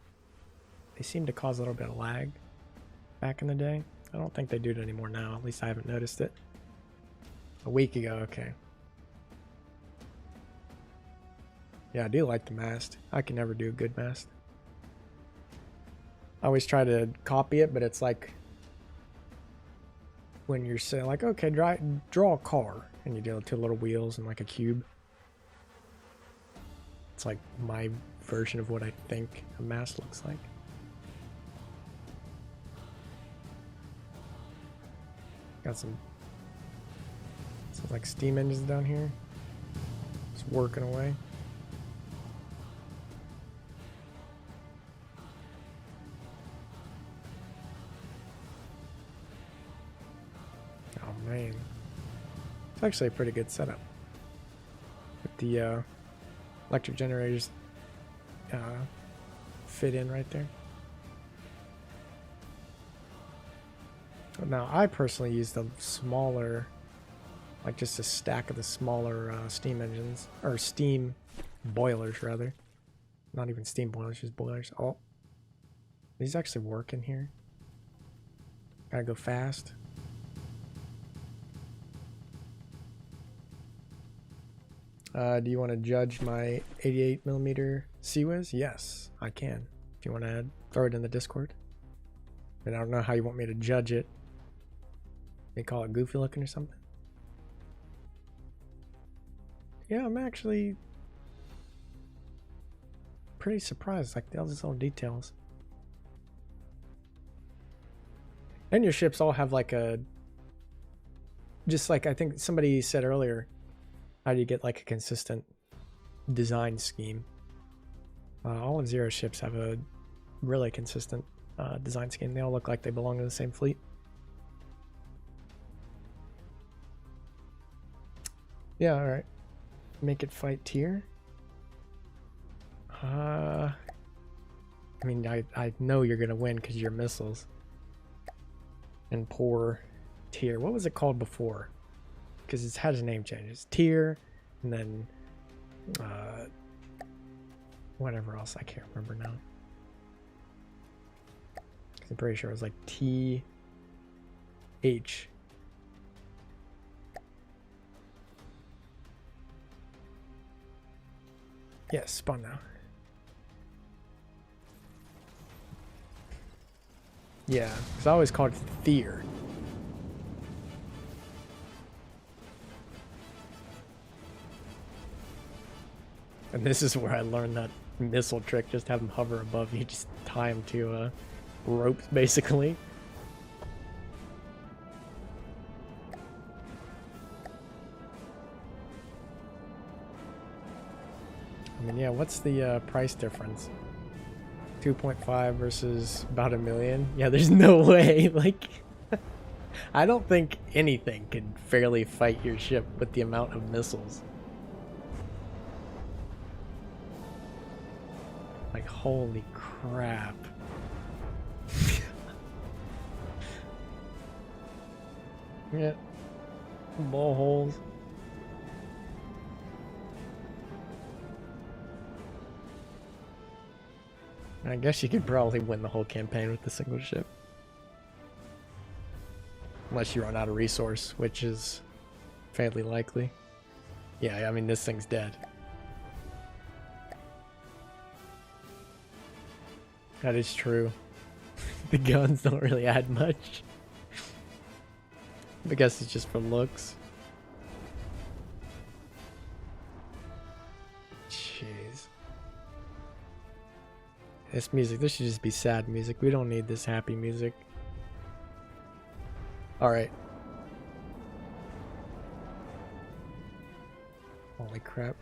they seem to cause a little bit of lag back in the day. I don't think they do it anymore now. At least I haven't noticed it. A week ago, okay. Yeah, I do like the mast. I can never do a good mast. I always try to copy it, but it's like when you're saying like, okay, draw a car, and you do 2 little wheels and like a cube. It's like my version of what I think a mast looks like. Got some like steam engines down here. Just working away. Oh man. It's actually a pretty good setup. With the electric generators fit in right there. Now, I personally use the smaller, like just a stack of the smaller steam engines, or steam boilers rather. Not even steam boilers, just boilers. Oh, these actually work in here. Gotta go fast. Do you want to judge my 88mm CWIS? Yes, I can. If you want to throw it in the Discord. And I don't know how you want me to judge it. They call it goofy looking or something. Yeah, I'm actually pretty surprised. Like all these little details. And your ships all have like a, just like I think somebody said earlier, how do you get like a consistent design scheme? All of Zero's ships have a really consistent design scheme. They all look like they belong to the same fleet. Yeah, alright. Make it fight tier. I mean, I know you're gonna win because you're missiles. And poor tier. What was it called before? Because it has a name change. It's tier, and then whatever else. I can't remember now. I'm pretty sure it was like TH. Yes, spawn now. Yeah, because I always called it Thier. And this is where I learned that missile trick. Just have them hover above you. Just tie them to ropes, basically. I mean, yeah, what's the price difference? 2.5 versus about 1 million? Yeah, there's no way. Like, I don't think anything could fairly fight your ship with the amount of missiles. Like, holy crap. Yeah. Ball holes. I guess you could probably win the whole campaign with a single ship. Unless you run out of resource, which is fairly likely. Yeah, I mean, this thing's dead. That is true. The guns don't really add much. I guess it's just for looks. Jeez. This music, this should just be sad music. We don't need this happy music. Alright. Holy crap.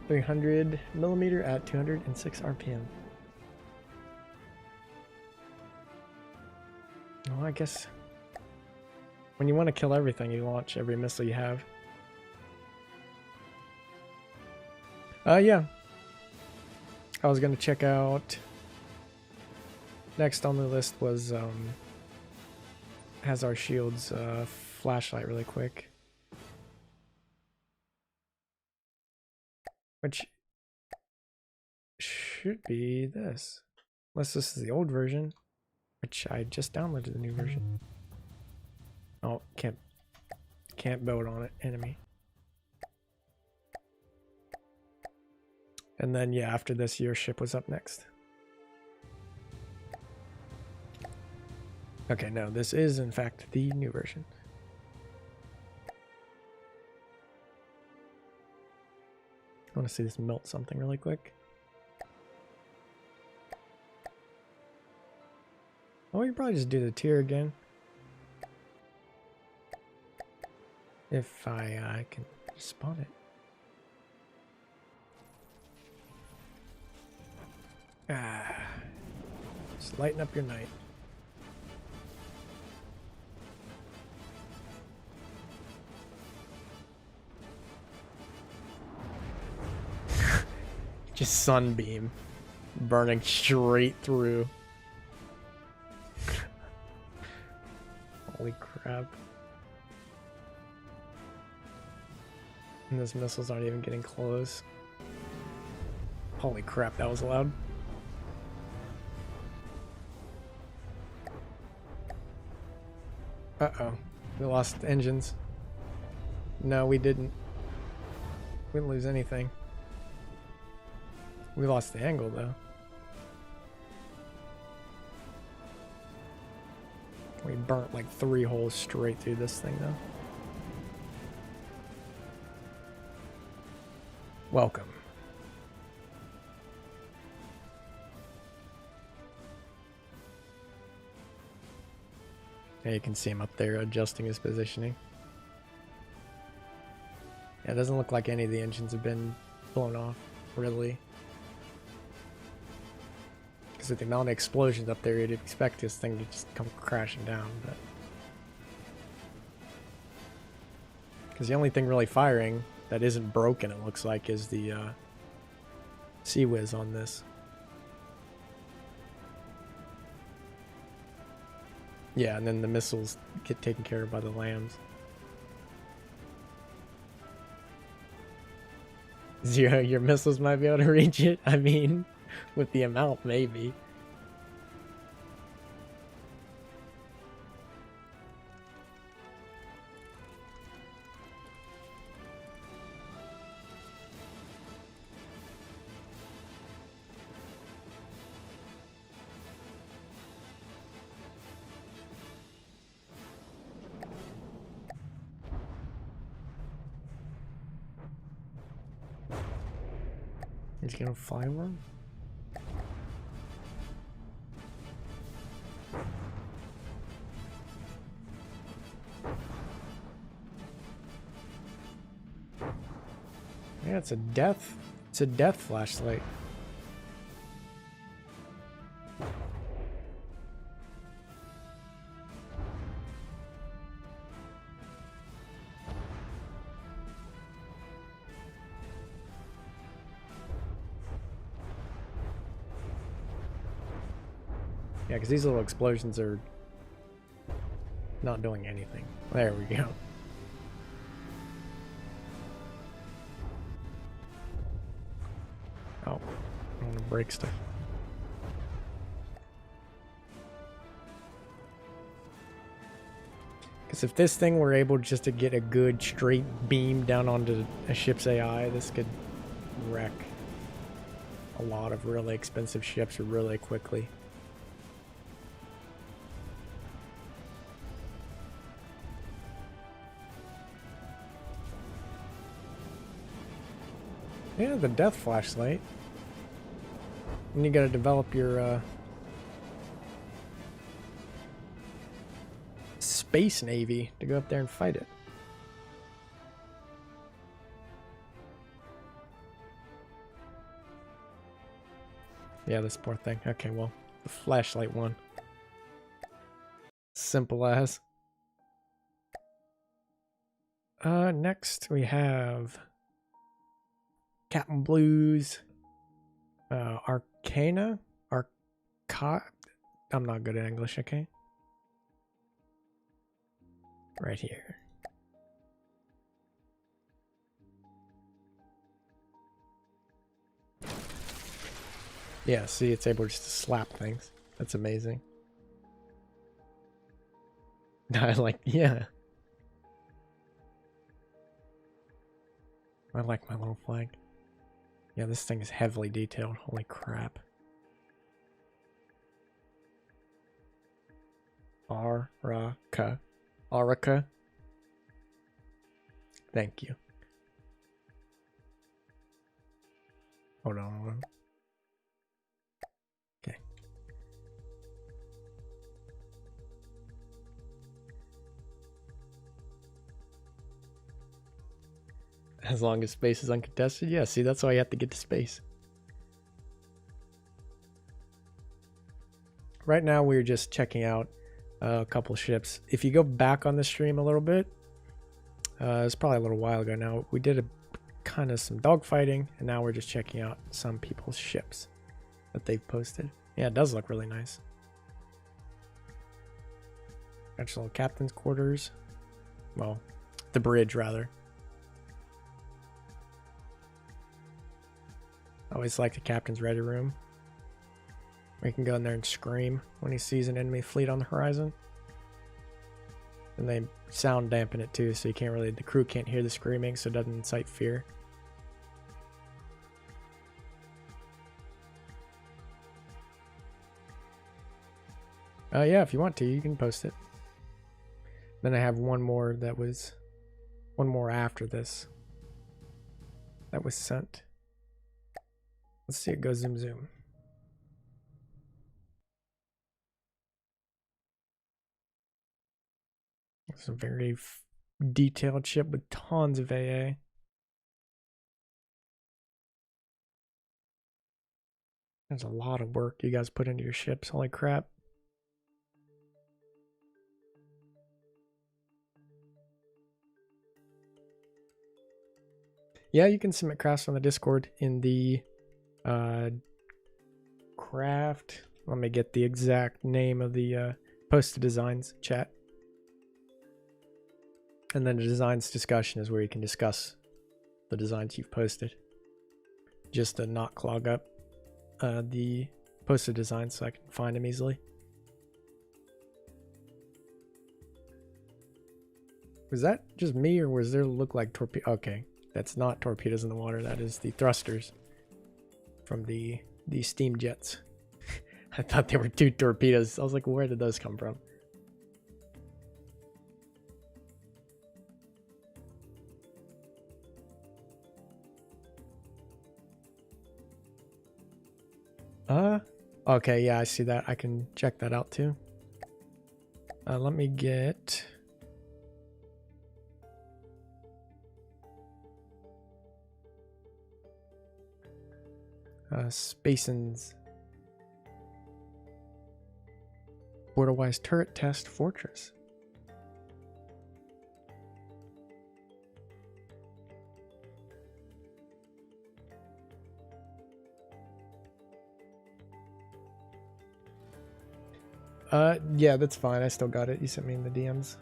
300 millimeter at 206 RPM. Well, I guess when you want to kill everything, you launch every missile you have. Yeah. I was gonna check out. Next on the list was has our shields flashlight really quick, which should be this, unless this is the old version, which I just downloaded the new version. Oh, can't build on it, enemy. And then yeah, after this, your ship was up next. Okay, no, this is in fact the new version. I want to see this melt something really quick. Oh, we can probably just do the tier again. If I can spawn it. Ah, just lighten up your night. Just sunbeam burning straight through. Holy crap. And those missiles aren't even getting close. Holy crap, that was loud. Uh-oh. We lost engines. No, we didn't. We didn't lose anything. We lost the angle, though. We burnt like 3 holes straight through this thing, though. Welcome. Yeah, you can see him up there adjusting his positioning. Yeah, it doesn't look like any of the engines have been blown off, really. Because with the amount of explosions up there, you'd expect this thing to just come crashing down, but... Because the only thing really firing that isn't broken, it looks like, is the Sea Whiz on this. Yeah, and then the missiles get taken care of by the lambs. Your missiles might be able to reach it. I mean, with the amount, maybe. He's gonna fly one? Yeah, it's a death flashlight. Yeah, because these little explosions are not doing anything. There we go. Oh, I want to break stuff. Because if this thing were able just to get a good straight beam down onto a ship's AI, this could wreck a lot of really expensive ships really quickly. Yeah, the death flashlight. And you gotta develop your space navy to go up there and fight it. Yeah, this poor thing. Okay, well, the flashlight one. Simple as. Next we have Captain Blues, Arcana, I'm not good at English, okay? Right here. Yeah, see, it's able just to slap things. That's amazing. I like, yeah. I like my little flag. Yeah, this thing is heavily detailed. Holy crap. Araca. Araca. Thank you. Hold on. Okay. As long as space is uncontested? Yeah, see, that's why you have to get to space. Right now, we're just checking out a couple ships. If you go back on the stream a little bit, it's probably a little while ago now, we did kind of some dogfighting, and now we're just checking out some people's ships that they've posted. Yeah, it does look really nice. Actual captain's quarters. Well, the bridge, rather. I always like the captain's ready room. We can go in there and scream when he sees an enemy fleet on the horizon. And they sound dampen it too, so you can't really, the crew can't hear the screaming, so it doesn't incite fear. Yeah, if you want to, you can post it. Then I have one more after this that was sent. Let's see it go zoom zoom. It's a very detailed ship with tons of AA. There's a lot of work you guys put into your ships. Holy crap. Yeah, you can submit crafts on the Discord in the craft. Let me get the exact name of the posted designs chat. And then the designs discussion is where you can discuss the designs you've posted. Just to not clog up the posted designs so I can find them easily. Was that just me, or was there look like torpedo? Okay, that's not torpedoes in the water. That is the thrusters from the steam jets. I thought they were two torpedoes. I was like, where did those come from? Okay, yeah, I see that. I can check that out too. Let me get... Spacen's Border-wise turret test fortress. Yeah, that's fine. I still got it. You sent me in the DMs.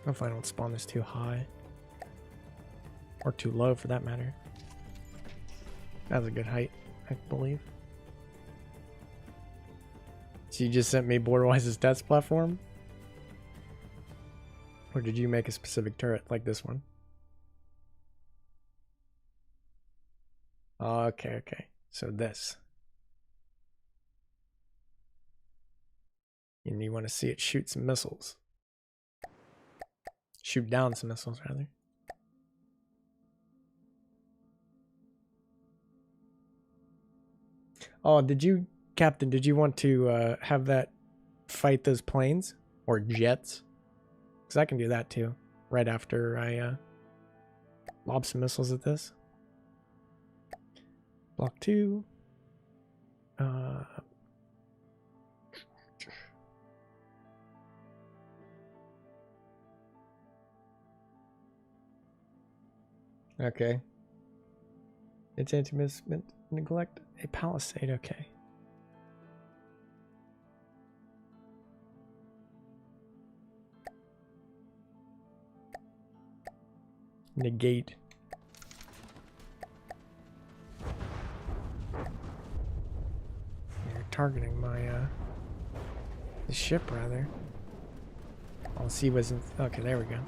If I don't spawn this too high. Or too low for that matter. That's a good height, I believe. So you just sent me Borderwise's test platform? Or did you make a specific turret like this one? Okay, okay. So this. And you want to see it shoot some missiles. Shoot down some missiles, rather. Oh, Captain, did you want to have that fight those planes? Or jets? Because I can do that too. Right after I lob some missiles at this. Block 2. Okay. It's anti-misment neglect a palisade, okay. Negate. You're targeting my the ship rather. I'll see what's in, okay, there we go.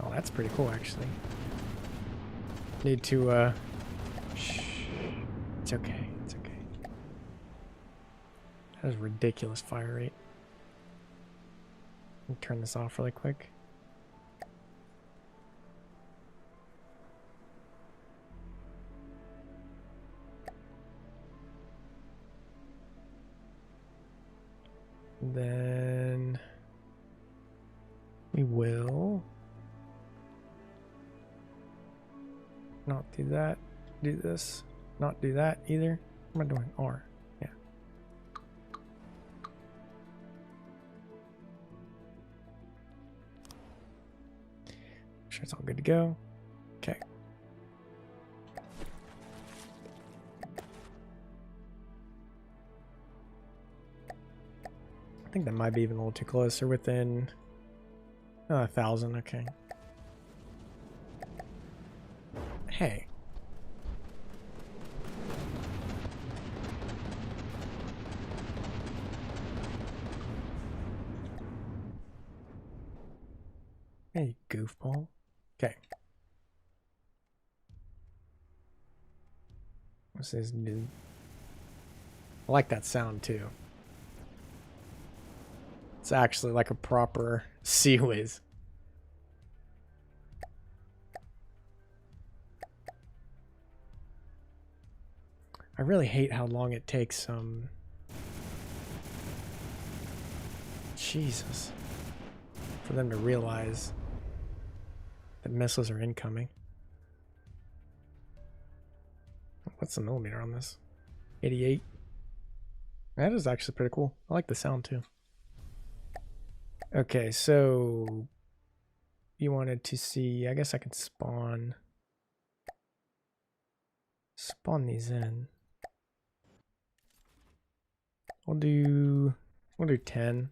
Oh, that's pretty cool actually. Need to shh. It's okay, it's okay. That is ridiculous fire rate. Let me turn this off really quick. Then we will not do that, do this, not do that either. What am I doing? R, yeah. Sure it's all good to go. Okay. I think that might be even a little too close. They're within 1,000. Okay. Hey. Hey, goofball. Okay. What's this dude? I like that sound too. It's actually like a proper sea whiz. I really hate how long it takes Jesus, for them to realize that missiles are incoming. What's the millimeter on this? 88. That is actually pretty cool. I like the sound too. Okay, so you wanted to see, I guess I can spawn these in. We'll do 10.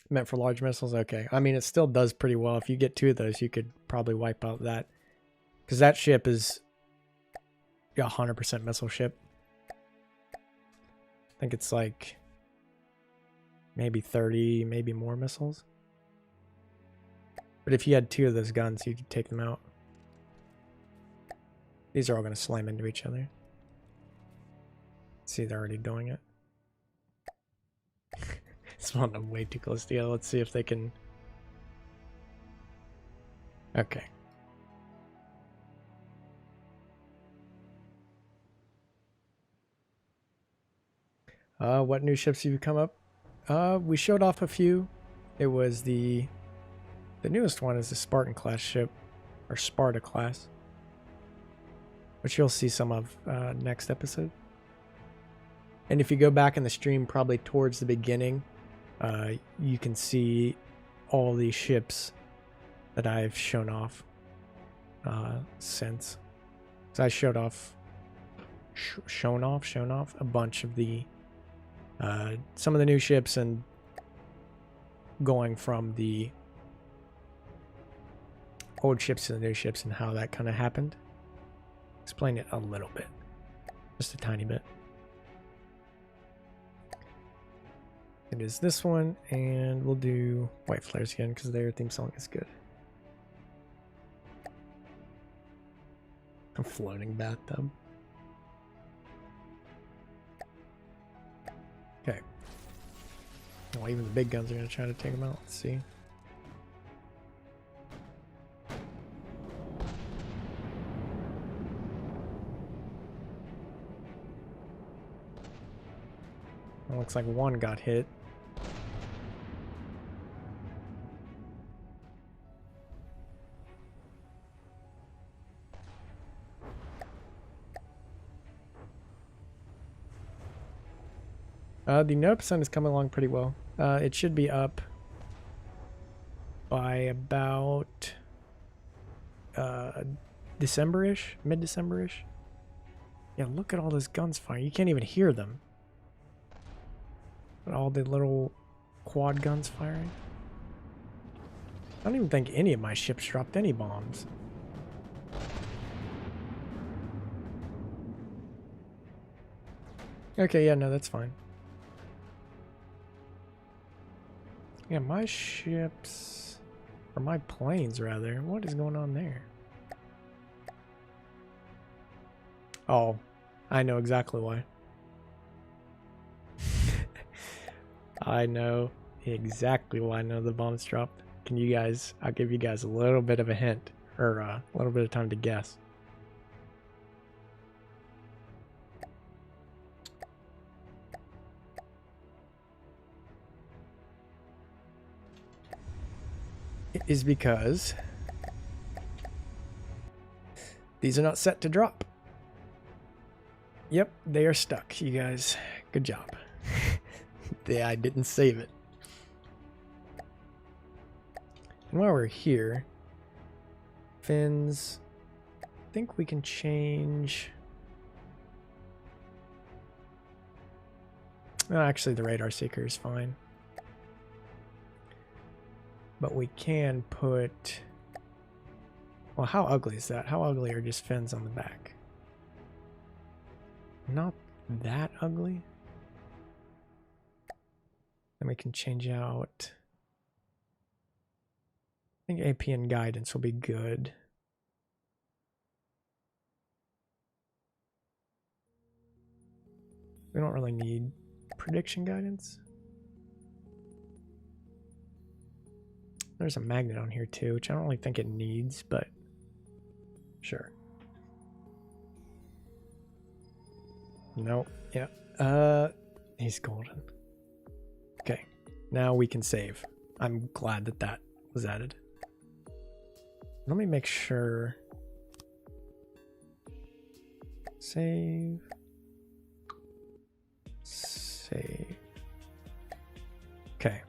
Meant for large missiles? Okay. I mean, it still does pretty well. If you get 2 of those, you could probably wipe out that. Because that ship is a 100% missile ship. I think it's like maybe 30, maybe more missiles. But if you had 2 of those guns, you could take them out. These are all going to slam into each other. See, they're already doing it. Spawned them way too close together. Let's see if they can... Okay. What new ships have you come up? We showed off a few. It was the newest one is the Spartan class ship, or Sparta class, which you'll see some of next episode. And if you go back in the stream, probably towards the beginning, you can see all these ships that I've shown off since. So I showed off, shown off a bunch of the some of the new ships, and going from the old ships to the new ships and how that kind of happened. explain it a little bit. Just a tiny bit. It is this one, and we'll do White Flares again because their theme song is good. A floating bathtub. Okay. Well, even the big guns are going to try to take them out. Let's see. It looks like one got hit. The no percent is coming along pretty well. It should be up by about December-ish, mid-December-ish. Yeah, look at all those guns firing. You can't even hear them. But all the little quad guns firing. I don't even think any of my ships dropped any bombs. Okay, yeah, no, that's fine. Yeah, my ships, or my planes rather, what is going on there? Oh, I know exactly why. I know exactly why none of the bombs dropped. Can you guys, I'll give you guys a little bit of a hint, or a little bit of time to guess. It is because these are not set to drop. Yep, they are stuck, you guys. Good job. Yeah, I didn't save it. And while we're here, fins, I think we can change. Oh, actually, the radar seeker is fine. But we can put... Well, how ugly is that? How ugly are just fins on the back? Not that ugly. Then we can change out... I think AP and guidance will be good. We don't really need prediction guidance. There's a magnet on here too, which I don't really think it needs, but sure. Nope. Yeah. He's golden. Okay. Now we can save. I'm glad that that was added. Let me make sure. Save. Save. Okay.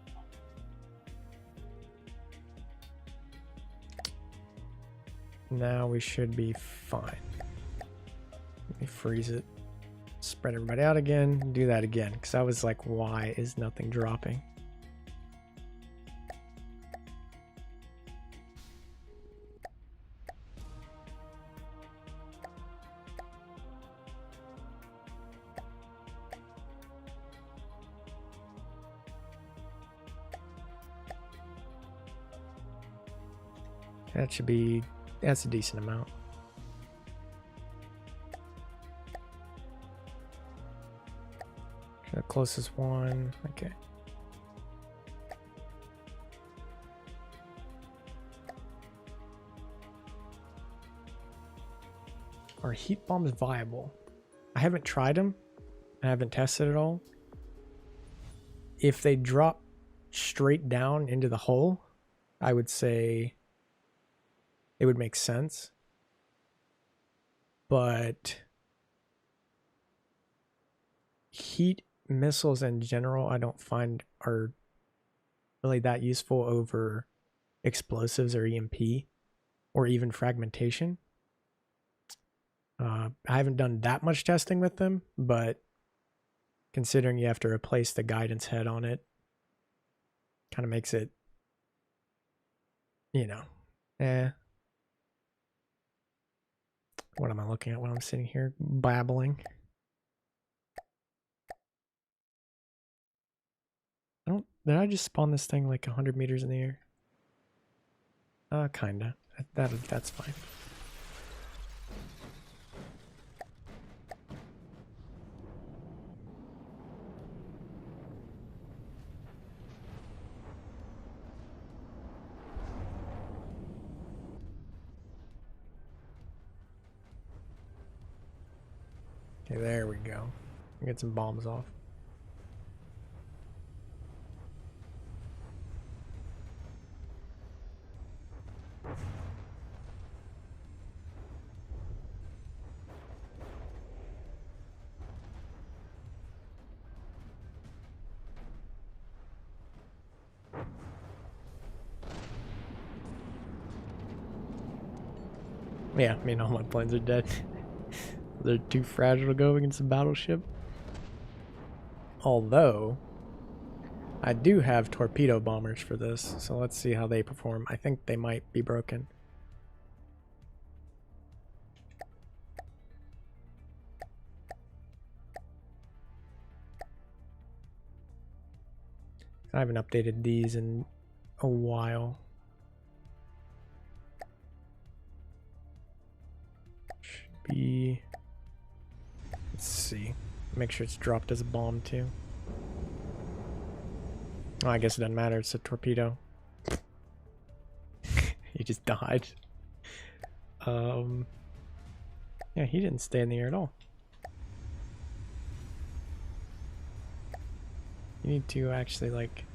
Now we should be fine. Let me freeze it. Spread everybody out again. Do that again. Because I was like, why is nothing dropping? That should be... That's a decent amount. The closest one. Okay. Are heat bombs viable? I haven't tried them. I haven't tested it all. If they drop straight down into the hole, I would say it would make sense. But heat missiles in general, I don't find are really that useful over explosives or EMP or even fragmentation. I haven't done that much testing with them, but considering you have to replace the guidance head on it, kind of makes it, you know, What am I looking at when I'm sitting here babbling? Did I just spawn this thing like 100 meters in the air? Kinda. That's fine. Okay, there we go. Get some bombs off. Yeah, I mean, all my planes are dead. They're too fragile to go against a battleship. Although, I do have torpedo bombers for this, so let's see how they perform. I think they might be broken. I haven't updated these in a while. Should be... Let's see. Make sure it's dropped as a bomb too. Oh, I guess it doesn't matter. It's a torpedo. He just died. Yeah, he didn't stay in the air at all. You need to actually, like...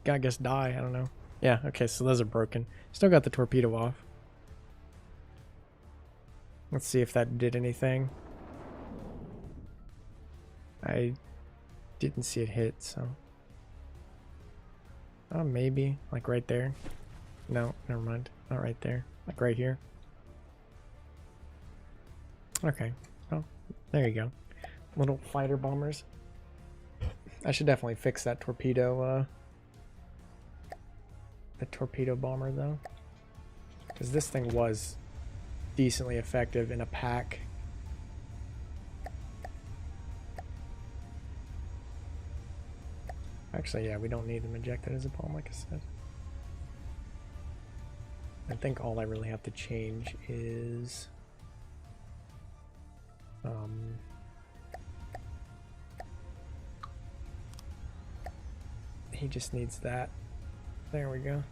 I guess die, I don't know. Yeah, okay, so those are broken. Still got the torpedo off. Let's see if that did anything. I didn't see it hit, so... Oh, maybe. Like right there. No, never mind. Not right there. Like right here. Okay. Oh, there you go. Little fighter bombers. I should definitely fix that torpedo, the torpedo bomber, though. Because this thing was decently effective in a pack. Actually, yeah, we don't need them ejected as a bomb, like I said. I think all I really have to change is... he just needs that. There we go.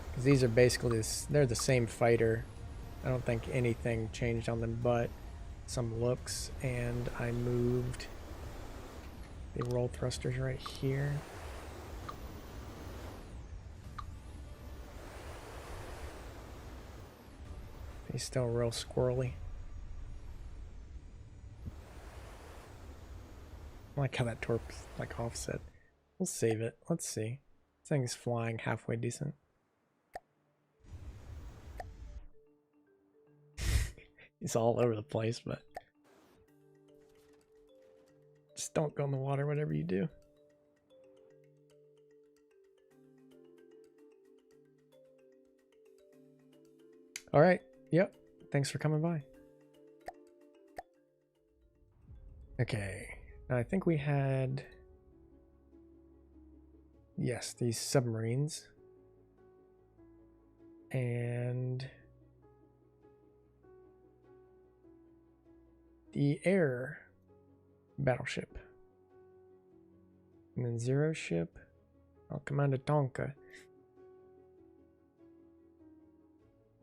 Because these are basically this, they're the same fighter. I don't think anything changed on them but some looks, and I moved the roll thrusters right here. He's still real squirrely. I like how that torp's like offset. We'll save it. Let's see. This thing's flying halfway decent. He's all over the place, but just don't go in the water, whatever you do. All right. Yep. Thanks for coming by. Okay. Now I think we had... Yes, these submarines. And... the air battleship. And then Zero ship. Oh, Commander Tonka.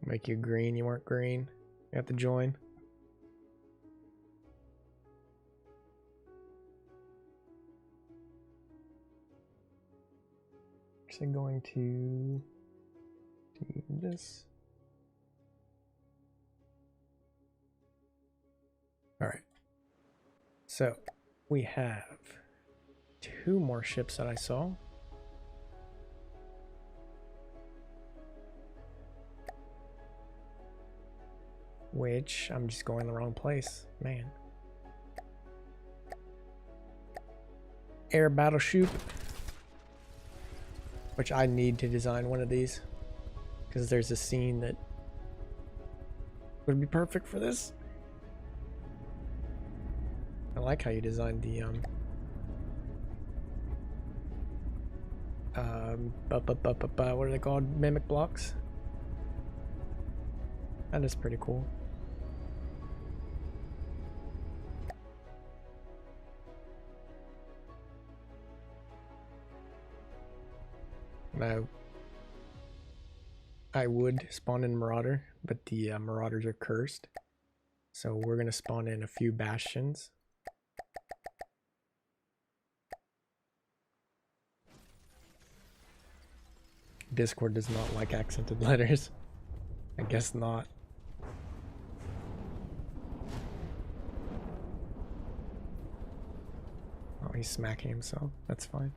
Make you green. You weren't green. You have to join. Actually going to do this. All right. So we have 2 more ships that I saw. Which I'm just going the wrong place, man. air battleship, which I need to design one of these because there's a scene that would be perfect for this. I like how you designed the what are they called? Mimic blocks. That is pretty cool. Now, I would spawn in Marauder, but the Marauders are cursed. So we're going to spawn in a few Bastions. Discord does not like accented letters. I guess not. Oh, he's smacking himself. That's fine.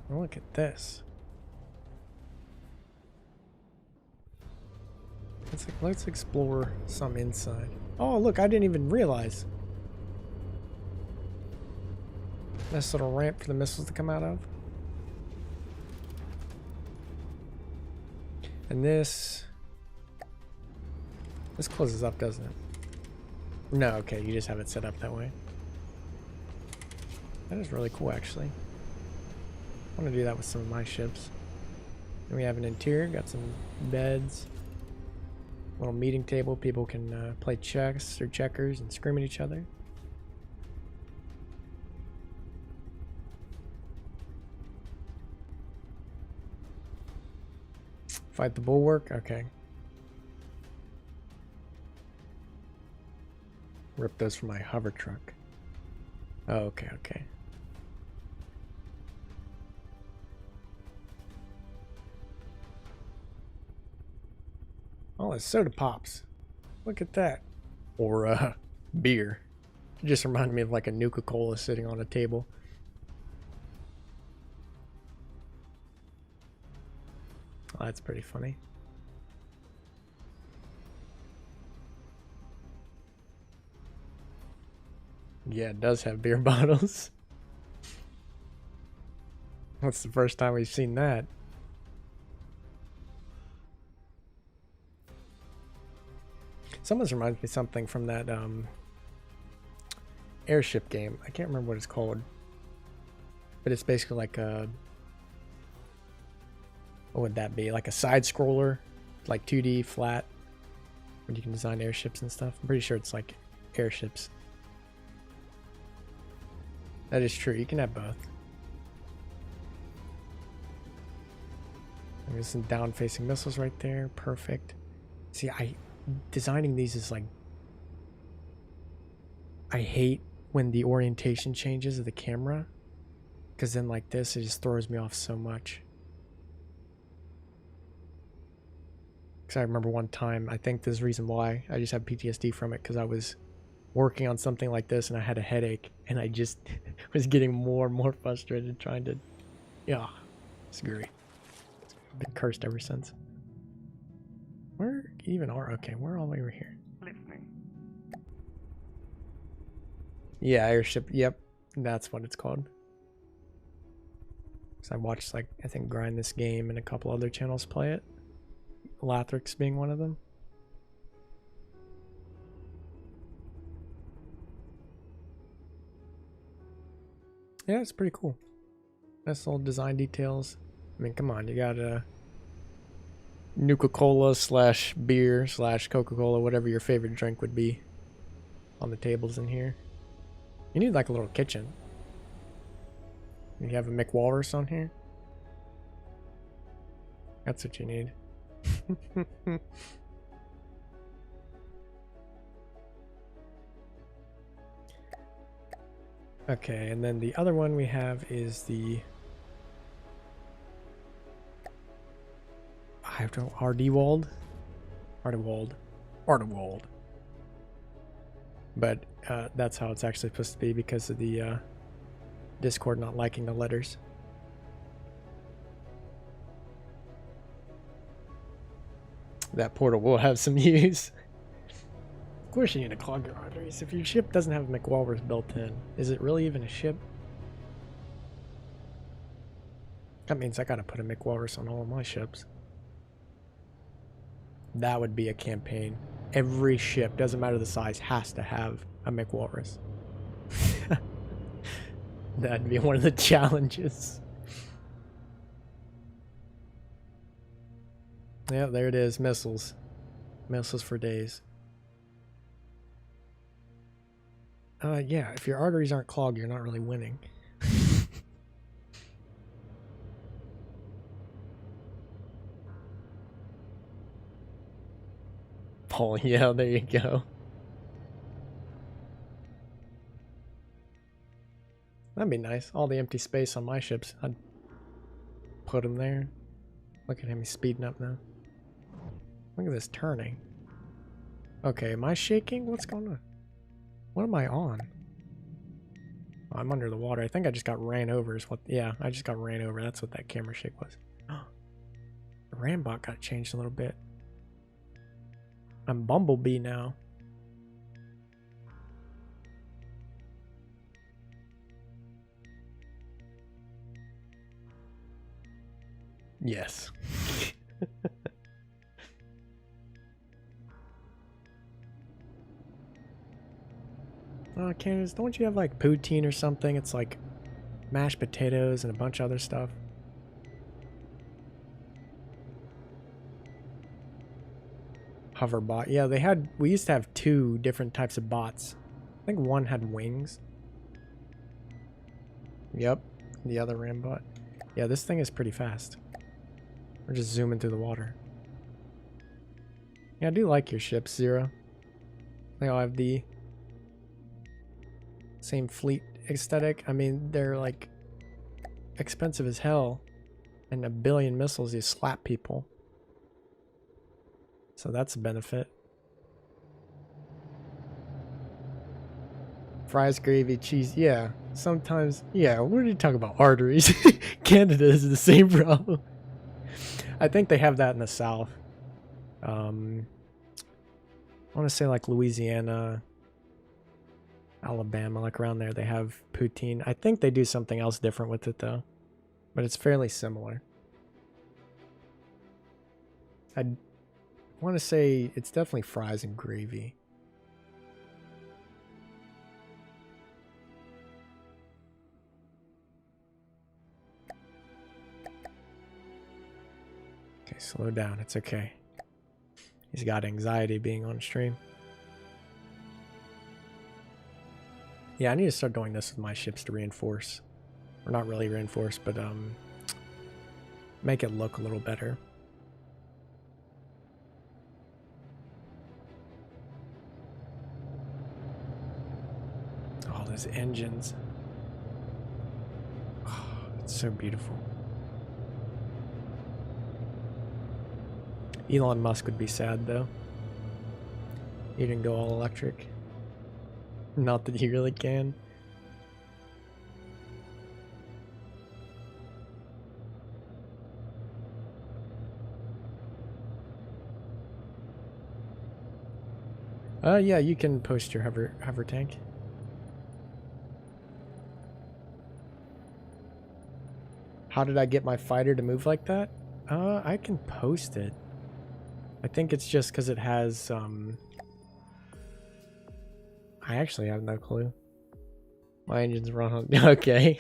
Look at this. Let's explore some inside. Oh, look, I didn't even realize. Nice little ramp for the missiles to come out of. And this closes up, doesn't it? No, okay, you just have it set up that way. That is really cool, actually. I want to do that with some of my ships. And we have an interior, got some beds, little meeting table. People can play chess or checkers and scream at each other. Fight the bulwark, okay. Rip those from my hover truck. Oh, okay, okay. Oh, it's soda pops. Look at that. Or beer. It just reminded me of like a Nuka-Cola sitting on a table. Oh, that's pretty funny. Yeah, it does have beer bottles. That's the first time we've seen that. Someone's reminds me of something from that airship game. I can't remember what it's called. But it's basically like a... What would that be? Like a side scroller? Like 2D flat? Where you can design airships and stuff. I'm pretty sure it's like airships. That is true. You can have both. There's some down-facing missiles right there. Perfect. See, designing these is like... I hate when the orientation changes of the camera. Because then like this, it just throws me off so much. Because I remember one time, I think there's a reason why I just have PTSD from it, because I was working on something like this and I had a headache and I just was getting more and more frustrated trying to... Yeah, it's great. I've been cursed ever since. Where even are... Okay, we're all the way over here. Listening. Yeah, airship. Yep, that's what it's called. So I watched, like, I think Grind This Game and a couple other channels play it. Lathrix being one of them. Yeah, it's pretty cool. Nice little design details. I mean, come on, you got a Nuka-Cola slash beer slash Coca-Cola, whatever your favorite drink would be, on the tables in here. You need like a little kitchen. You have a McWalrus on here. That's what you need. Okay, and then the other one we have is the... I don't... Ardewald? Ardewald. Ardewald. But that's how it's actually supposed to be because of the Discord not liking the letters. That portal will have some use. Of course you need to clog your arteries. If your ship doesn't have McWalrus built in, is it really even a ship? That means I gotta put a McWalrus on all of my ships. That would be a campaign. Every ship, doesn't matter the size, has to have a McWalrus. That'd be one of the challenges. Yeah, there it is. Missiles. Missiles for days. Yeah, if your arteries aren't clogged, you're not really winning. Paul, yeah, there you go. That'd be nice. All the empty space on my ships, I'd put them there. Look at him, he's speeding up now. Look at this turning. Okay, am I shaking? What's going on? What am I on? Oh, I'm under the water. I think I just got ran over is what... Yeah, I just got ran over. That's what that camera shake was. The Rambot got changed a little bit. I'm Bumblebee now. Yes. Oh, Candace, don't you have like poutine or something? It's like mashed potatoes and a bunch of other stuff. Hover bot. Yeah, we used to have 2 different types of bots. I think one had wings. Yep, the other Rambot. Yeah, this thing is pretty fast. We're just zooming through the water. Yeah, I do like your ships, Zero. They all have the same fleet aesthetic. I mean, they're like expensive as hell. And 1 billion missiles, you slap people. So that's a benefit. Fries, gravy, cheese. Yeah, sometimes. Yeah, what are you talking about? Arteries. Canada is the same problem. I think they have that in the South. I want to say like Louisiana, Alabama, like around there, they have poutine. I think they do something else different with it though, but it's fairly similar. I want to say it's definitely fries and gravy. Okay, slow down. It's okay. He's got anxiety being on stream. Yeah, I need to start doing this with my ships to reinforce. Or not really reinforce, but make it look a little better. Oh, those engines. Oh, it's so beautiful. Elon Musk would be sad though. He didn't go all electric. Not that he really can. Yeah, you can post your hover tank. How did I get my fighter to move like that? I can post it. I think it's just because it has, I actually have no clue. My engine's run on, okay.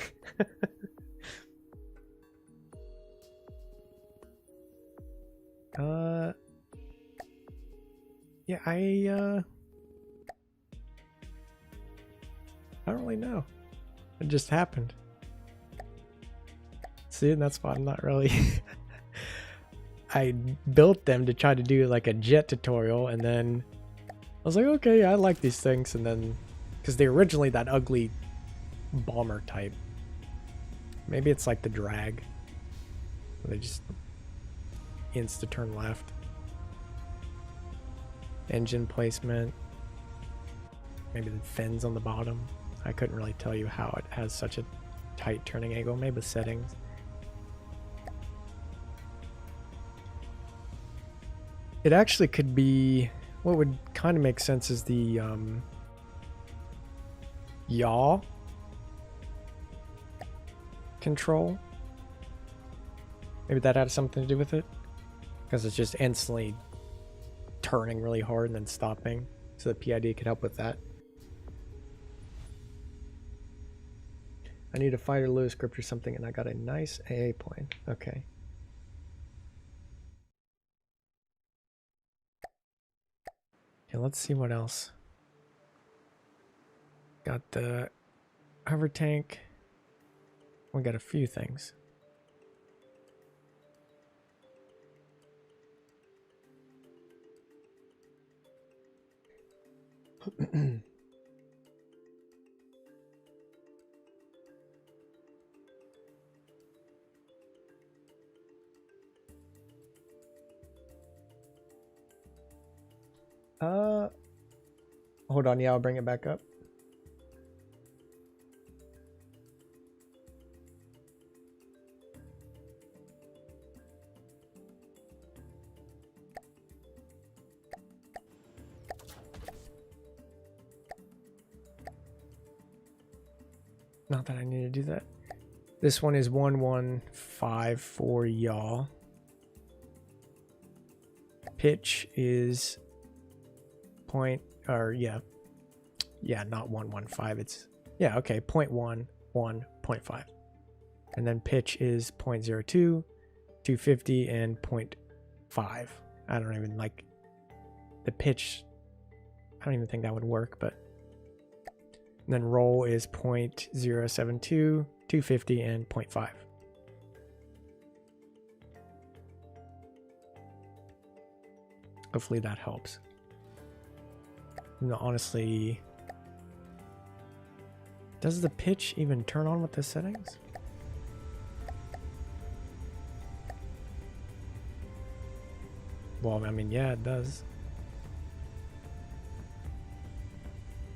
Yeah, I don't really know. It just happened. See, and that's why I'm not really... I built them to try to do like a jet tutorial, and then I was like, okay, I like these things, and then because they're originally that ugly bomber type. Maybe it's like the drag. They just insta turn left. Engine placement. maybe the fins on the bottom. I couldn't really tell you how it has such a tight turning angle. Maybe the settings. It actually could be, what would kind of make sense is the yaw control. Maybe that had something to do with it, because it's just instantly turning really hard and then stopping, so the PID could help with that. I need a fighter low script or something, and I got a nice AA plane. Okay. Okay, let's see what else. Got the hover tank. We got a few things. Hold on, yeah, I'll bring it back up. Not that I need to do that. This one is 1154 yaw. Pitch is not 115. It's, yeah, okay, 0.1, 1.5. And then pitch is 0.02, 250, and 0.5. I don't even like the pitch. I don't even think that would work, but. And then roll is 0.072, 250, and 0.5. Hopefully that helps. No, honestly, does the pitch even turn on with the settings? Well, I mean, yeah, it does.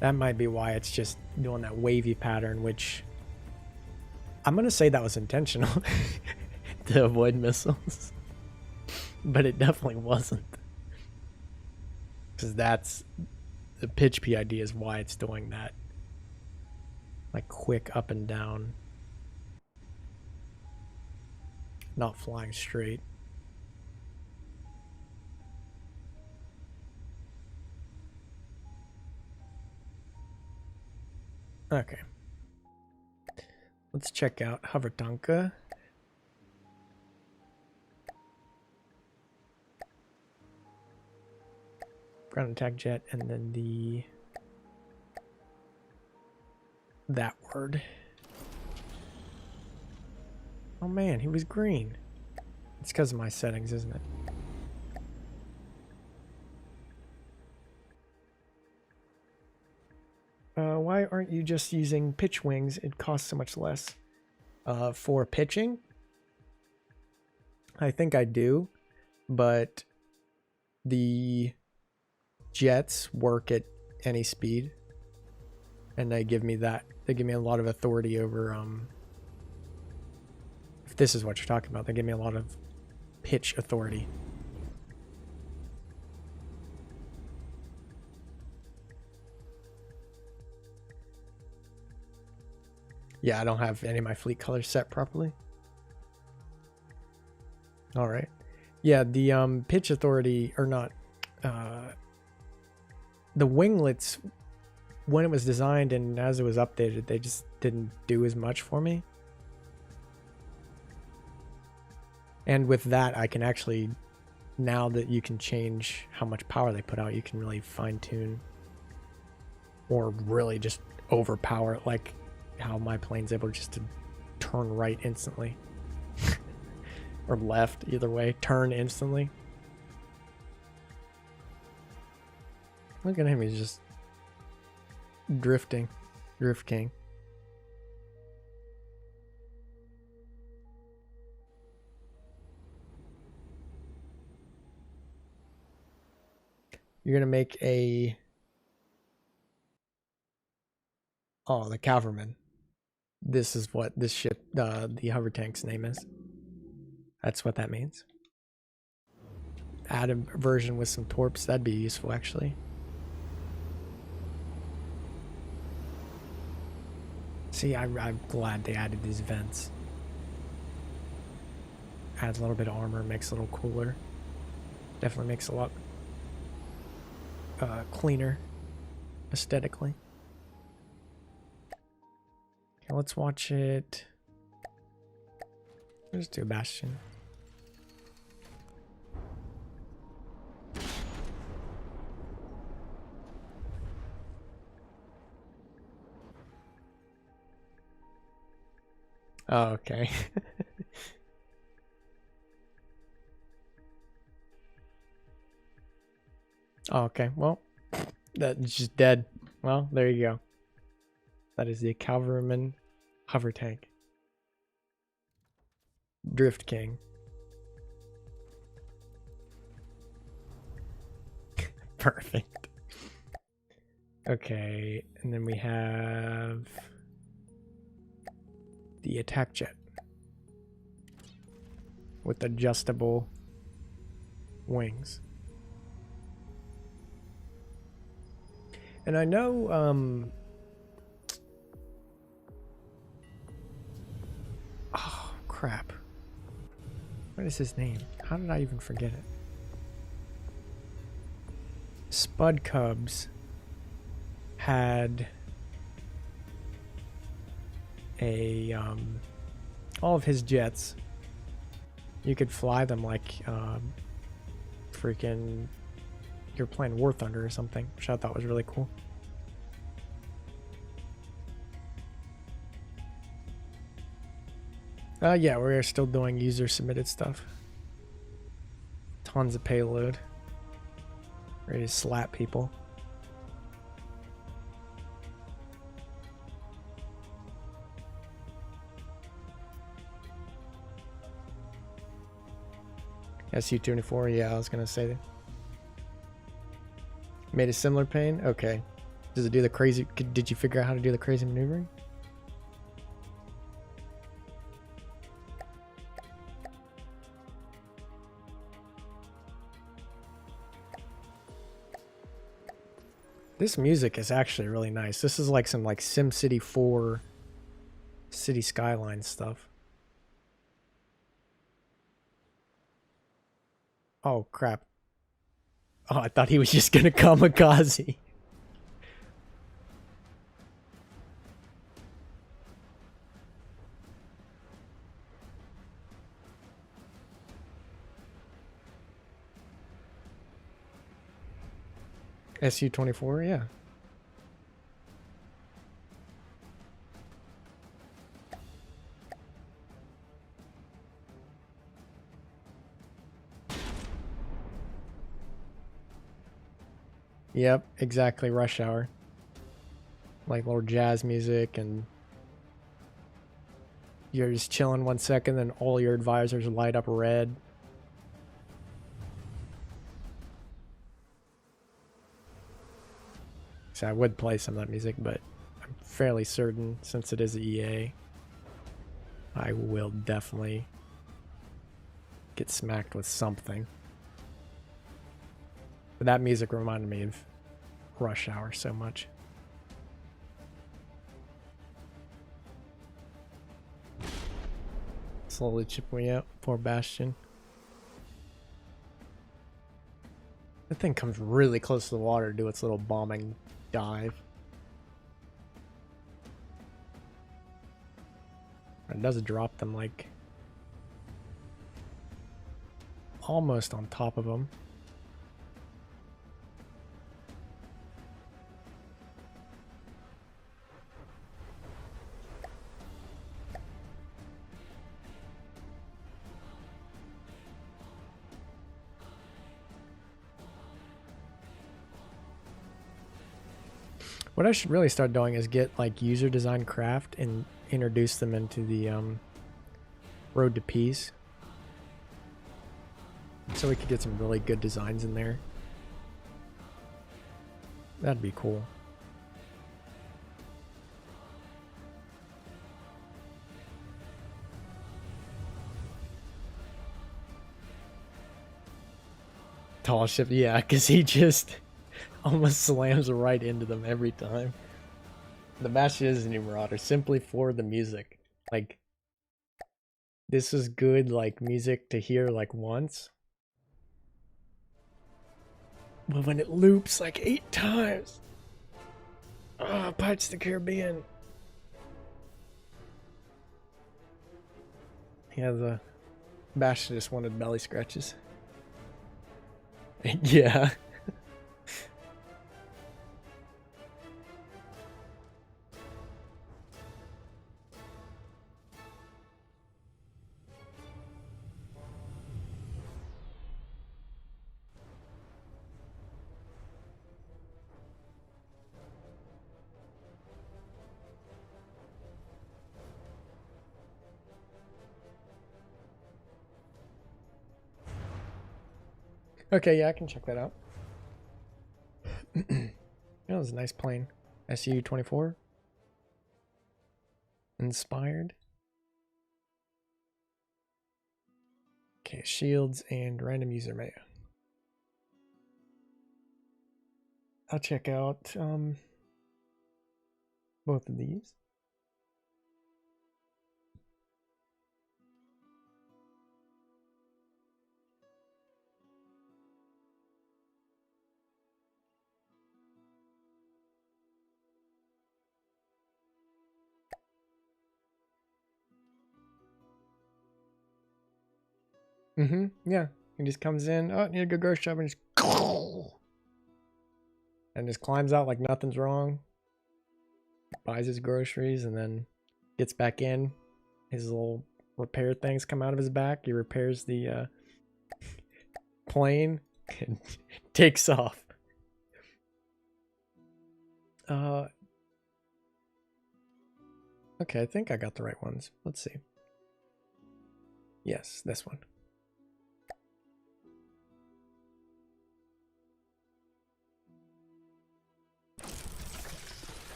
That might be why it's just doing that wavy pattern, which I'm going to say that was intentional to avoid missiles. But it definitely wasn't. Because that's the pitch PID is why it's doing that. Like quick up and down. Not flying straight. Okay. Let's check out Hovertanka. Ground attack jet, and then that word. Oh man, he was green. It's because of my settings, isn't it? Why aren't you just using pitch wings? It costs so much less. For pitching, I think I do, but the jets work at any speed, and they give me that. They give me a lot of authority over. If this is what you're talking about, they give me a lot of pitch authority. Yeah, I don't have any of my fleet colors set properly. All right. Yeah, the pitch authority, or not, the winglets, when it was designed and as it was updated, they just didn't do as much for me. And with that, I can actually, now that you can change how much power they put out, you can really fine tune or really just overpower it, like how my plane's able just to turn right instantly. Or left, either way, turn instantly. Look at him, he's just drifting. Drift King. You're gonna make a Oh, the cavalryman. This is what this ship, the hover tank's name is. That's what that means. Add a version with some torps. That'd be useful, actually. See, I'm glad they added these vents. Adds a little bit of armor, makes it a little cooler. Definitely makes it a lot cleaner aesthetically. Okay, let's watch it. Let's do a bastion. Oh, okay. Oh, okay, well, that's just dead. Well, there you go. That is the cavalryman hover tank. Drift King. Perfect. Okay, and then we have the attack jet with adjustable wings. And I know, oh, crap. What is his name? How did I even forget it? Spud Cubs had a, all of his jets, you could fly them like, freaking, you're playing War Thunder or something, which I thought was really cool. Yeah, we're still doing user submitted stuff. Tons of payload. Ready to slap people. SU-24, yeah, I was gonna say that. Made a similar pain? Okay. Does it do the crazy, did you figure out how to do the crazy maneuvering? This music is actually really nice. This is like some like SimCity 4 city skyline stuff. Oh crap. Oh, I thought he was just gonna kamikaze. SU-24, yeah. Yep, exactly, Rush Hour. Like little jazz music, and you're just chilling 1 second, then all your advisors light up red. So I would play some of that music, but I'm fairly certain, since it is EA, I will definitely get smacked with something. But that music reminded me of Rush Hour so much. Slowly chipping out. Poor Bastion. The thing comes really close to the water to do its little bombing dive. It does drop them like almost on top of them. What I should really start doing is get like user design craft and introduce them into the Road to Peace, so we could get some really good designs in there. That'd be cool. tall ship, yeah, because he just almost slams right into them every time. The Bastion is a new Marauder simply for the music. Like, this is good, like, music to hear, like, once. But when it loops, like, 8 times. Ah, Pirates of the Caribbean. Yeah, the Bastion just wanted belly scratches. Yeah. Okay, yeah, I can check that out. That was a nice plane. SU-24. Inspired. Okay, shields and random user menu. I'll check out both of these. Yeah. He just comes in. Oh, need to go grocery shopping. And just climbs out like nothing's wrong. Buys his groceries and then gets back in. His little repair things come out of his back. He repairs the plane and takes off. Okay, I think I got the right ones. Let's see. Yes, this one.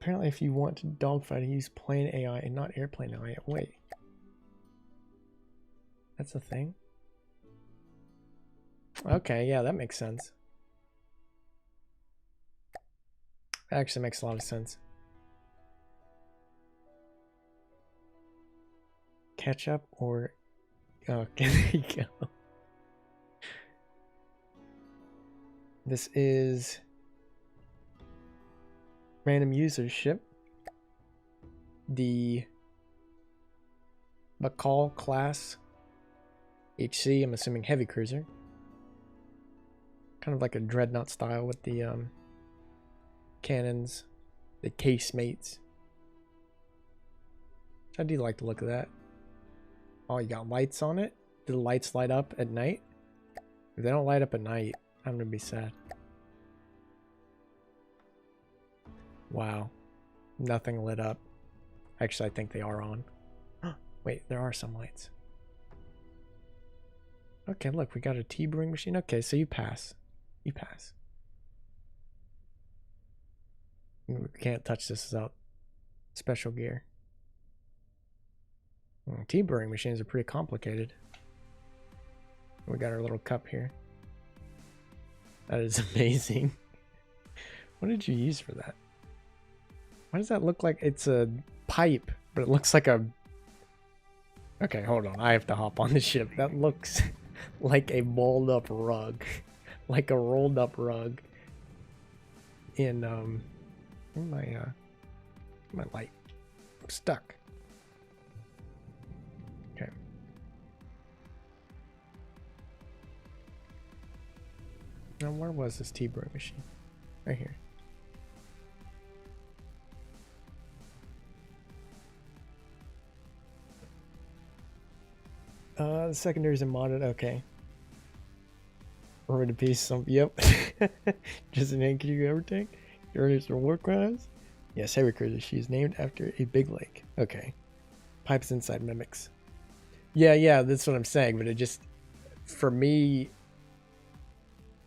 Apparently, if you want to dogfight, use plane AI and not airplane AI. Wait. That's a thing? Okay, yeah, that makes sense. That actually makes a lot of sense. Ketchup or... Oh, there you go. This is... random user ship. The... Bacall class. HC, I'm assuming heavy cruiser. Kind of like a dreadnought style with the cannons, the casemates. I do like the look of that. Oh, you got lights on it? Do the lights light up at night? If they don't light up at night, I'm gonna be sad. Wow. Nothing lit up. Actually, I think they are on. Wait, there are some lights. Okay, look, we got a tea brewing machine. Okay, so you pass. You pass. We can't touch this without special gear. Tea brewing machines are pretty complicated. We got our little cup here. That is amazing. What did you use for that? Why does that look like it's a pipe, but it looks like a... Okay, hold on. I have to hop on the ship. That looks like a balled up rug. Like a rolled up rug. In, my light. I'm stuck. Okay. Now, where was this tea brewing machine? Right here. The secondaries are modded. Okay. Over to piece some. Yep. Just an can you ever take? Earnest for war crimes? Yes, heavy cruiser. She is named after a big lake. Okay. Pipes inside mimics. Yeah, that's what I'm saying. But it just, for me,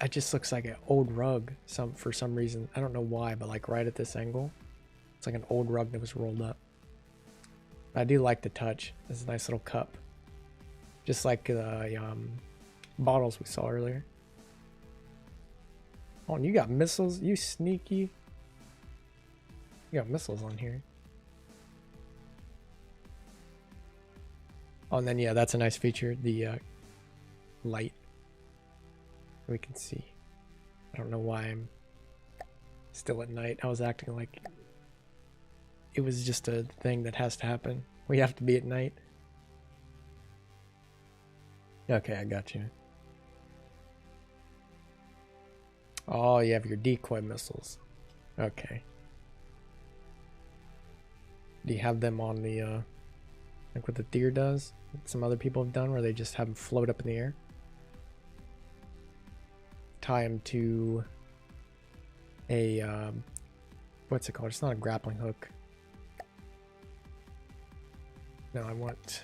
it just looks like an old rug. For some reason, I don't know why, but like right at this angle, it's like an old rug that was rolled up. I do like the touch. It's a nice little cup. Just like the bottles we saw earlier. Oh, and you got missiles? You sneaky. You got missiles on here. Oh, and then, yeah, that's a nice feature. The light. We can see. I don't know why I'm still at night. I was acting like it was just a thing that has to happen. We have to be at night. Okay, I got you. Oh, you have your decoy missiles. Okay. Do you have them on the, like what the deer does? What some other people have done where they just have them float up in the air? Tie them to a, what's it called? It's not a grappling hook. No, I want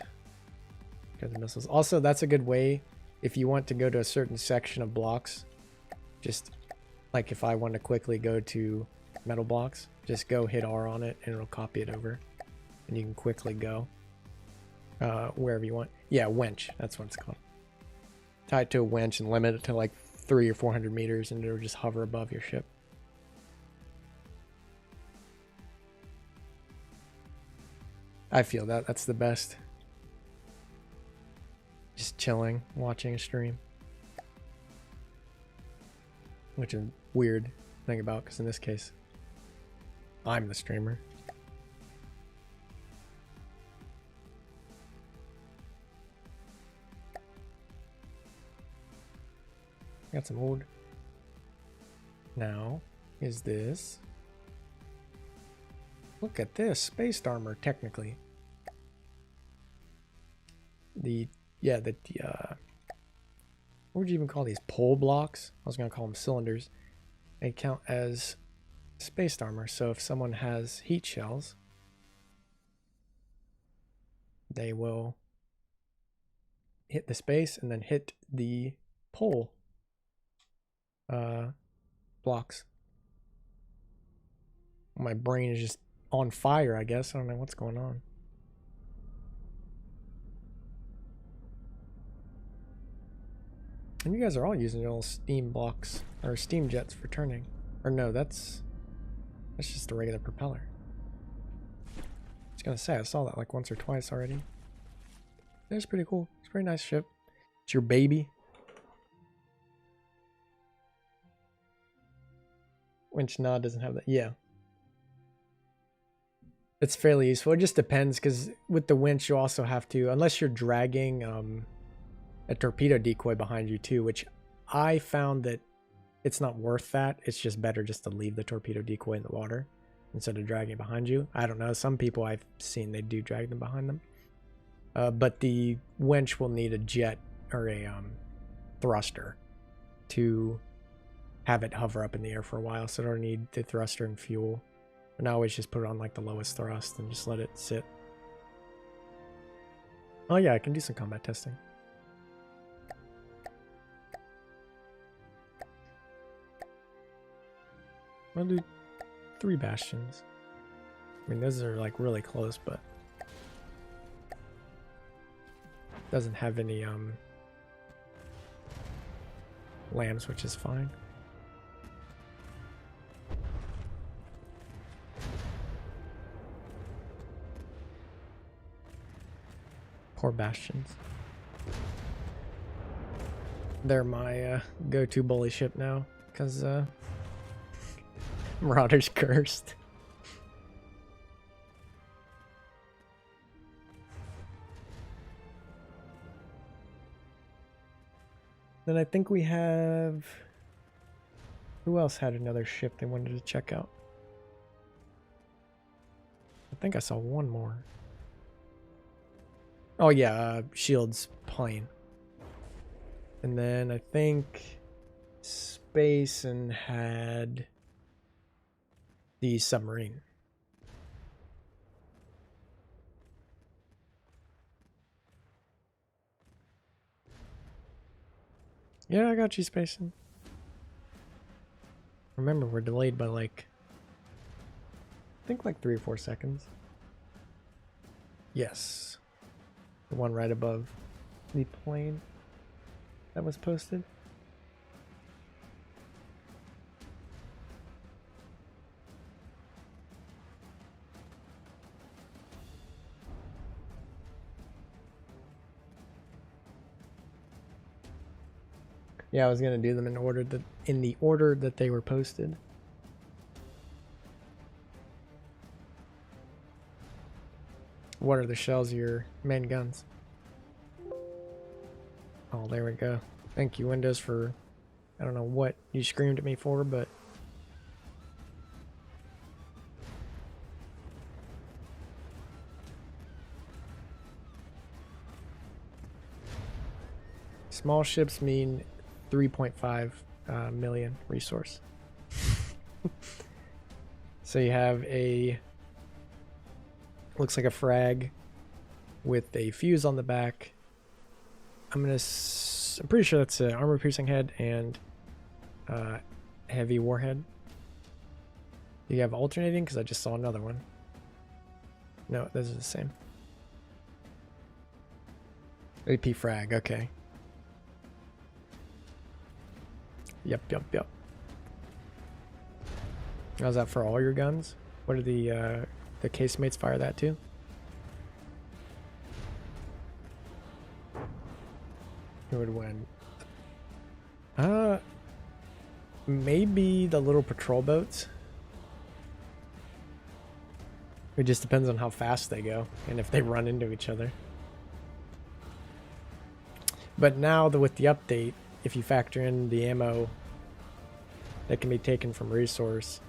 the missiles. Also, that's a good way if you want to go to a certain section of blocks. Just like if I want to quickly go to metal blocks, just go hit R on it and it'll copy it over. And you can quickly go wherever you want. Yeah, winch. That's what it's called. Tie it to a winch and limit it to like 300 or 400 meters and it'll just hover above your ship. I feel that. That's the best. Just chilling, watching a stream. Which is a weird thing about, because in this case, I'm the streamer. Got some wood. Now, is this... Look at this, spaced armor, technically. What would you even call these? Pole blocks? I was going to call them cylinders. They count as spaced armor. So if someone has heat shells, they will hit the space and then hit the pole blocks. My brain is just on fire, I guess. I don't know what's going on. And you guys are all using your little steam blocks or steam jets for turning. Or no, that's just a regular propeller. I was gonna say I saw that like once or twice already. That's pretty cool. It's a pretty nice ship. It's your baby. Winch Nod doesn't have that. Yeah. It's fairly useful. It just depends, because with the winch you also have to, unless you're dragging a torpedo decoy behind you too, which I found that it's not worth that. It's just better just to leave the torpedo decoy in the water instead of dragging it behind you. I don't know. Some people I've seen, they do drag them behind them. But the winch will need a jet or a thruster to have it hover up in the air for a while, so it'll need the thruster and fuel. And I always just put it on like the lowest thrust and just let it sit. Oh yeah, I can do some combat testing. I'll do 3 bastions. I mean, those are like really close, but doesn't have any lamps, which is fine. Poor bastions. They're my go-to bully ship now, because Marauder's cursed. Then I think we have... Who else had another ship they wanted to check out? I think I saw one more. Oh yeah, Shield's plane. And then I think Space had the submarine. Yeah, I got you, Spacing. Remember, we're delayed by like, I think like 3 or 4 seconds. Yes. The one right above. the plane that was posted. Yeah, I was gonna do them in the order that they were posted. What are the shells of your main guns? Oh, there we go. Thank you, Windows, for... I don't know what you screamed at me for, but... Small ships mean 3.5 million resource. So you have a... looks like a frag with a fuse on the back. I'm pretty sure that's an armor piercing head and heavy warhead. Do you have alternating? Because I just saw another one. No, those are the same. AP frag, okay. Yep. How's that for all your guns? What are the casemates fire that to? Who would win? Maybe the little patrol boats. It just depends on how fast they go and if they run into each other. But now with the update, if you factor in the ammo that can be taken from resource,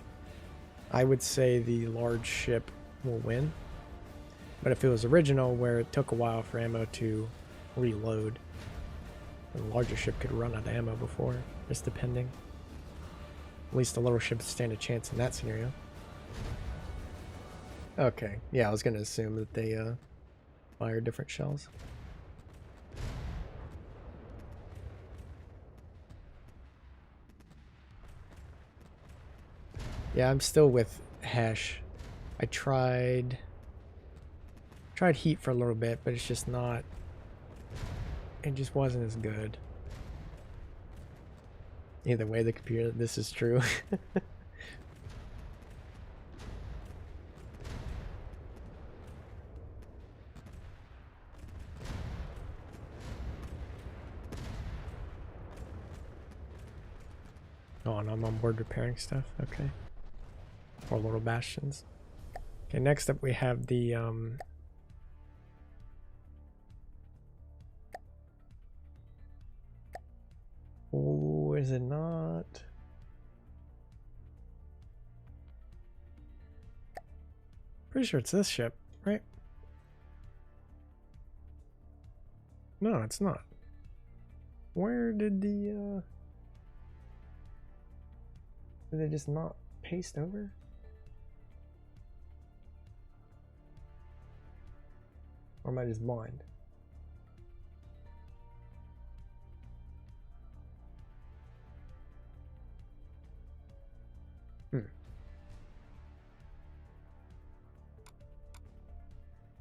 I would say the large ship will win. But if it was original, where it took a while for ammo to reload, the larger ship could run out of ammo before, just depending. At least the little ships stand a chance in that scenario. Okay, yeah, I was gonna assume that they fire different shells. Yeah, I'm still with Hash. I tried heat for a little bit, but it's just not... it just wasn't as good. Either way, the computer, this is true. Oh, and I'm on board repairing stuff. Okay. Or little bastions. Okay, next up we have the oh, is it not? Pretty sure it's this ship, right? No, it's not. Where did the did they just not paste over? Or am I just blind?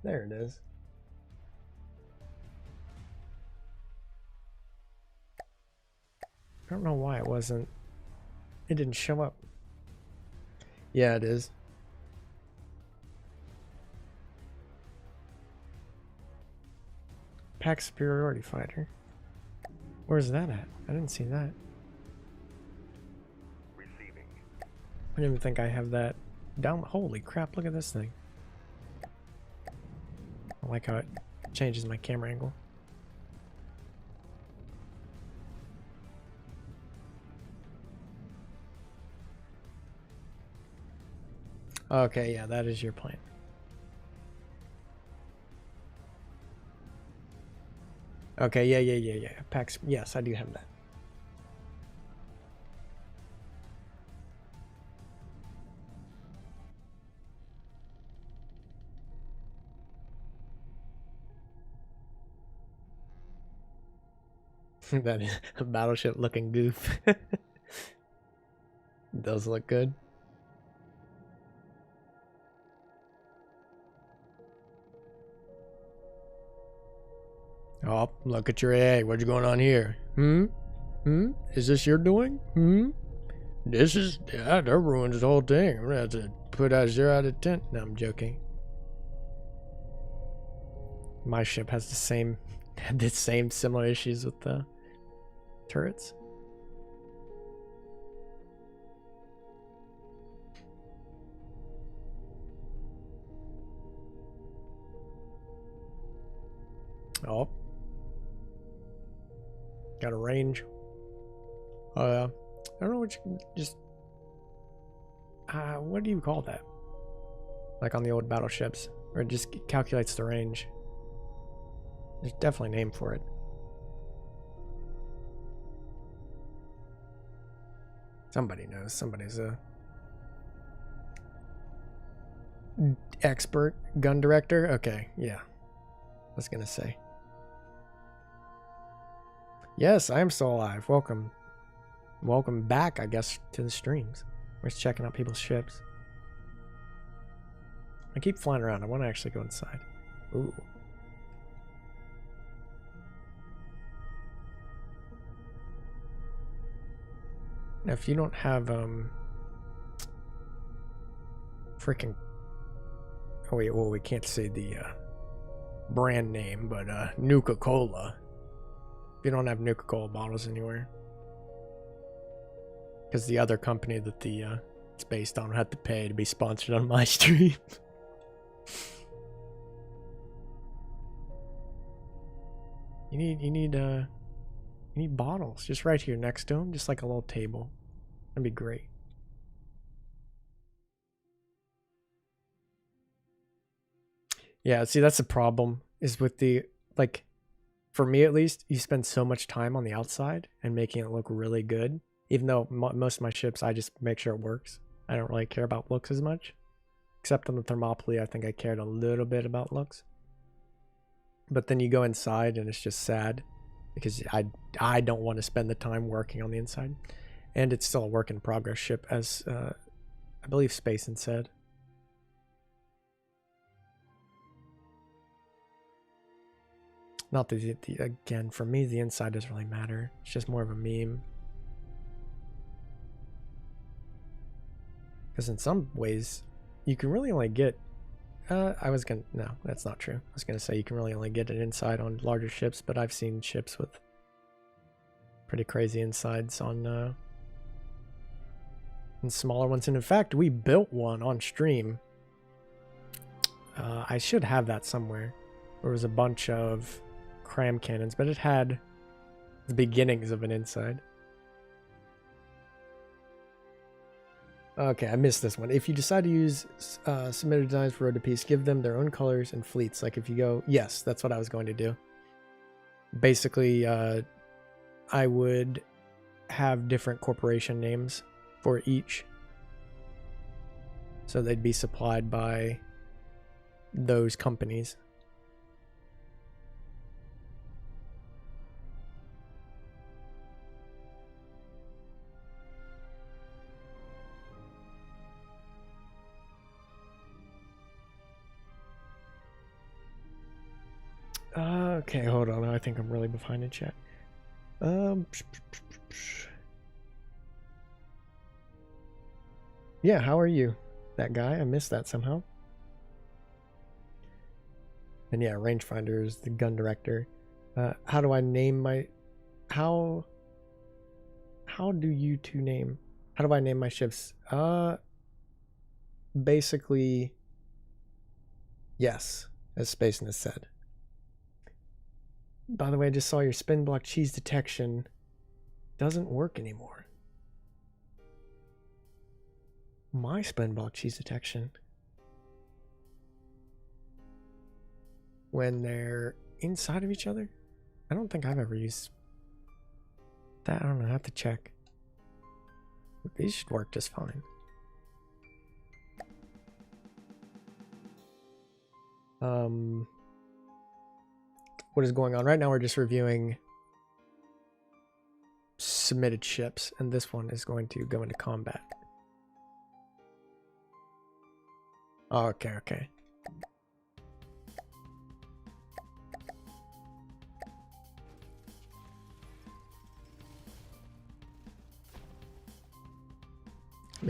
There it is. I don't know why it didn't show up. Yeah, it is. Pack superiority fighter. Where's that at? I didn't see that. Receiving. I didn't even think I have that down. Holy crap, look at this thing. I like how it changes my camera angle. Okay, yeah, that is your plane. Okay, yeah. Packs, yes, I do have that. That is a battleship looking goof. Does look good. Oh, look at your egg. What's going on here? Is this your doing? This is, yeah, that ruins the whole thing. I'm gonna have to put out 0 out of 10. No, I'm joking. My ship has the same similar issues with the turrets. Oh. Got a range. Oh yeah. I don't know what you just what do you call that? Like on the old battleships, where it just calculates the range. There's definitely a name for it. Somebody knows. Somebody's a expert gun director. Okay, yeah. I was gonna say. Yes, I am still alive. Welcome. Welcome back, I guess, to the streams. We're just checking out people's ships. I keep flying around. I want to actually go inside. Ooh. Now, if you don't have, freaking... Oh, wait, well, we can't say the, brand name, but, Nuka-Cola. If you don't have Nuka-Cola bottles anywhere. Because the other company that the, it's based on had to pay to be sponsored on my stream. You need bottles just right here next to them, just like a little table. That'd be great. Yeah, see, that's the problem, is with the, like, for me at least, you spend so much time on the outside and making it look really good. Even though most of my ships, I just make sure it works. I don't really care about looks as much. Except on the Thermopylae, I think I cared a little bit about looks. But then you go inside and it's just sad. Because I don't want to spend the time working on the inside. And it's still a work in progress ship, as I believe Spacin said. Not that, again, for me, the inside doesn't really matter. It's just more of a meme. Because in some ways, you can really only get... no, that's not true. I was going to say you can really only get it inside on larger ships, but I've seen ships with pretty crazy insides on smaller ones. And in fact, we built one on stream. I should have that somewhere. There was a bunch of cram cannons, but it had the beginnings of an inside. Okay, I missed this one. If you decide to use submitted designs for road to peace, give them their own colors and fleets. Like if you go, yes, that's what I was going to do. Basically, I would have different corporation names for each. So they'd be supplied by those companies. Okay, hold on. I think I'm really behind in chat. Yeah, how are you? That guy? I missed that somehow. And yeah, rangefinder is the gun director. How do I name my... How do you two name... How do I name my ships? Basically... Yes, as Spacin has said. By the way, I just saw your spin block cheese detection doesn't work anymore. My spin block cheese detection. When they're inside of each other? I don't think I've ever used that. I don't know. I have to check. These should work just fine. What is going on right now? We're just reviewing submitted ships, and this one is going to go into combat. Okay.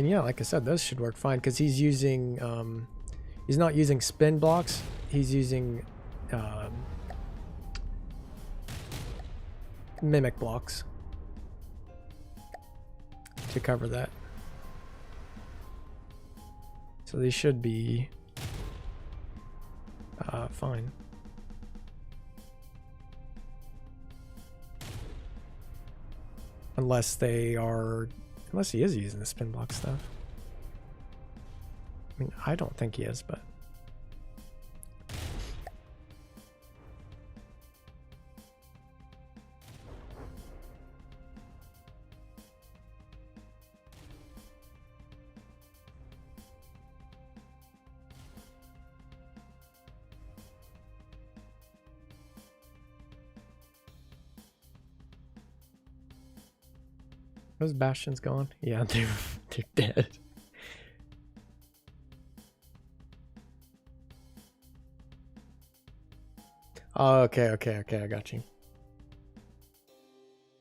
mean, yeah, like I said, those should work fine because he's using, he's not using spin blocks. He's using mimic blocks to cover that. So these should be fine. Unless they are, unless he is using the spin block stuff. I mean, I don't think he is, but. Those bastions gone? Yeah, they're dead. Oh, okay, I got you.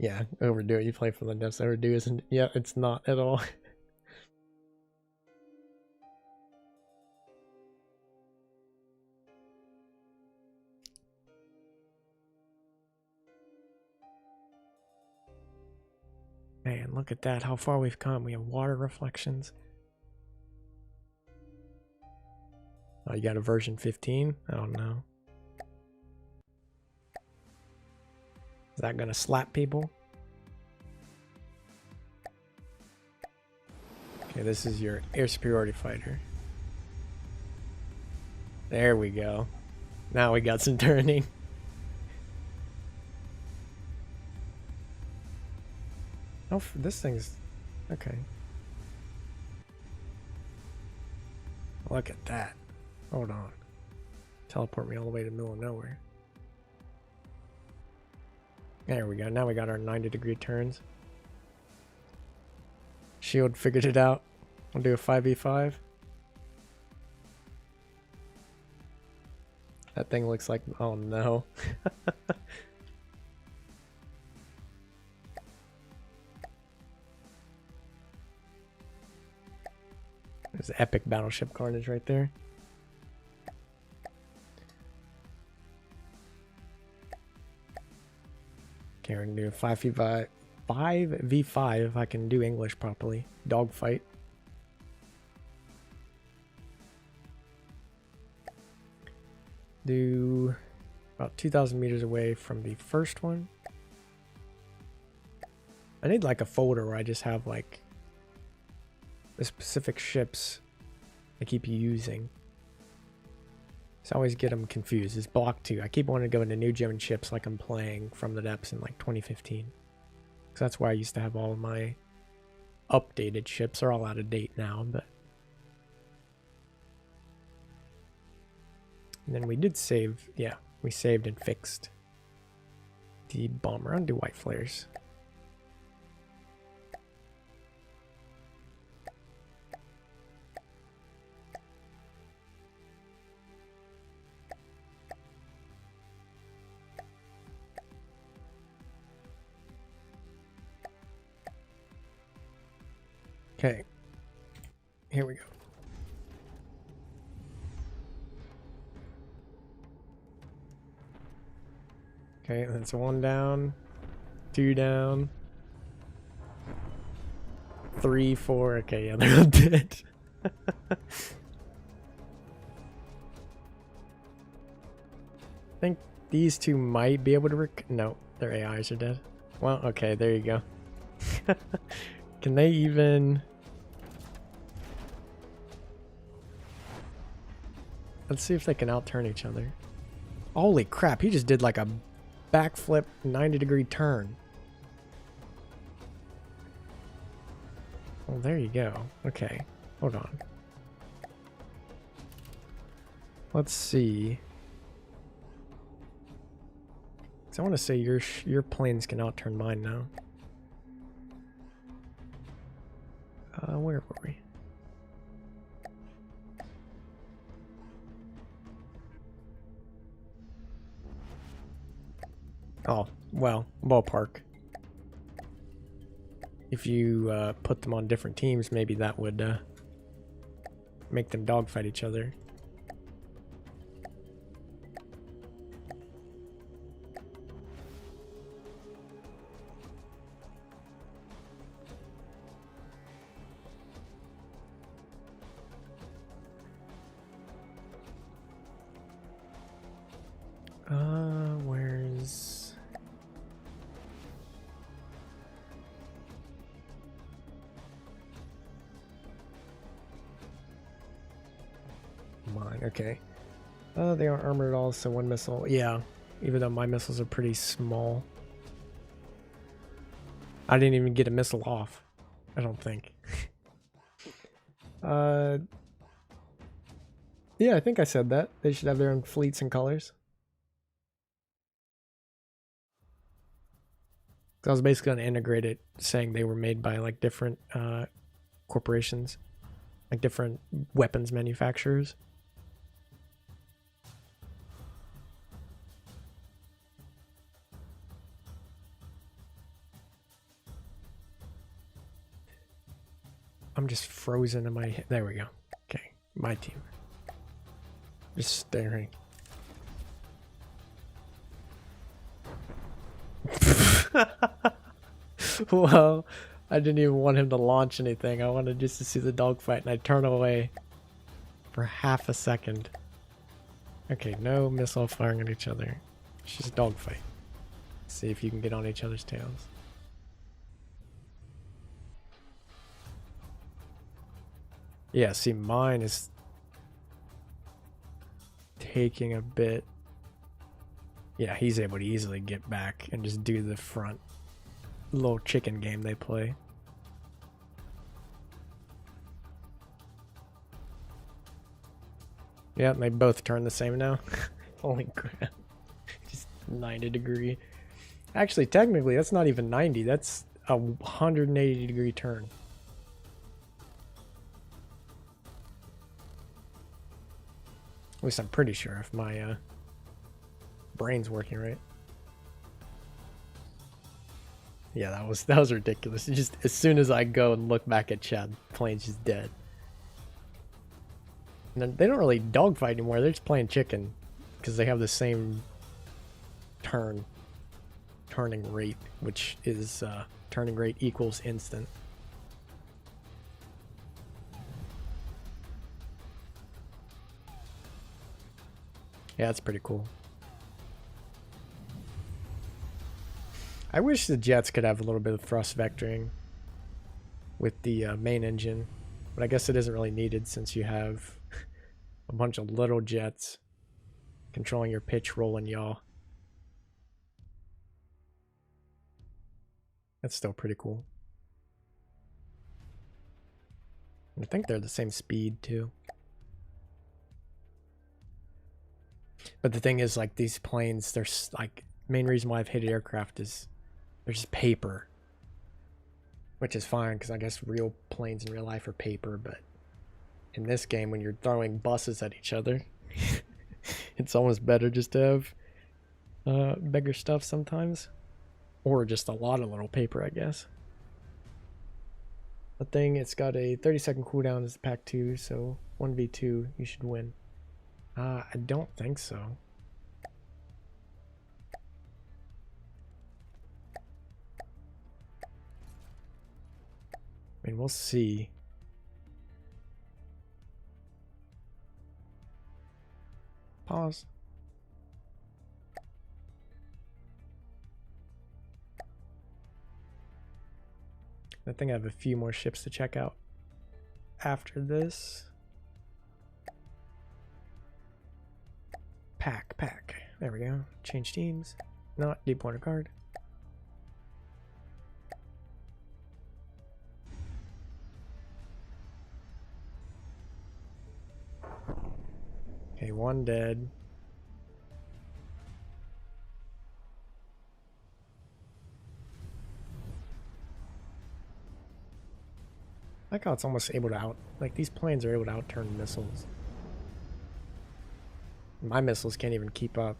Yeah, overdo it. You play for the depths. Overdo isn't. Yeah, it's not at all. Man, look at that. How far we've come. We have water reflections. Oh, you got a version 15? I don't know. Is that gonna slap people? Okay, this is your air superiority fighter. There we go. Now we got some turning. Oh, this thing's okay. Look at that. Hold on. Teleport me all the way to the middle of nowhere. There we go. Now we got our 90-degree turns. Shield figured it out. I'll do a 5v5. That thing looks like, oh no. There's epic battleship carnage right there. Okay, we're gonna do a 5v5 if I can do English properly. Dogfight. Do about 2,000 meters away from the first one. I need like a folder where I just have like the specific ships I keep using. So I always get them confused. It's block 2. I keep wanting to go into new German ships like I'm playing From the Depths in like 2015. So that's why I used to have all of my updated ships. Are all out of date now, but. And then we did save, yeah, we saved and fixed the bomber. I'll do white flares. Okay, here we go. Okay, that's 1 down, 2 down, 3, 4. Okay, yeah, they're all dead. I think these two might be able to no, their AIs are dead. Well, okay, there you go. Can they even... Let's see if they can outturn each other. Holy crap, he just did like a backflip 90-degree turn. Well, there you go. Okay, hold on. Let's see. So I want to say your planes can outturn mine now. Where were we? Oh, well, ballpark. if you put them on different teams, maybe that would make them dogfight each other. Where's... mine? Okay. They aren't armored at all, so one missile. Yeah, even though my missiles are pretty small. I didn't even get a missile off, I don't think. Yeah, I think I said that. They should have their own fleets and colors. I was basically going to integrate it, saying they were made by like different corporations, like different weapons manufacturers. I'm just frozen in my... There we go. Okay, my team. Just staring. Well, I didn't even want him to launch anything. I wanted just to see the dogfight, and I turn away for half a second. Okay, no missile firing at each other. It's just dogfight. See if you can get on each other's tails. Yeah, see, mine is taking a bit. Yeah, he's able to easily get back and just do the front little chicken game they play. Yeah, they both turn the same now. Holy crap. Just 90 degree. Actually, technically, that's not even 90. That's a 180 degree turn. At least I'm pretty sure if my brain's working right. Yeah, that was ridiculous. Just as soon as I go and look back at chat, the plane's just dead. And then they don't really dogfight anymore. They're just playing chicken because they have the same turning rate, which is turning rate equals instant. Yeah, that's pretty cool. I wish the jets could have a little bit of thrust vectoring with the main engine, but I guess it isn't really needed since you have a bunch of little jets controlling your pitch, roll, and yaw. That's still pretty cool. I think they're the same speed too. But the thing is, like, these planes, they're like, main reason why I've hated aircraft is they're just paper, which is fine because I guess real planes in real life are paper, but in this game when you're throwing buses at each other it's almost better just to have bigger stuff sometimes, or just a lot of little paper, I guess. The thing, it's got a 30-second cooldown as pack 2, so 1v2 you should win. I don't think so. I mean, we'll see. Pause. I think I have a few more ships to check out after this. Pack. There we go. Change teams. Not deep water card. Okay, one dead. I like how it's almost able to like, these planes are able to outturn missiles. My missiles can't even keep up.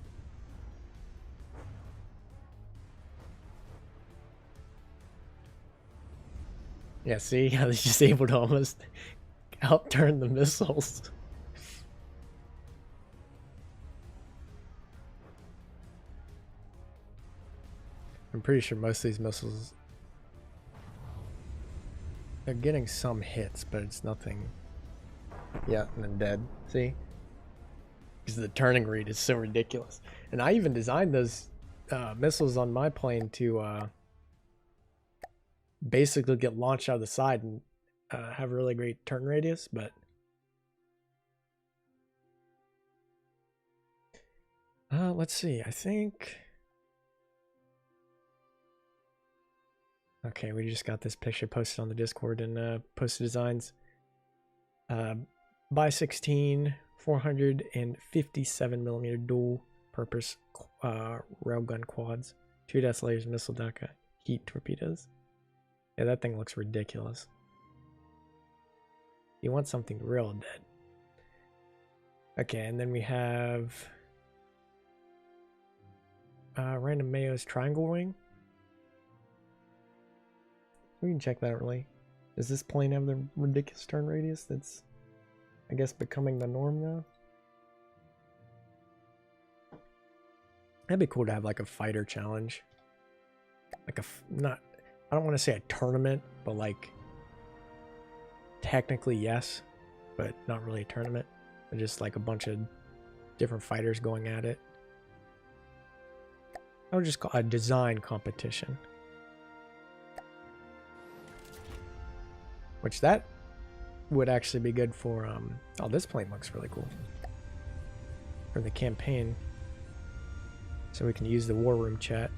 Yeah, see how he's just able to almost outturn the missiles. I'm pretty sure most of these missiles, they're getting some hits, but it's nothing. Yeah, and then dead. See? Because the turning rate is so ridiculous. And I even designed those missiles on my plane to basically get launched out of the side and have a really great turn radius, but let's see. I think okay, we just got this picture posted on the Discord and posted designs. By 16 457mm dual purpose railgun quads, 2 desolators, missile deca, heat torpedoes. Yeah, that thing looks ridiculous. You want something real dead. Okay, and then we have Random Mayo's triangle wing. We can check that really. Does this plane have the ridiculous turn radius that's, I guess, becoming the norm now? That'd be cool to have like a fighter challenge. Like not, I don't want to say a tournament, but like technically yes, but not really a tournament. But just like a bunch of different fighters going at it. I would just call it a design competition. Which that would actually be good for, oh, this plane looks really cool. For the campaign. So we can use the war room chat.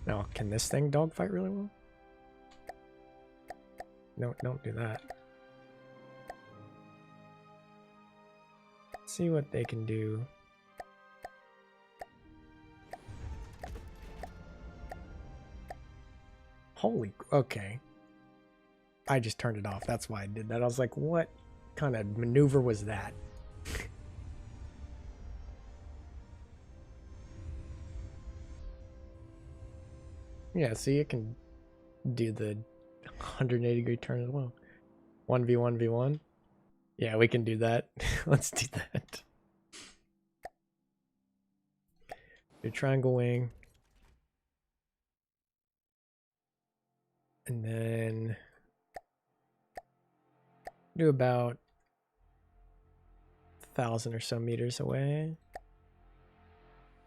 Now, can this thing dogfight really well? No, don't do that. Let's see what they can do. Holy, okay. I just turned it off. That's why I did that. I was like, what kind of maneuver was that? Yeah, see, it can do the 180-degree turn as well. 1v1v1. Yeah, we can do that. Let's do that. Do triangle wing. And then do about 1,000 or so meters away.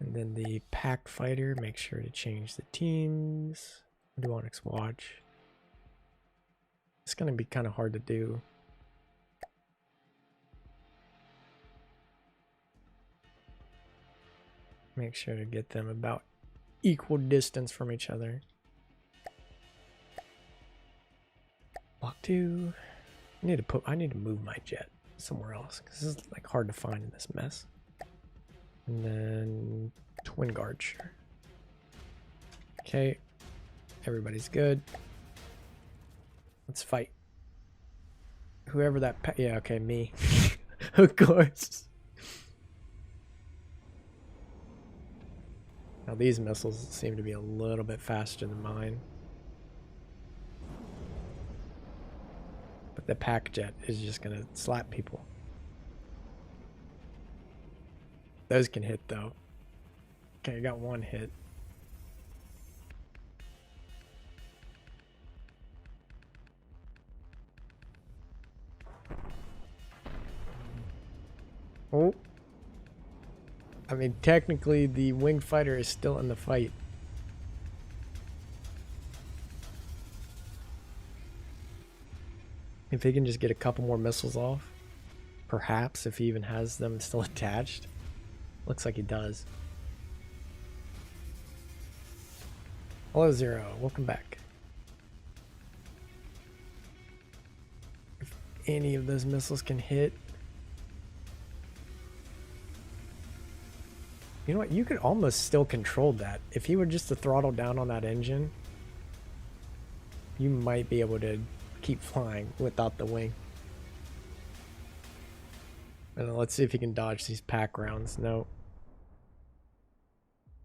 And then the pack fighter, make sure to change the teams. Do Onyx watch. It's gonna be kind of hard to do. Make sure to get them about equal distance from each other. Block 2. I need to move my jet somewhere else because this is like hard to find in this mess. And then twin guard, sure. Okay, everybody's good. Let's fight. Whoever that yeah, okay, me. Of course. Now these missiles seem to be a little bit faster than mine. But the pack jet is just gonna slap people. Those can hit though. Okay, I got one hit. Oh. I mean, technically the winged fighter is still in the fight. If he can just get a couple more missiles off, perhaps, if he even has them still attached. Looks like he does. Hello, Zero. Welcome back. If any of those missiles can hit. You know what? You could almost still control that. If he were just to throttle down on that engine, you might be able to keep flying without the wing. And let's see if he can dodge these pack rounds. No.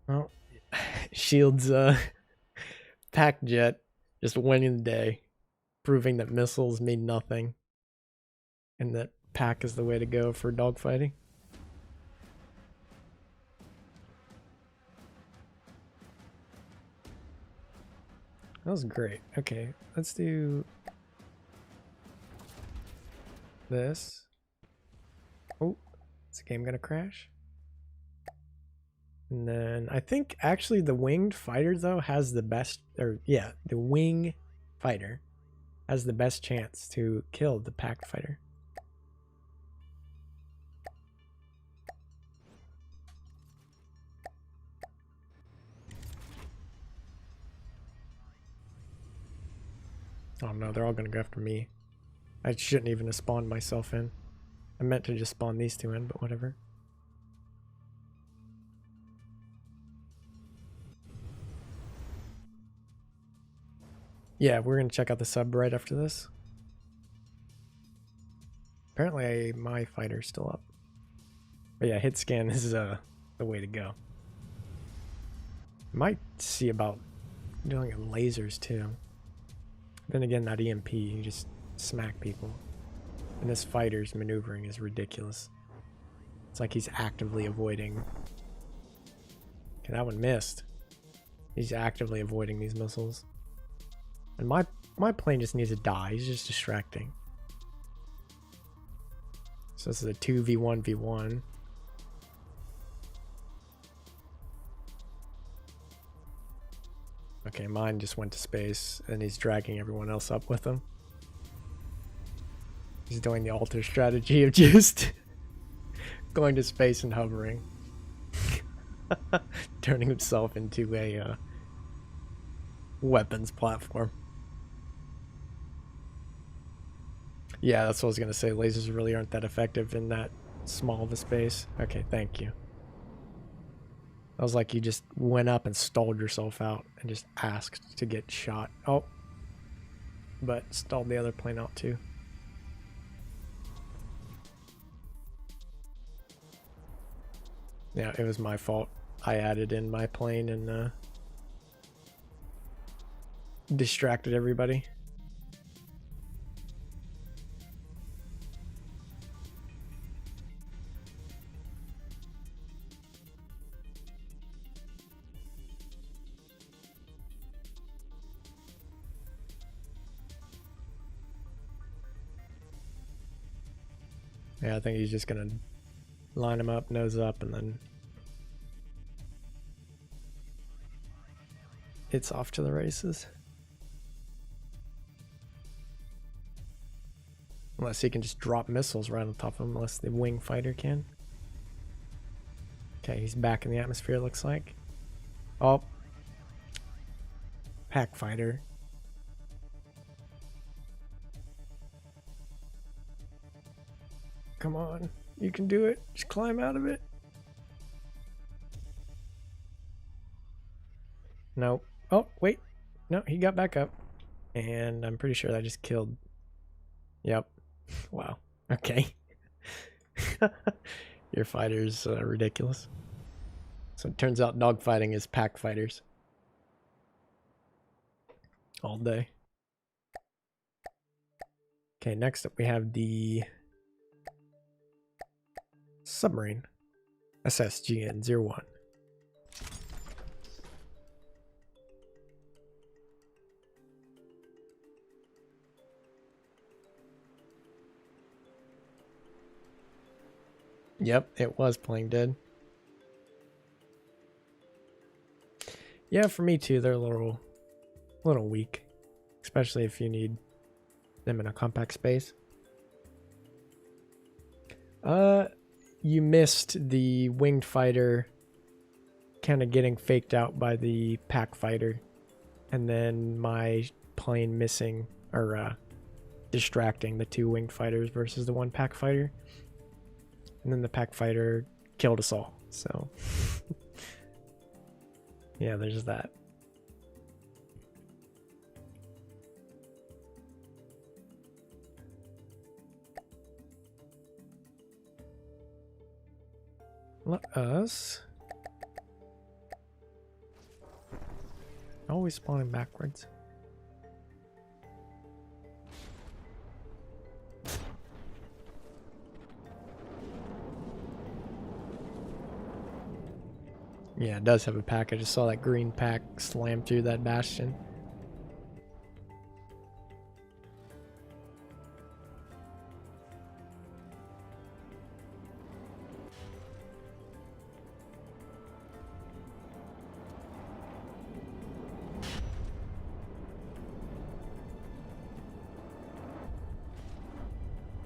Well, Shield's pack jet just winning the day, proving that missiles mean nothing, and that pack is the way to go for dogfighting. That was great. Okay, let's do this. Oh, is the game gonna crash? And then I think actually the winged fighter though has the best, or yeah, the wing fighter has the best chance to kill the pack fighter. Oh no, they're all gonna go after me. I shouldn't even have spawned myself in. I meant to just spawn these two in, but whatever. Yeah, we're gonna check out the sub right after this. Apparently my fighter's still up. But yeah, hit scan is the way to go. Might see about doing it lasers too. Then again, that EMP, you just smack people. And this fighter's maneuvering is ridiculous. It's like he's actively avoiding. Okay, that one missed. He's actively avoiding these missiles. And my plane just needs to die. He's just distracting. So this is a 2v1v1. Okay, mine just went to space and he's dragging everyone else up with him. He's doing the alter strategy of just going to space and hovering. Turning himself into a weapons platform. Yeah, that's what I was going to say. Lasers really aren't that effective in that small of a space. Okay, thank you. That was like you just went up and stalled yourself out and just asked to get shot. Oh. But stalled the other plane out too. Yeah, it was my fault. I added in my plane and distracted everybody. Yeah, I think he's just gonna line him up, nose up, and then it's off to the races. Unless he can just drop missiles right on top of him, unless the wing fighter can. Okay, he's back in the atmosphere, looks like. Oh. Pack fighter. Come on, you can do it. Just climb out of it. Nope. Oh, wait. No, he got back up. And I'm pretty sure that just killed. Yep. Wow. Okay. Your fighter's ridiculous. So it turns out dogfighting is pack fighters. All day. Okay, next up we have the submarine. SSGN-01. Yep, it was playing dead. Yeah, for me too, they're a little weak. Especially if you need them in a compact space. You missed the winged fighter kind of getting faked out by the pack fighter. And then my plane missing, or distracting the two winged fighters versus the one pack fighter. And then the pack fighter killed us all, so yeah, there's that. Let us Always spawning backwards. Yeah, it does have a pack. I just saw that green pack slam through that bastion.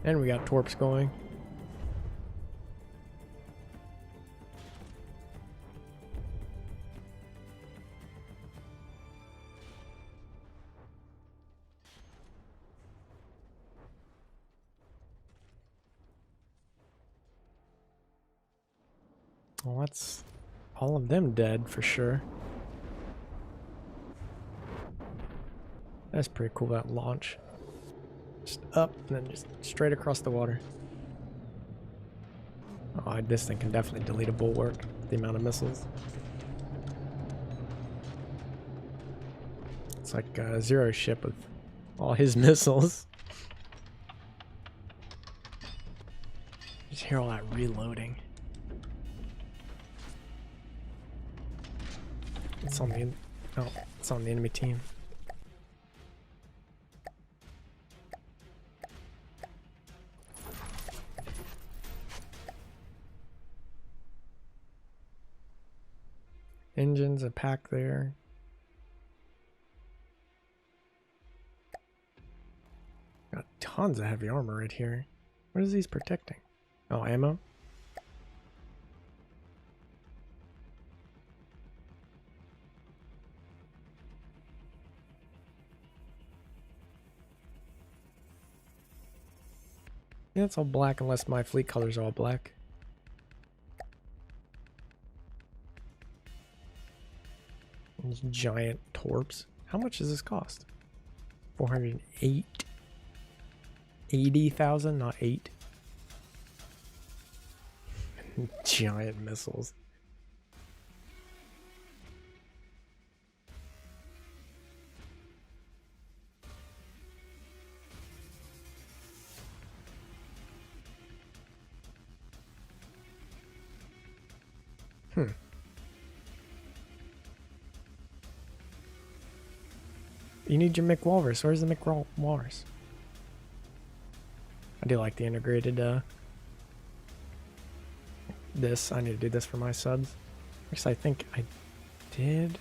And we got torps going. Well, that's all of them dead for sure. That's pretty cool, that launch. Just up and then just straight across the water. Oh, this thing can definitely delete a bulwark, the amount of missiles. It's like a Zero ship with all his missiles. Just hear all that reloading. It's on the enemy team. Engines, a pack there. Got tons of heavy armor right here. What is these protecting? Oh, ammo? Yeah, it's all black unless my fleet colors are all black. These giant torps. How much does this cost? 408. 80,000, not 8. Giant missiles. You need your McWalrus. Where's the McWalrus? I do like the integrated, this. I need to do this for my subs. Actually, I think I did.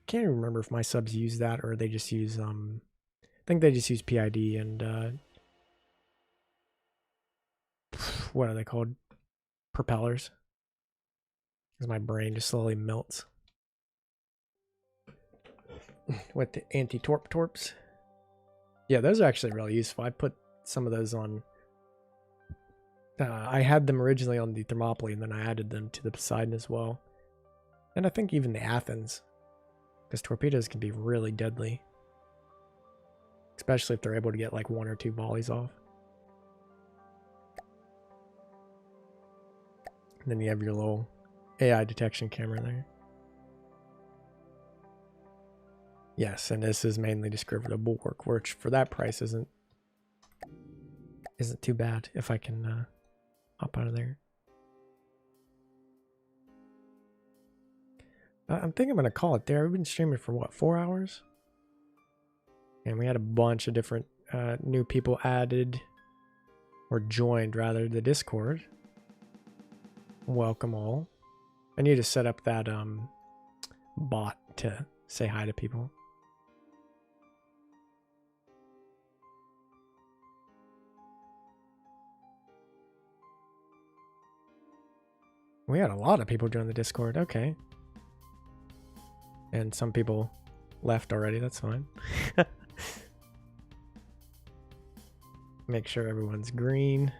Can't even remember if my subs use that or they just use, I think they just use PID and, what are they called? Propellers. Because my brain just slowly melts. With the anti-torps. Yeah, those are actually really useful. I put some of those on. I had them originally on the Thermopylae, and then I added them to the Poseidon as well. And I think even the Athens. Because torpedoes can be really deadly. Especially if they're able to get like 1 or 2 volleys off. And then you have your little AI detection camera there. Yes, and this is mainly just a bulwark, which for that price isn't too bad if I can hop out of there. I'm thinking I'm gonna call it there. We've been streaming for what, 4 hours? And we had a bunch of different new people added or joined rather the Discord. Welcome all. I need to set up that bot to say hi to people. We had a lot of people join the Discord. Okay. And some people left already. That's fine. Make sure everyone's green.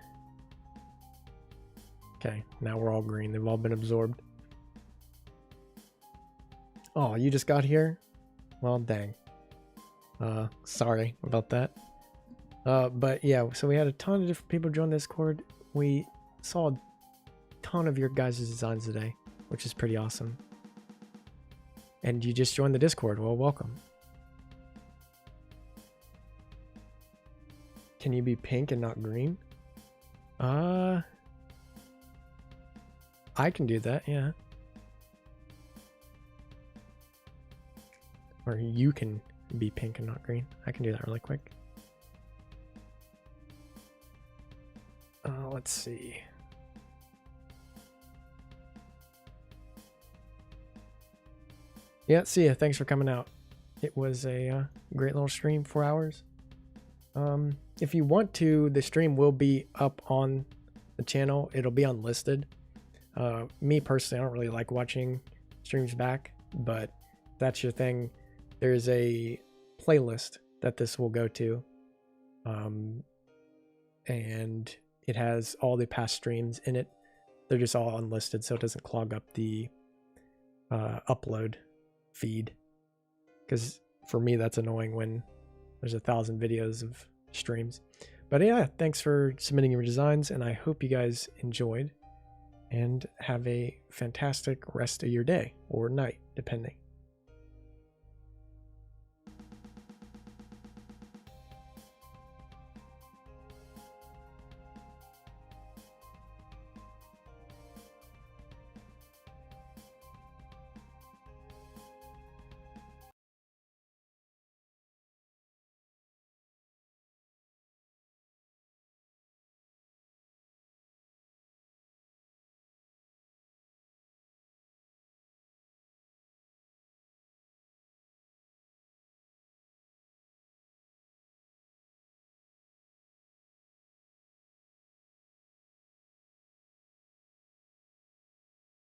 Okay, now we're all green. They've all been absorbed. Oh, you just got here? Well, dang. Sorry about that. But yeah, so we had a ton of different people join Discord. We saw a ton of your guys' designs today, which is pretty awesome. And you just joined the Discord. Well, welcome. Can you be pink and not green? I can do that, yeah. Or you can be pink and not green. I can do that really quick. Let's see. Yeah, see ya. Thanks for coming out. It was a great little stream, 4 hours. If you want to, the stream will be up on the channel. It'll be unlisted. Me personally, I don't really like watching streams back, but if that's your thing, there's a playlist that this will go to. And it has all the past streams in it. They're just all unlisted, so it doesn't clog up the upload feed. Because for me, that's annoying when there's 1,000 videos of streams. But yeah, thanks for submitting your designs, and I hope you guys enjoyed, and have a fantastic rest of your day or night, depending.